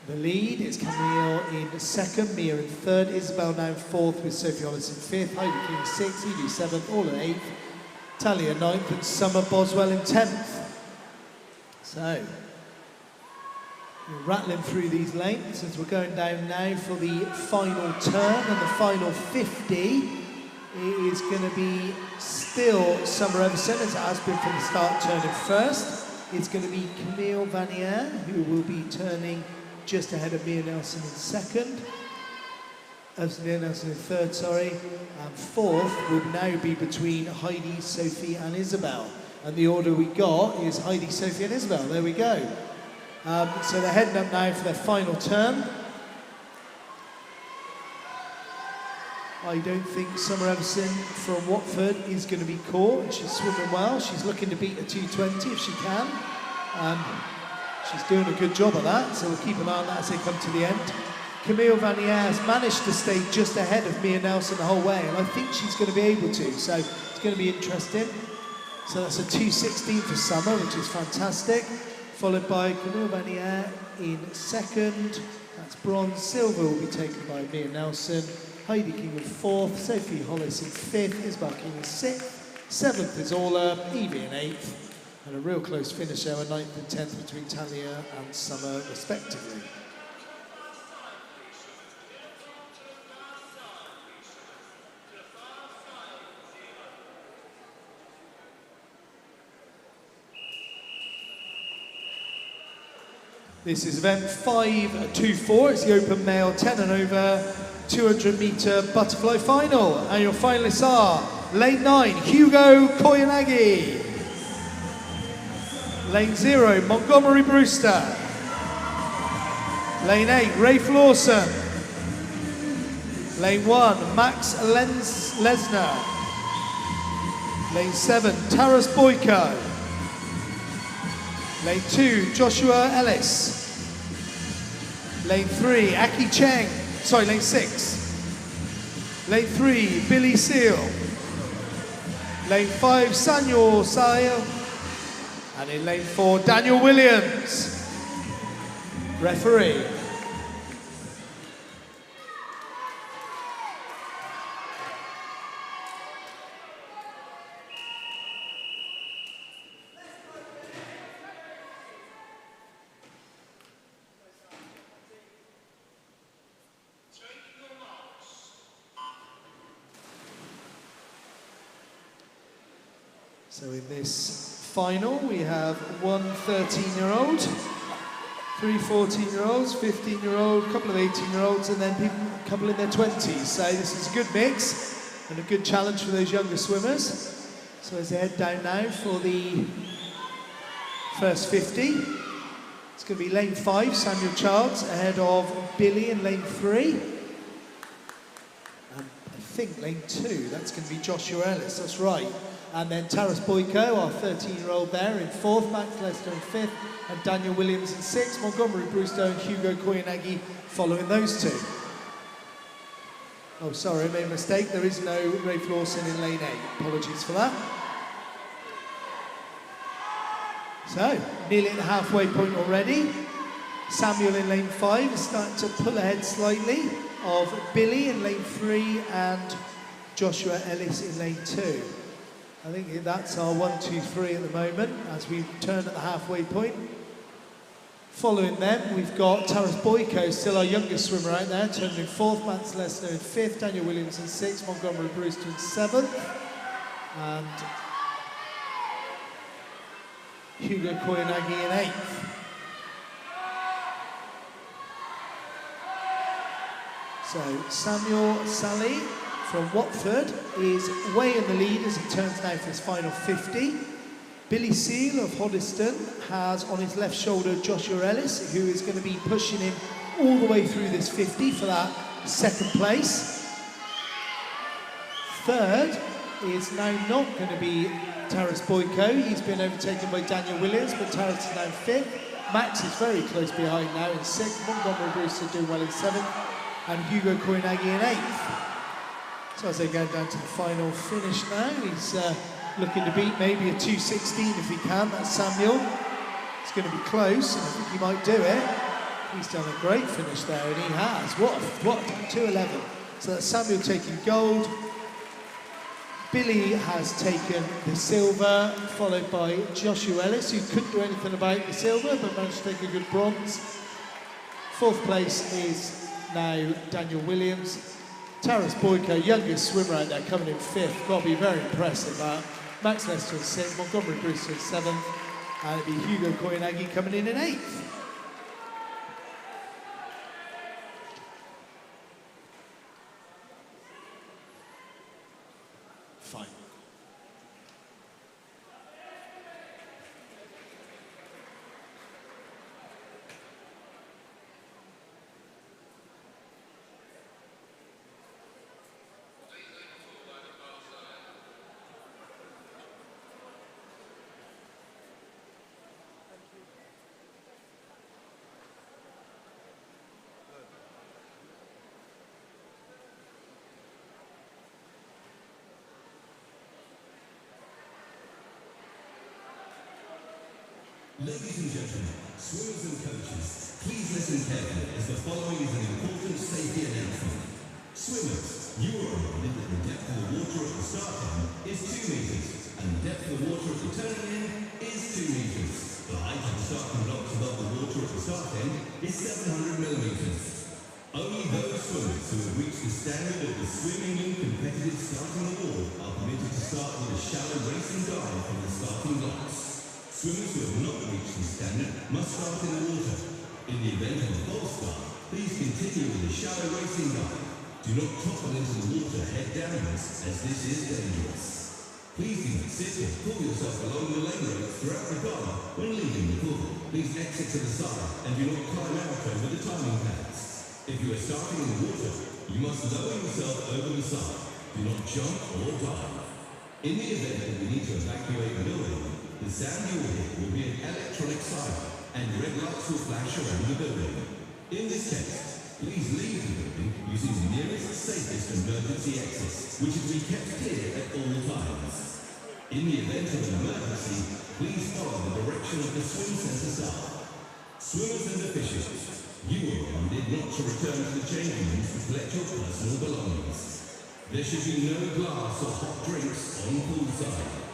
the lead. It's Camille in 2nd, Mia in 3rd, Isabel now in 4th with Sophie Hollis in 5th, Heidi King 6th, Evie 7th, all in 8th, Talia 9th and Summer Boswell in 10th. So, we're rattling through these lanes as we're going down now for the final turn, and the final 50 is going to be still Summer Everson, as it has been from the start, turning first. It's going to be Camille Vanier, who will be turning just ahead of Mia Nelson in 2nd. Mia Nelson in 3rd, sorry. And 4th will now be between Heidi, Sophie and Isabel. And the order we got is Heidi, Sophie and Isabel. There we go. So they're heading up now for their final turn. I don't think Summer Everson from Watford is going to be caught. She's swimming well. She's looking to beat a 2:20 if she can. She's doing a good job of that, so we'll keep an eye on that as they come to the end. Camille Vanier has managed to stay just ahead of Mia Nelson the whole way, and I think she's going to be able to, so it's going to be interesting. So that's a 2:16 for Summer, which is fantastic. Followed by Camille Vanier in 2nd. That's bronze. Silver will be taken by Mia Nelson. Heidi King in 4th. Sophie Hollis in 5th. Isabel King in 6th. 7th is Orla. Evie in 8th. And a real close finish there, 9th and 10th between Talia and Summer, respectively. This is event 524. It's the open male 10 and over 200-metre butterfly final. And your finalists are lane 9, Hugo Koyanagi. Lane 0, Montgomery Brewster. Lane 8, Rafe Lawson. Lane 1, Max Lesnar. Lane 7, Taras Boyko. Lane 2, Joshua Ellis. Lane 3, Aki Cheng. Sorry, lane 6. Lane 3, Billy Seal. Lane 5, Samuel Sail. And in lane 4, Daniel Williams. Referee. So in this final, we have one 13-year-old, 3 14-year-olds, 15-year-old, a couple of 18-year-olds, and then a couple in their 20s. So this is a good mix and a good challenge for those younger swimmers. So as they head down now for the first 50, It's going to be lane 5, Samuel Childs, ahead of Billy in lane 3. And I think lane 2, that's going to be Joshua Ellis, that's right. And then Taras Boyko, our 13-year-old there, in 4th, Max Lester in 5th, and Daniel Williams in 6th, Montgomery Brewster and Hugo Koyanagi following those two. Oh, sorry, I made a mistake. There is no Rafe Lawson in lane 8. Apologies for that. So, nearly at the halfway point already. Samuel in lane 5 is starting to pull ahead slightly of Billy in lane 3 and Joshua Ellis in lane 2. I think that's our 1, 2, 3 at the moment as we turn at the halfway point. Following them, we've got Taras Boyko, still our youngest swimmer out there, turning in 4th, Max Lester in 5th, Daniel Williams in 6th, Montgomery Brewster in 7th, and Hugo Koyanagi in 8th. So Samuel Sally from Watford is way in the lead as he turns now for his final 50. Billy Seal of Hoddesdon has on his left shoulder Joshua Ellis, who is going to be pushing him all the way through this 50 for that 2nd place. 3rd is now not going to be Taras Boyko. He's been overtaken by Daniel Williams, but Taras is now 5th. Max is very close behind now in 6th. Montgomery Brewster doing well in 7th. And Hugo Koyanagi in 8th. So as they go down to the final finish now, he's looking to beat maybe a 2:16 if he can. That's Samuel. It's going to be close, and I think he might do it. He's done a great finish there, and he has. What 2:11. So that's Samuel taking gold. Billy has taken the silver, followed by Joshua Ellis, who couldn't do anything about the silver, but managed to take a good bronze. 4th place is now Daniel Williams. Taras Boyko, youngest swimmer out there, coming in 5th. Got to be very impressive, that. Max Lester in 6th, Montgomery Brewster in 7th, and it'll be Hugo Koyanagi coming in 8th. Fine. Ladies and gentlemen, swimmers and coaches, please listen carefully as the following is an important safety announcement. Swimmers, you are reminded that the depth of the water at the start end is 2 meters, and the depth of the water at the turning end is 2 meters. The height of the starting blocks above the water at the start end is 700 millimeters. Only those swimmers who have reached the standard of the Swimming England competitive starting award are permitted to start with a shallow racing dive from the starting blocks. Swimmers who have not reached this standard must start in the water. In the event of a false start, please continue with a shallow racing dive. Do not topple into the water head downwards, as this is dangerous. Please do not sit or pull yourself along the lane ropes throughout the garden when leaving the pool. Please exit to the side and do not climb out over the timing pads. If you are starting in the water, you must lower yourself over the side. Do not jump or dive. In the event that we need to evacuate the building, the sound you will hear will be an electronic siren, and red lights will flash around the building. In this case, please leave the building using the nearest, safest emergency exits, which is to be kept clear at all times. In the event of an emergency, please follow the direction of the swim centre staff. Swimmers and officials, you are reminded not to return to the changing rooms to collect your personal belongings. There should be no glass or hot drinks on poolside.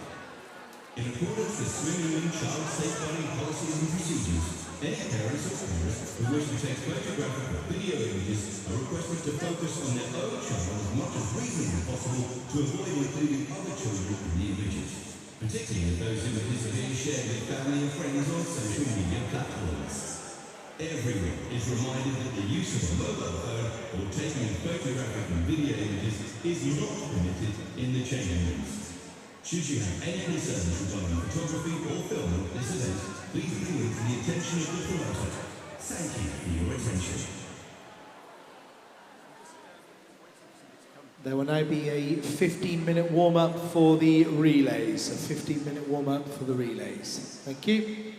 In accordance with Swimming and Child Safeguarding Policies and Procedures, any parents or parents who wish to take photographic or video images are requested to focus on their own child as much as reasonably possible to avoid including other children in the images, particularly if those images are being shared with family and friends on social media platforms. Everyone is reminded that the use of a mobile phone or taking of photographic and video images is not permitted in the changing rooms. Should you have any concerns regarding photography or filming at this event, Please bring them to the attention of the promoter. Thank you for your attention. There will now be a 15-minute warm-up for the relays. A 15-minute warm-up for the relays. Thank you.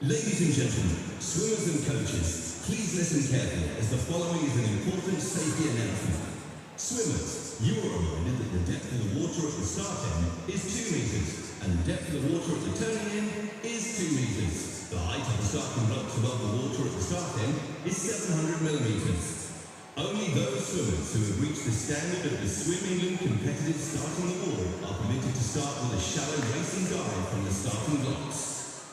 Ladies and gentlemen, swimmers and coaches, please listen carefully as the following is an important safety announcement. Swimmers, you are reminded that the depth of the water at the start end is 2 meters and the depth of the water at the turning end is 2 meters. The height of the starting blocks above the water at the start end is 700 millimeters. Only those swimmers who have reached the standard of the Swim England competitive starting award are permitted to start with a shallow racing dive from the starting blocks.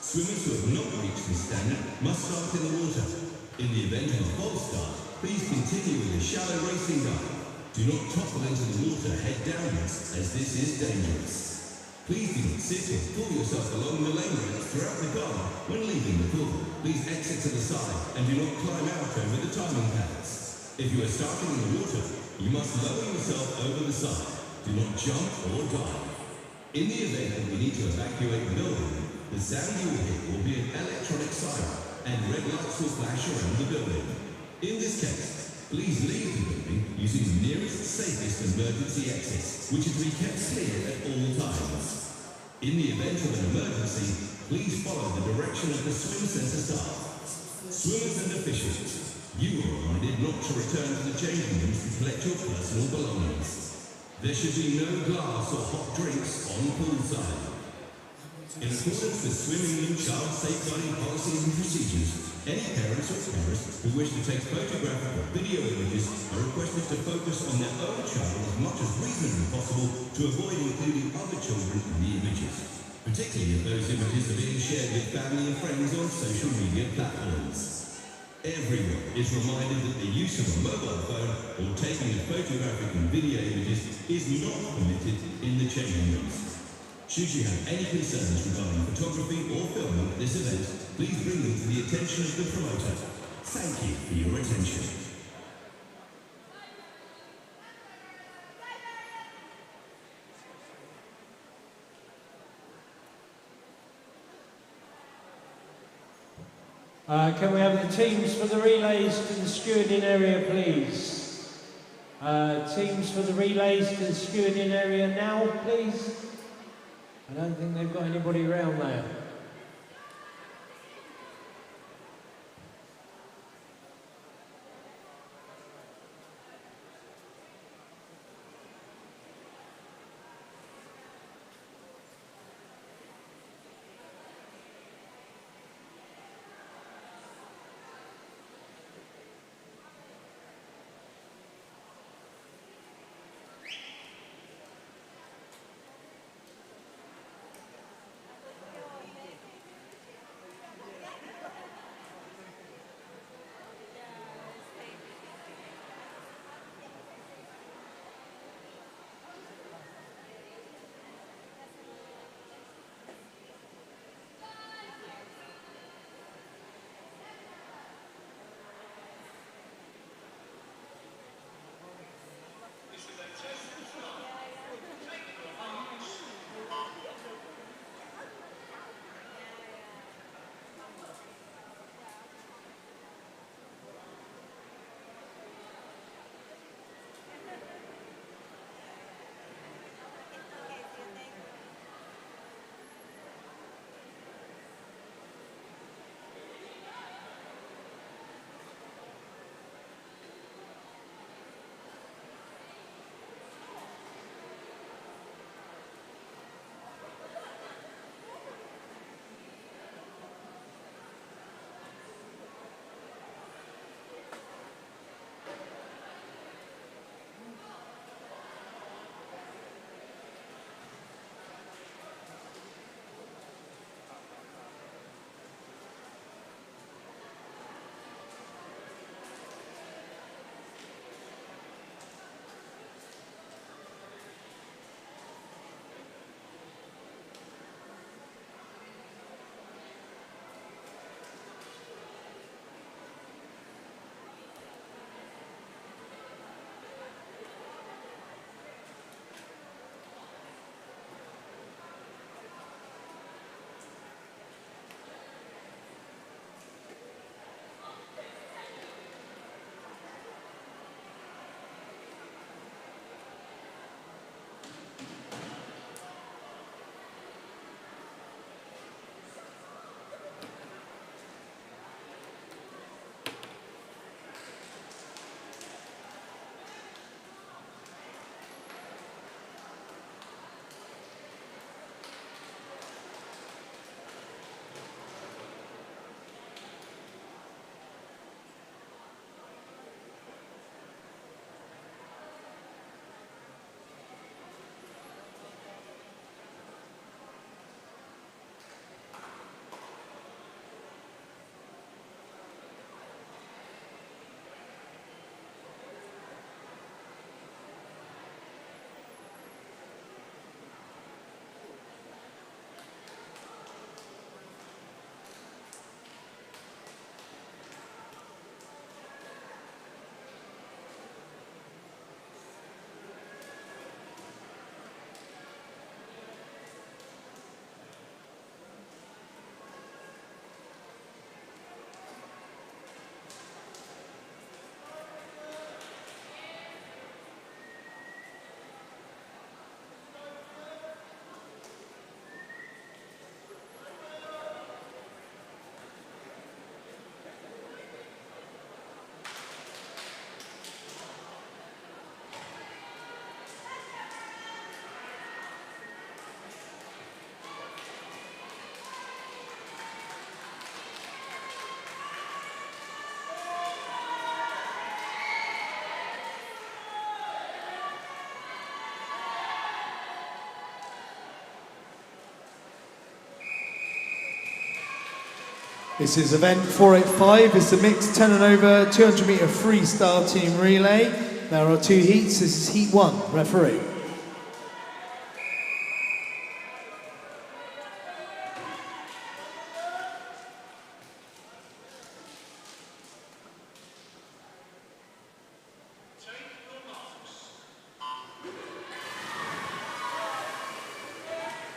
Swimmers who have not reached this standard must start in the water. In the event of a false start, please continue with a shallow racing dive. Do not topple into the water head downwards, as this is dangerous. Please do not sit or pull yourself along the lane rails throughout the garden when leaving the pool. Please exit to the side and do not climb out over the timing pads. If you are starting in the water, you must lower yourself over the side. Do not jump or dive. In the event that we need to evacuate the building, the sound you will hear will be an electronic siren and red lights will flash around the building. In this case, please leave the building using the nearest, safest emergency exit, which is to be kept clear at all times. In the event of an emergency, please follow the direction of the swim centre staff. Swimmers and officials, you are reminded not to return to the changing rooms to collect your personal belongings. There should be no glass or hot drinks on poolside. In accordance with Swim England child safeguarding policies and procedures, any parents or carers who wish to take photographic or video images are requested to focus on their own child as much as reasonably possible to avoid including other children in the images, particularly if those images are being shared with family and friends on social media platforms. Everyone is reminded that the use of a mobile phone or taking of photographic and video images is not permitted in the changing rooms. Should you have any concerns regarding photography or filming at this event, please bring them to the attention of the promoter. Thank you for your attention. Can we have the teams for the relays to the stewarding area, please? Teams for the relays to the stewarding area now, please. I don't think they've got anybody around there. This is event 485. It's the mixed 10 and over 200 metre freestyle team relay. There are 2 heats. This is heat 1. Referee.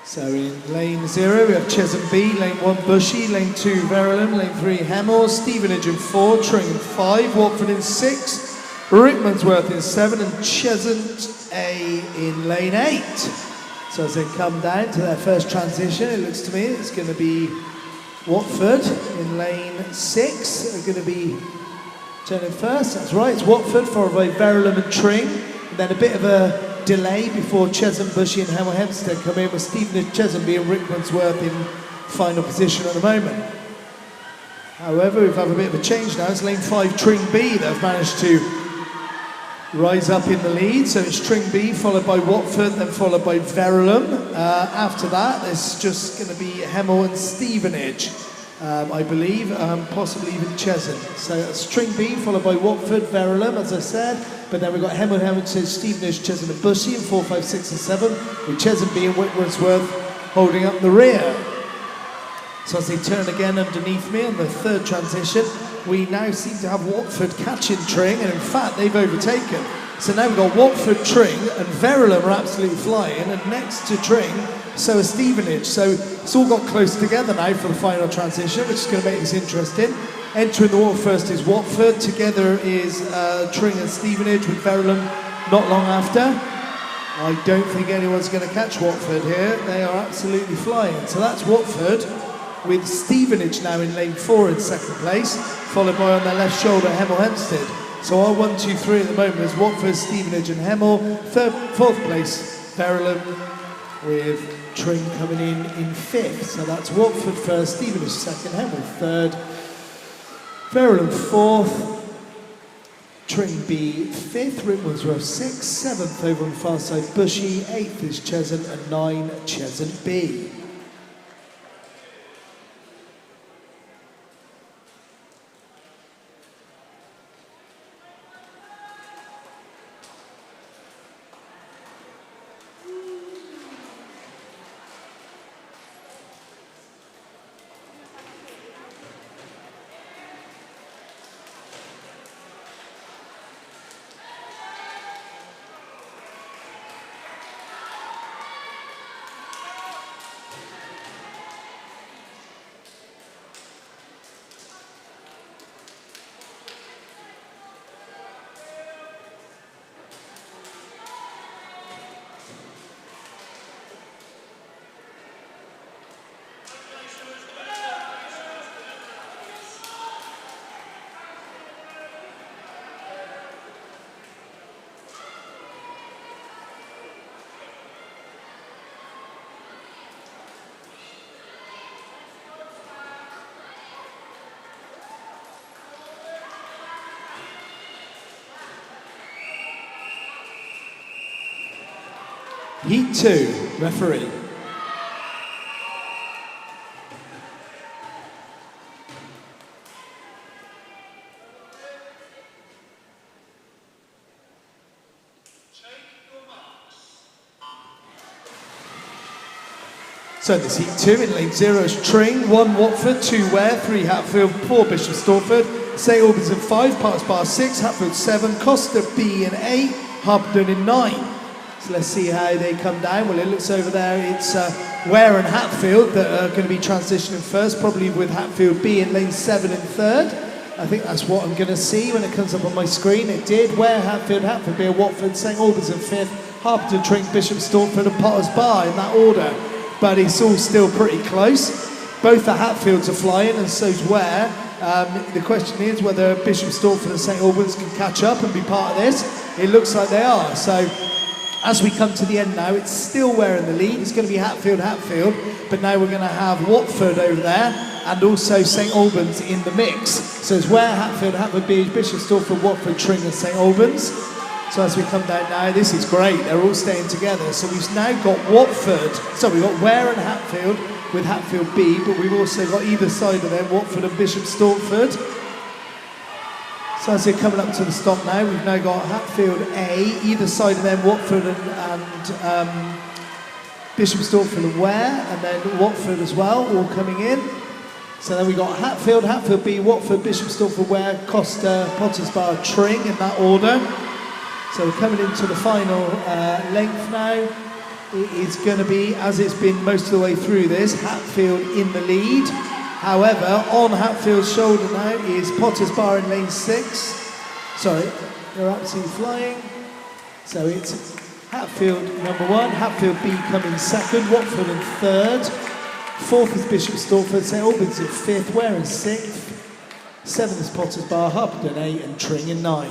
So in lane 0 we have Chesham B, lane 1 Bushy, lane 2 Verulam, lane 3 Hemel, Stevenage in 4, Tring in 5, Watford in 6, Rickmansworth in 7 and Cheshunt A in lane 8. So as they come down to their first transition, it looks to me it's going to be Watford in lane 6. They're going to be turning first, that's right, it's Watford followed by Verulam and Tring, and then a bit of a delay before Chesham, Bushy and Hemel Hempstead come in, with Stevenage, Chesham being Rickmansworth in final position at the moment. However, we've had a bit of a change now. It's lane 5 Tring B that have managed to rise up in the lead. So it's Tring B followed by Watford, then followed by Verulam. After that, there's just going to be Hemel and Stevenage, I believe, possibly even Chesham. So it's Tring B followed by Watford, Verulam, as I said. But then we've got Hemel, Hamilton, Stevenage, Chesham and Bushy in 4, 5, 6 and 7, with Chesham B and Whitworthsworth holding up the rear. So as they turn again underneath me on the third transition, we now seem to have Watford catching Tring, and in fact they've overtaken. So now we've got Watford, Tring and Verulam are absolutely flying, and next to Tring, so is Stevenage. So it's all got close together now for the final transition, which is going to make this interesting. Entering the water first is Watford, together is Tring and Stevenage with Verulam not long after. I don't think anyone's going to catch Watford here, they are absolutely flying. So that's Watford, with Stevenage now in lane 4 in second place, followed by on their left shoulder Hemel Hempstead. So our 1, 2, 3 at the moment is Watford, Stevenage and Hemel. Fourth place Verulam, with Tring coming in 5th. So that's Watford first, Stevenage second, Hemel 3rd, Verulam 4th, Tring B 5th, Rickmansworth 6th, 7th over on the far side Bushy, 8th is Chesham and 9 Chesham B. Heat 2, referee. So this heat 2 in lane 0 is Tring, 1 Watford, 2 Ware, 3 Hatfield, 4 Bishop Stortford, St Albans in 5, Parks Bar 6, Hatfield 7, Costa B in 8, Harpenden in 9. So let's see how they come down. Well, it looks over there, it's Ware and Hatfield that are going to be transitioning first, probably with Hatfield B in lane 7 and 3rd. I think that's what I'm going to see when it comes up on my screen. It did. Ware, Hatfield, Hatfield B, Watford, St Albans in 5th, Harpenden, Tring, Bishop Stortford and Potters Bar in that order. But it's all still pretty close. Both the Hatfields are flying and so's Ware. The question is whether Bishop Stortford and St Albans can catch up and be part of this. It looks like they are. So as we come to the end now, it's still Ware in the lead. It's going to be Hatfield, but now we're going to have Watford over there and also St Albans in the mix. So it's Ware, Hatfield B, Bishop Stortford, Watford, Tring and St Albans. So as we come down now, this is great. They're all staying together. So we've now got Watford. So we've got Ware and Hatfield with Hatfield B, but we've also got either side of them, Watford and Bishop Stortford. So as they're coming up to the stop now, we've now got Hatfield A, either side of them, Watford and Bishop Stortford and Ware, and then Watford as well, all coming in. So then we've got Hatfield, Hatfield B, Watford, Bishop Stortford, Ware, Costa, Potters Bar, Tring in that order. So we're coming into the final length now. It is going to be, as it's been most of the way through this, Hatfield in the lead. However, on Hatfield's shoulder now is Potters Bar in lane 6. Sorry, they're absolutely flying. So it's Hatfield number 1, Hatfield B coming second, Watford in third. Fourth is Bishop Stortford, St Albans in fifth, Ware in sixth. Seventh is Potters Bar, Harpenden 8 and Tring in 9.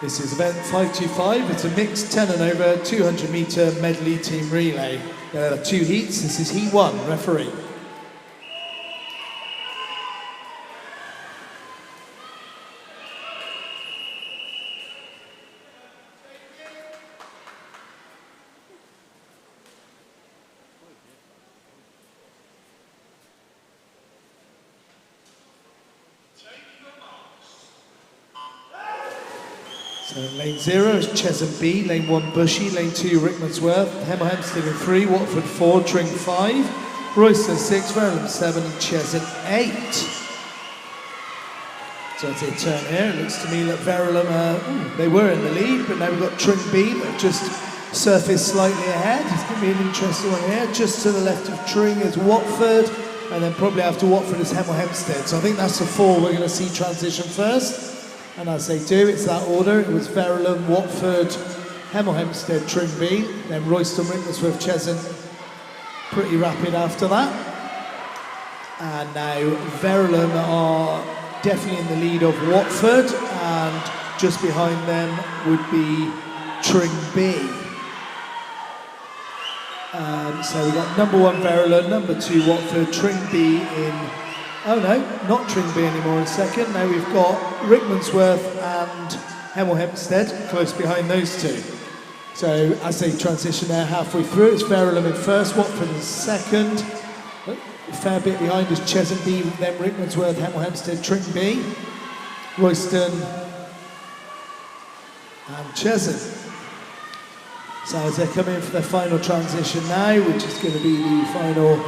This is event 525. It's a mixed 10 and over 200 metre medley team relay. There are 2 heats. This is heat 1. Referee. So lane 0 is Chesham B, lane 1 Bushy, lane 2 Rickmansworth, Hemel Hempstead in 3, Watford 4, Tring 5, Royston 6, Verulam 7 and Chesham 8. So as they turn here, it looks to me like Verulam, they were in the lead, but now we've got Tring B that have just surfaced slightly ahead. It's going to be an interesting one here. Just to the left of Tring is Watford, and then probably after Watford is Hemel Hempstead. So I think that's the 4 we're going to see transition first. And as they do, it's that order. It was Verulam, Watford, Hemel Hempstead, Tring B, then Royston, Rickmansworth, Chesham, pretty rapid after that. And now Verulam are definitely in the lead of Watford, and just behind them would be Tring B. So we've got number 1 Verulam, number 2 Watford, Tring B in... Oh no, not Tring B anymore in second. Now we've got Rickmansworth and Hemel Hempstead close behind those two. So as they transition there halfway through, it's Verulam in first, Watford in second. A fair bit behind is Chesham B, then Rickmansworth, Hemel Hempstead, Tring B, Royston and Chesham. So as they come in for their final transition now, which is going to be the final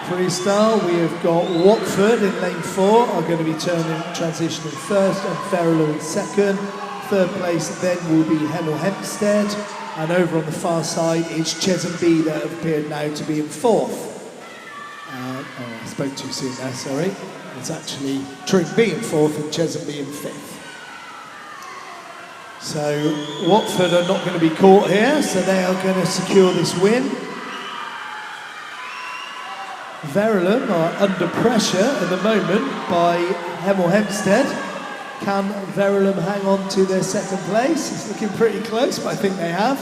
freestyle, we have got Watford in lane 4 are going to be transitioning first, and Verulam in second. Third place then will be Hemel Hempstead, and over on the far side it's Chesham B that have appeared now to be in fourth. I spoke too soon there, sorry. It's actually Tring B in fourth and Chesham B in fifth. So Watford are not going to be caught here, so they are going to secure this win. Verulam are under pressure at the moment by Hemel Hempstead. Can Verulam hang on to their second place? It's looking pretty close, but I think they have.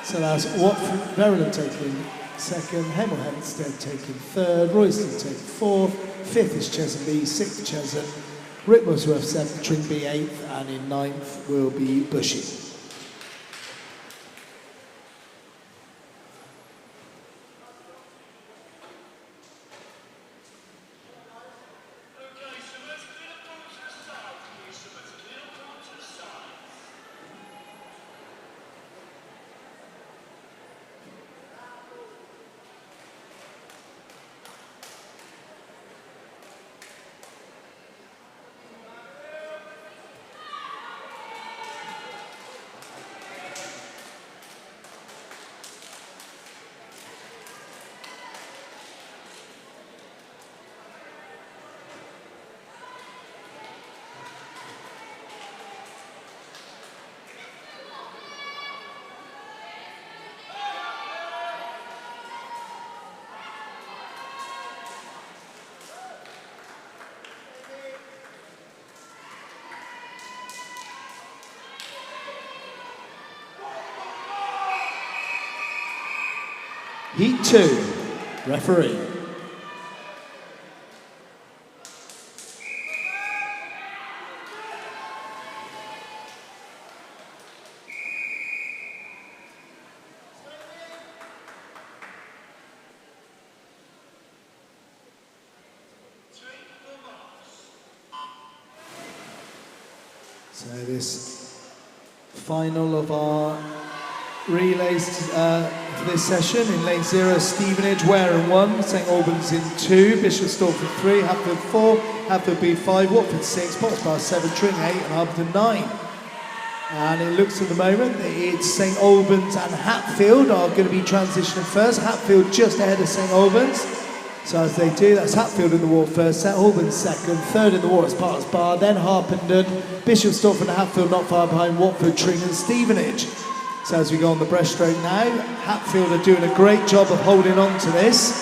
So that's Watford, Verulam taking second, Hemel Hempstead taking third, Royston taking fourth, fifth is Chesham B, sixth Chesham, Rickmansworth seventh, Tringby eighth, and in ninth will be Bushy. Heat 2, referee. So this final of our relays for this session in lane 0, Stevenage, Wareham 1, St Albans in 2, Bishop Stortford 3, Hatfield 4, Hatfield B 5, Watford 6, Pottsbar 7, Tring 8 and Harpenden 9. And it looks at the moment that it's St Albans and Hatfield are going to be transitioning first. Hatfield just ahead of St Albans. So as they do, that's Hatfield in the water first, St Albans second, third in the water is Pottsbar, then Harpenden, Bishop Stortford and Hatfield not far behind Watford, Tring and Stevenage. So as we go on the breaststroke now, Hatfield are doing a great job of holding on to this.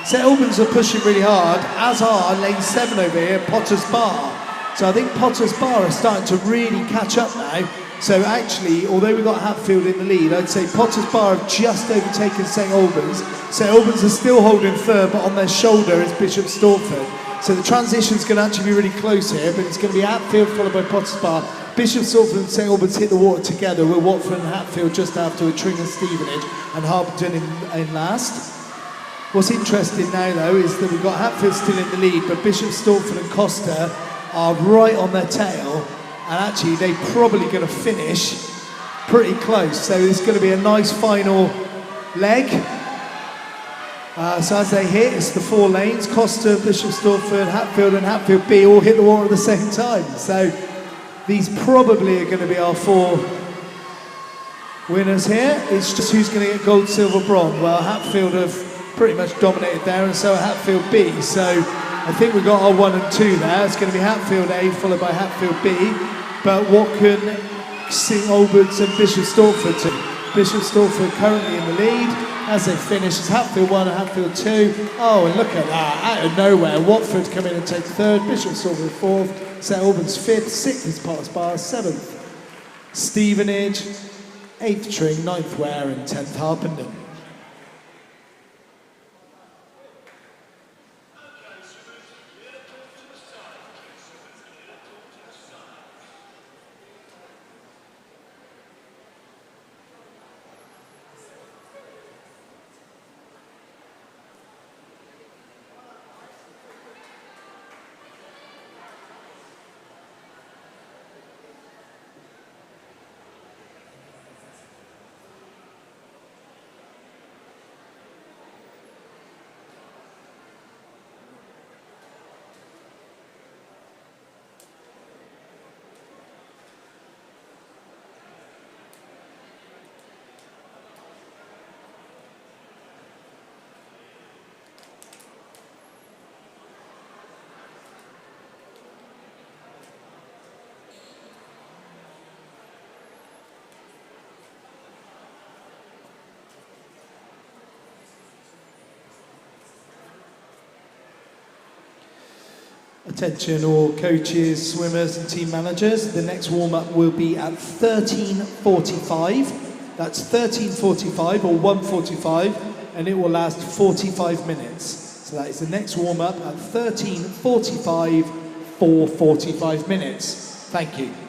St Albans are pushing really hard, as are lane 7 over here, Potters Bar. So I think Potters Bar are starting to really catch up now. So actually, although we've got Hatfield in the lead, I'd say Potters Bar have just overtaken St Albans. St Albans are still holding third, but on their shoulder is Bishop Stortford. So the transition's going to actually be really close here, but it's going to be Hatfield followed by Potters Bar. Bishop Stortford and St Albans hit the water together with Watford and Hatfield just after with Tring and Stevenage and Harpenden in last. What's interesting now though is that we've got Hatfield still in the lead, but Bishop Stortford and Costa are right on their tail, and actually they're probably going to finish pretty close. So it's going to be a nice final leg. So as they hit, it's the 4 lanes, Costa, Bishop Stortford, Hatfield and Hatfield B all hit the water at the same time. So these probably are going to be our 4 winners here. It's just who's going to get gold, silver, bronze. Well, Hatfield have pretty much dominated there, and so Hatfield B. So I think we've got our 1 and 2 there. It's going to be Hatfield A followed by Hatfield B. But what can St Albans and Bishop Stortford do? Bishop Stortford currently in the lead. As they finish, it's Hatfield 1 and Hatfield 2. Oh, and look at that, out of nowhere, Watford come in and take 3rd, Bishop Stortford 4th, St Albans 5th, 6th is Pottsbar, 7th Stevenage, 8th Tring, 9th Ware and 10th Harpenden. Attention all coaches, swimmers and team managers. The next warm-up will be at 13:45. That's 13:45 or 1:45, and it will last 45 minutes. So that is the next warm-up at 13:45 for 45 minutes. Thank you.